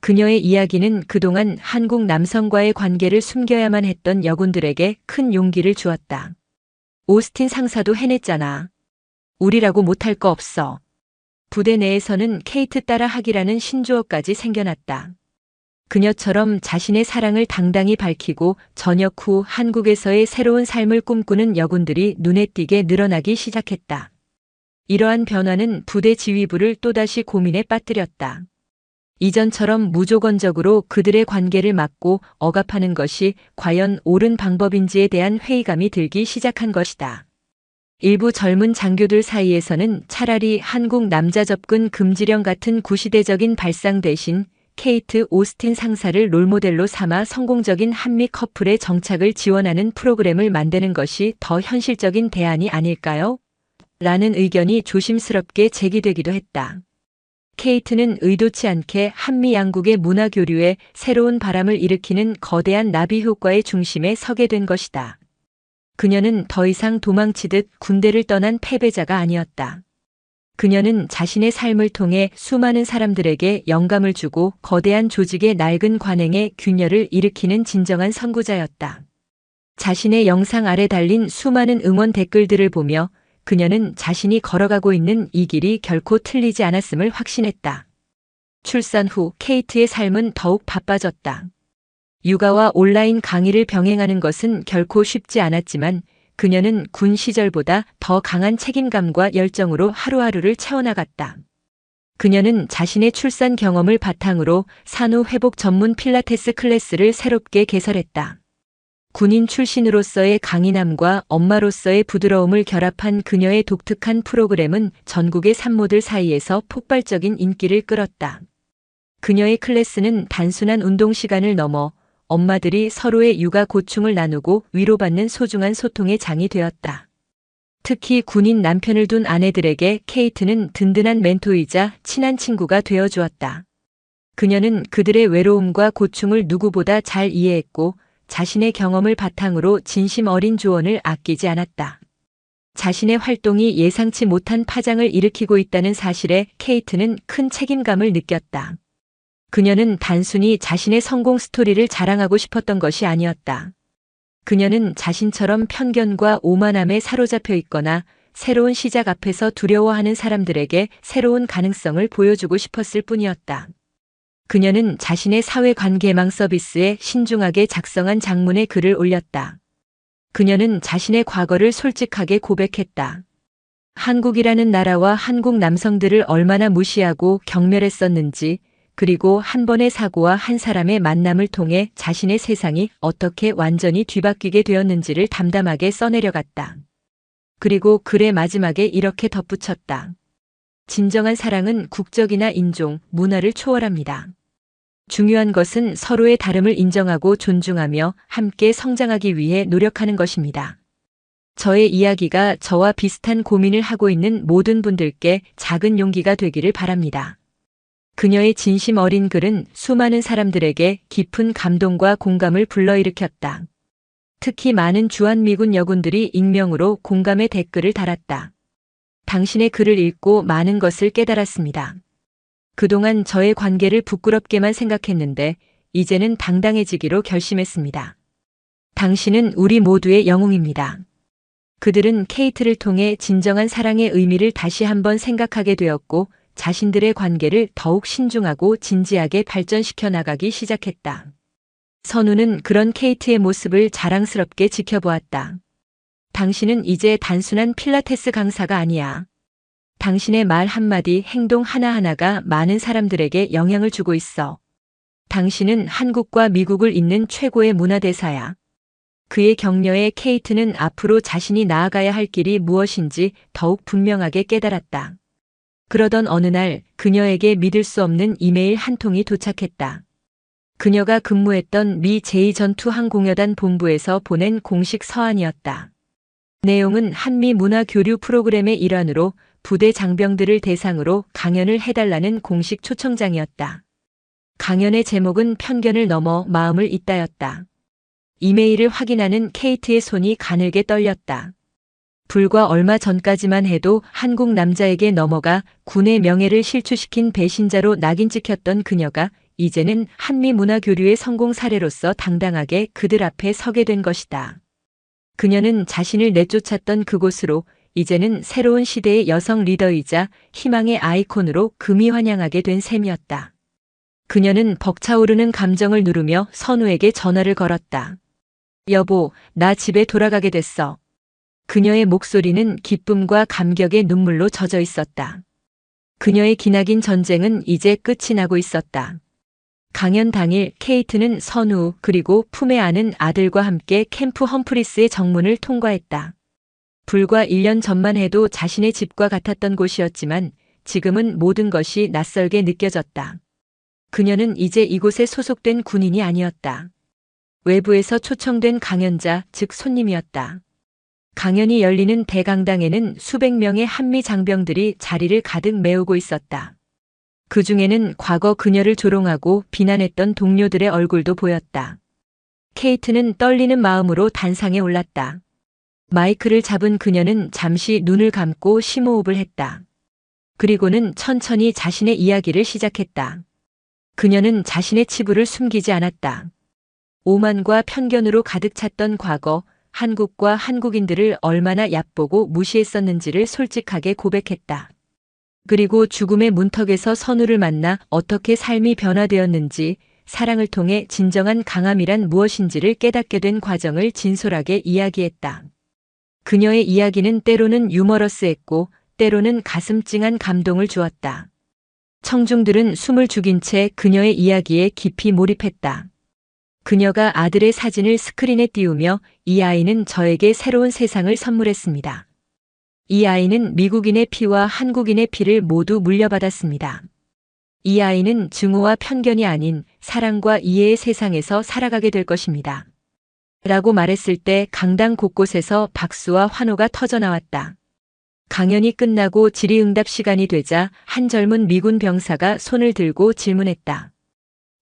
그녀의 이야기는 그동안 한국 남성과의 관계를 숨겨야만 했던 여군들에게 큰 용기를 주었다. 오스틴 상사도 해냈잖아. 우리라고 못할 거 없어. 부대 내에서는 케이트 따라 하기라는 신조어까지 생겨났다. 그녀처럼 자신의 사랑을 당당히 밝히고 전역 후 한국에서의 새로운 삶을 꿈꾸는 여군들이 눈에 띄게 늘어나기 시작했다. 이러한 변화는 부대 지휘부를 또다시 고민에 빠뜨렸다. 이전처럼 무조건적으로 그들의 관계를 막고 억압하는 것이 과연 옳은 방법인지에 대한 회의감이 들기 시작한 것이다. 일부 젊은 장교들 사이에서는 차라리 한국 남자 접근 금지령 같은 구시대적인 발상 대신 케이트 오스틴 상사를 롤모델로 삼아 성공적인 한미 커플의 정착을 지원하는 프로그램을 만드는 것이 더 현실적인 대안이 아닐까요? 라는 의견이 조심스럽게 제기되기도 했다. 케이트는 의도치 않게 한미 양국의 문화 교류에 새로운 바람을 일으키는 거대한 나비 효과의 중심에 서게 된 것이다. 그녀는 더 이상 도망치듯 군대를 떠난 패배자가 아니었다. 그녀는 자신의 삶을 통해 수많은 사람들에게 영감을 주고 거대한 조직의 낡은 관행에 균열을 일으키는 진정한 선구자였다. 자신의 영상 아래 달린 수많은 응원 댓글들을 보며 그녀는 자신이 걸어가고 있는 이 길이 결코 틀리지 않았음을 확신했다. 출산 후 케이트의 삶은 더욱 바빠졌다. 육아와 온라인 강의를 병행하는 것은 결코 쉽지 않았지만 그녀는 군 시절보다 더 강한 책임감과 열정으로 하루하루를 채워나갔다. 그녀는 자신의 출산 경험을 바탕으로 산후 회복 전문 필라테스 클래스를 새롭게 개설했다. 군인 출신으로서의 강인함과 엄마로서의 부드러움을 결합한 그녀의 독특한 프로그램은 전국의 산모들 사이에서 폭발적인 인기를 끌었다. 그녀의 클래스는 단순한 운동 시간을 넘어 엄마들이 서로의 육아 고충을 나누고 위로받는 소중한 소통의 장이 되었다. 특히 군인 남편을 둔 아내들에게 케이트는 든든한 멘토이자 친한 친구가 되어 주었다. 그녀는 그들의 외로움과 고충을 누구보다 잘 이해했고 자신의 경험을 바탕으로 진심 어린 조언을 아끼지 않았다. 자신의 활동이 예상치 못한 파장을 일으키고 있다는 사실에 케이트는 큰 책임감을 느꼈다. 그녀는 단순히 자신의 성공 스토리를 자랑하고 싶었던 것이 아니었다. 그녀는 자신처럼 편견과 오만함에 사로잡혀 있거나 새로운 시작 앞에서 두려워하는 사람들에게 새로운 가능성을 보여주고 싶었을 뿐이었다. 그녀는 자신의 사회관계망 서비스에 신중하게 작성한 장문의 글을 올렸다. 그녀는 자신의 과거를 솔직하게 고백했다. 한국이라는 나라와 한국 남성들을 얼마나 무시하고 경멸했었는지, 그리고 한 번의 사고와 한 사람의 만남을 통해 자신의 세상이 어떻게 완전히 뒤바뀌게 되었는지를 담담하게 써내려갔다. 그리고 글의 마지막에 이렇게 덧붙였다. 진정한 사랑은 국적이나 인종, 문화를 초월합니다. 중요한 것은 서로의 다름을 인정하고 존중하며 함께 성장하기 위해 노력하는 것입니다. 저의 이야기가 저와 비슷한 고민을 하고 있는 모든 분들께 작은 용기가 되기를 바랍니다. 그녀의 진심 어린 글은 수많은 사람들에게 깊은 감동과 공감을 불러일으켰다. 특히 많은 주한미군 여군들이 익명으로 공감의 댓글을 달았다. 당신의 글을 읽고 많은 것을 깨달았습니다. 그동안 저의 관계를 부끄럽게만 생각했는데 이제는 당당해지기로 결심했습니다. 당신은 우리 모두의 영웅입니다. 그들은 케이트를 통해 진정한 사랑의 의미를 다시 한번 생각하게 되었고 자신들의 관계를 더욱 신중하고 진지하게 발전시켜 나가기 시작했다. 선우는 그런 케이트의 모습을 자랑스럽게 지켜보았다. 당신은 이제 단순한 필라테스 강사가 아니야. 당신의 말 한마디, 행동 하나하나가 많은 사람들에게 영향을 주고 있어. 당신은 한국과 미국을 잇는 최고의 문화대사야. 그의 격려에 케이트는 앞으로 자신이 나아가야 할 길이 무엇인지 더욱 분명하게 깨달았다. 그러던 어느 날 그녀에게 믿을 수 없는 이메일 한 통이 도착했다. 그녀가 근무했던 미 제2전투항공여단 본부에서 보낸 공식 서한이었다. 내용은 한미 문화 교류 프로그램의 일환으로 부대 장병들을 대상으로 강연을 해달라는 공식 초청장이었다. 강연의 제목은 편견을 넘어 마음을 잇다였다. 이메일을 확인하는 케이트의 손이 가늘게 떨렸다. 불과 얼마 전까지만 해도 한국 남자에게 넘어가 군의 명예를 실추시킨 배신자로 낙인 찍혔던 그녀가 이제는 한미 문화 교류의 성공 사례로서 당당하게 그들 앞에 서게 된 것이다. 그녀는 자신을 내쫓았던 그곳으로 이제는 새로운 시대의 여성 리더이자 희망의 아이콘으로 금이 환영하게 된 셈이었다. 그녀는 벅차오르는 감정을 누르며 선우에게 전화를 걸었다. 여보, 나 집에 돌아가게 됐어. 그녀의 목소리는 기쁨과 감격의 눈물로 젖어 있었다. 그녀의 기나긴 전쟁은 이제 끝이 나고 있었다. 강연 당일 케이트는 선우 그리고 품에 안은 아들과 함께 캠프 험프리스의 정문을 통과했다. 불과 1년 전만 해도 자신의 집과 같았던 곳이었지만 지금은 모든 것이 낯설게 느껴졌다. 그녀는 이제 이곳에 소속된 군인이 아니었다. 외부에서 초청된 강연자, 즉 손님이었다. 강연이 열리는 대강당에는 수백 명의 한미 장병들이 자리를 가득 메우고 있었다. 그 중에는 과거 그녀를 조롱하고 비난했던 동료들의 얼굴도 보였다. 케이트는 떨리는 마음으로 단상에 올랐다. 마이크를 잡은 그녀는 잠시 눈을 감고 심호흡을 했다. 그리고는 천천히 자신의 이야기를 시작했다. 그녀는 자신의 치부를 숨기지 않았다. 오만과 편견으로 가득 찼던 과거, 한국과 한국인들을 얼마나 얕보고 무시했었는지를 솔직하게 고백했다. 그리고 죽음의 문턱에서 선우를 만나 어떻게 삶이 변화되었는지, 사랑을 통해 진정한 강함이란 무엇인지를 깨닫게 된 과정을 진솔하게 이야기했다. 그녀의 이야기는 때로는 유머러스했고 때로는 가슴 찡한 감동을 주었다. 청중들은 숨을 죽인 채 그녀의 이야기에 깊이 몰입했다. 그녀가 아들의 사진을 스크린에 띄우며 이 아이는 저에게 새로운 세상을 선물했습니다. 이 아이는 미국인의 피와 한국인의 피를 모두 물려받았습니다. 이 아이는 증오와 편견이 아닌 사랑과 이해의 세상에서 살아가게 될 것입니다. 라고 말했을 때 강당 곳곳에서 박수와 환호가 터져나왔다. 강연이 끝나고 질의응답 시간이 되자 한 젊은 미군 병사가 손을 들고 질문했다.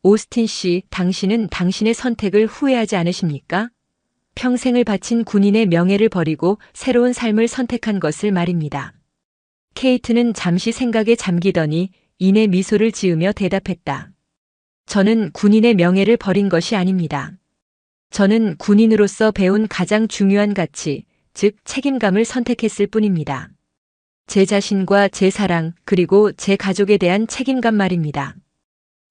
오스틴 씨, 당신은 당신의 선택을 후회하지 않으십니까? 평생을 바친 군인의 명예를 버리고 새로운 삶을 선택한 것을 말입니다. 케이트는 잠시 생각에 잠기더니 이내 미소를 지으며 대답했다. 저는 군인의 명예를 버린 것이 아닙니다. 저는 군인으로서 배운 가장 중요한 가치, 즉 책임감을 선택했을 뿐입니다. 제 자신과 제 사랑, 그리고 제 가족에 대한 책임감 말입니다.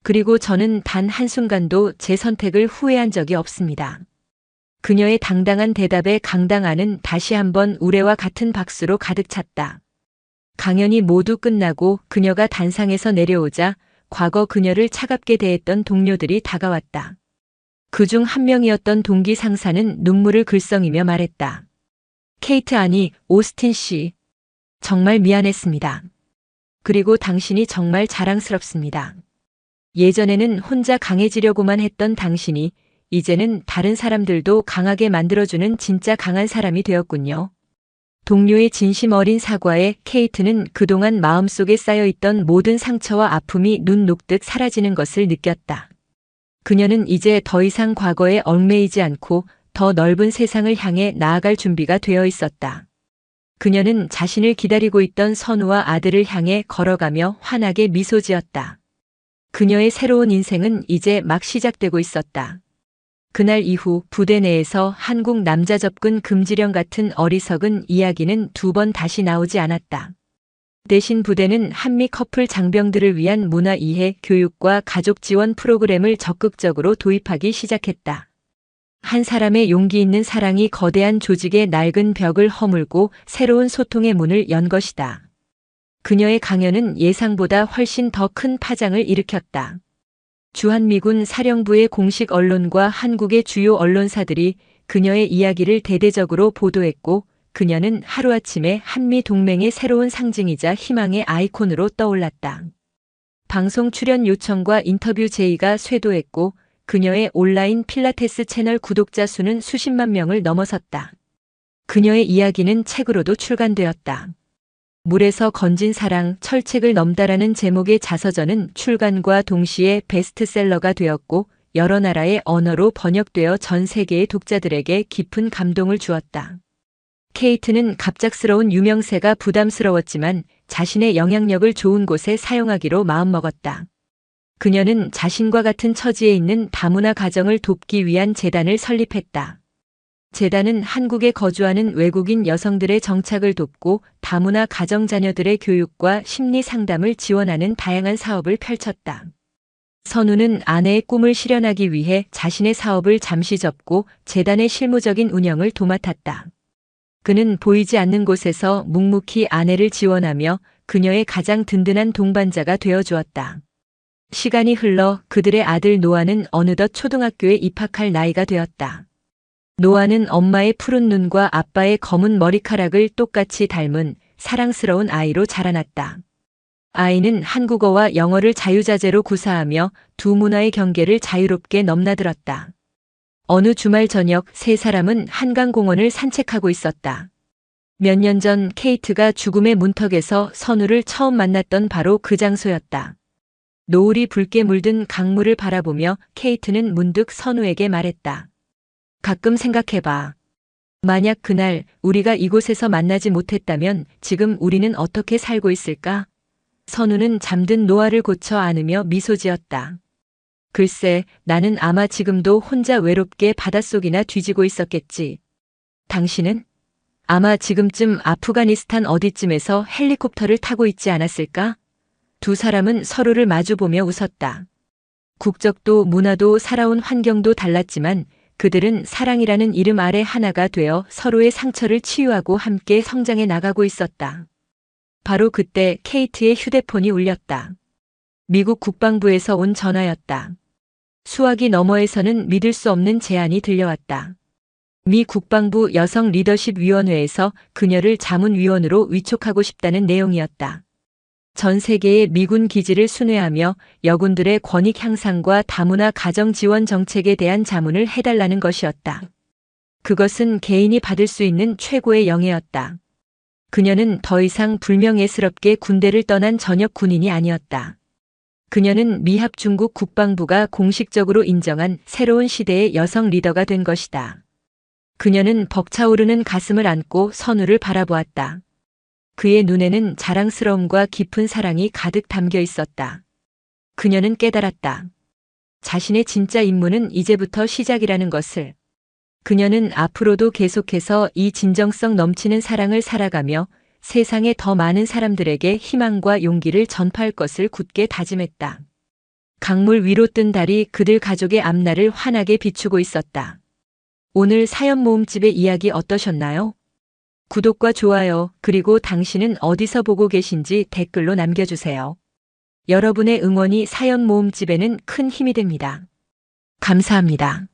그리고 저는 단 한순간도 제 선택을 후회한 적이 없습니다. 그녀의 당당한 대답에 강당 안은 다시 한번 우레와 같은 박수로 가득 찼다. 강연이 모두 끝나고 그녀가 단상에서 내려오자 과거 그녀를 차갑게 대했던 동료들이 다가왔다. 그중 한 명이었던 동기 상사는 눈물을 글썽이며 말했다. 케이트 아니, 오스틴 씨. 정말 미안했습니다. 그리고 당신이 정말 자랑스럽습니다. 예전에는 혼자 강해지려고만 했던 당신이 이제는 다른 사람들도 강하게 만들어주는 진짜 강한 사람이 되었군요. 동료의 진심 어린 사과에 케이트는 그동안 마음속에 쌓여있던 모든 상처와 아픔이 눈 녹듯 사라지는 것을 느꼈다. 그녀는 이제 더 이상 과거에 얽매이지 않고 더 넓은 세상을 향해 나아갈 준비가 되어 있었다. 그녀는 자신을 기다리고 있던 선우와 아들을 향해 걸어가며 환하게 미소 지었다. 그녀의 새로운 인생은 이제 막 시작되고 있었다. 그날 이후 부대 내에서 한국 남자 접근 금지령 같은 어리석은 이야기는 두 번 다시 나오지 않았다. 대신 부대는 한미 커플 장병들을 위한 문화 이해 교육과 가족 지원 프로그램을 적극적으로 도입하기 시작했다. 한 사람의 용기 있는 사랑이 거대한 조직의 낡은 벽을 허물고 새로운 소통의 문을 연 것이다. 그녀의 강연은 예상보다 훨씬 더 큰 파장을 일으켰다. 주한미군 사령부의 공식 언론과 한국의 주요 언론사들이 그녀의 이야기를 대대적으로 보도했고 그녀는 하루아침에 한미 동맹의 새로운 상징이자 희망의 아이콘으로 떠올랐다. 방송 출연 요청과 인터뷰 제의가 쇄도했고 그녀의 온라인 필라테스 채널 구독자 수는 수십만 명을 넘어섰다. 그녀의 이야기는 책으로도 출간되었다. 물에서 건진 사랑, 철책을 넘다라는 제목의 자서전은 출간과 동시에 베스트셀러가 되었고 여러 나라의 언어로 번역되어 전 세계의 독자들에게 깊은 감동을 주었다. 케이트는 갑작스러운 유명세가 부담스러웠지만 자신의 영향력을 좋은 곳에 사용하기로 마음먹었다. 그녀는 자신과 같은 처지에 있는 다문화 가정을 돕기 위한 재단을 설립했다. 재단은 한국에 거주하는 외국인 여성들의 정착을 돕고 다문화 가정 자녀들의 교육과 심리 상담을 지원하는 다양한 사업을 펼쳤다. 선우는 아내의 꿈을 실현하기 위해 자신의 사업을 잠시 접고 재단의 실무적인 운영을 도맡았다. 그는 보이지 않는 곳에서 묵묵히 아내를 지원하며 그녀의 가장 든든한 동반자가 되어주었다. 시간이 흘러 그들의 아들 노아는 어느덧 초등학교에 입학할 나이가 되었다. 노아는 엄마의 푸른 눈과 아빠의 검은 머리카락을 똑같이 닮은 사랑스러운 아이로 자라났다. 아이는 한국어와 영어를 자유자재로 구사하며 두 문화의 경계를 자유롭게 넘나들었다. 어느 주말 저녁 세 사람은 한강공원을 산책하고 있었다. 몇 년 전 케이트가 죽음의 문턱에서 선우를 처음 만났던 바로 그 장소였다. 노을이 붉게 물든 강물을 바라보며 케이트는 문득 선우에게 말했다. 가끔 생각해봐. 만약 그날 우리가 이곳에서 만나지 못했다면 지금 우리는 어떻게 살고 있을까? 선우는 잠든 노아를 고쳐 안으며 미소 지었다. 글쎄, 나는 아마 지금도 혼자 외롭게 바닷속이나 뒤지고 있었겠지. 당신은? 아마 지금쯤 아프가니스탄 어디쯤에서 헬리콥터를 타고 있지 않았을까? 두 사람은 서로를 마주보며 웃었다. 국적도 문화도 살아온 환경도 달랐지만 그들은 사랑이라는 이름 아래 하나가 되어 서로의 상처를 치유하고 함께 성장해 나가고 있었다. 바로 그때 케이트의 휴대폰이 울렸다. 미국 국방부에서 온 전화였다. 수화기 너머에서는 믿을 수 없는 제안이 들려왔다. 미 국방부 여성 리더십 위원회에서 그녀를 자문위원으로 위촉하고 싶다는 내용이었다. 전 세계의 미군 기지를 순회하며 여군들의 권익 향상과 다문화 가정 지원 정책에 대한 자문을 해달라는 것이었다. 그것은 개인이 받을 수 있는 최고의 영예였다. 그녀는 더 이상 불명예스럽게 군대를 떠난 전역 군인이 아니었다. 그녀는 미합 중국 국방부가 공식적으로 인정한 새로운 시대의 여성 리더가 된 것이다. 그녀는 벅차오르는 가슴을 안고 선우를 바라보았다. 그의 눈에는 자랑스러움과 깊은 사랑이 가득 담겨 있었다. 그녀는 깨달았다. 자신의 진짜 임무는 이제부터 시작이라는 것을. 그녀는 앞으로도 계속해서 이 진정성 넘치는 사랑을 살아가며 세상의 더 많은 사람들에게 희망과 용기를 전파할 것을 굳게 다짐했다. 강물 위로 뜬 달이 그들 가족의 앞날을 환하게 비추고 있었다. 오늘 사연 모음집의 이야기 어떠셨나요? 구독과 좋아요, 그리고 당신은 어디서 보고 계신지 댓글로 남겨주세요. 여러분의 응원이 사연 모음집에는 큰 힘이 됩니다. 감사합니다.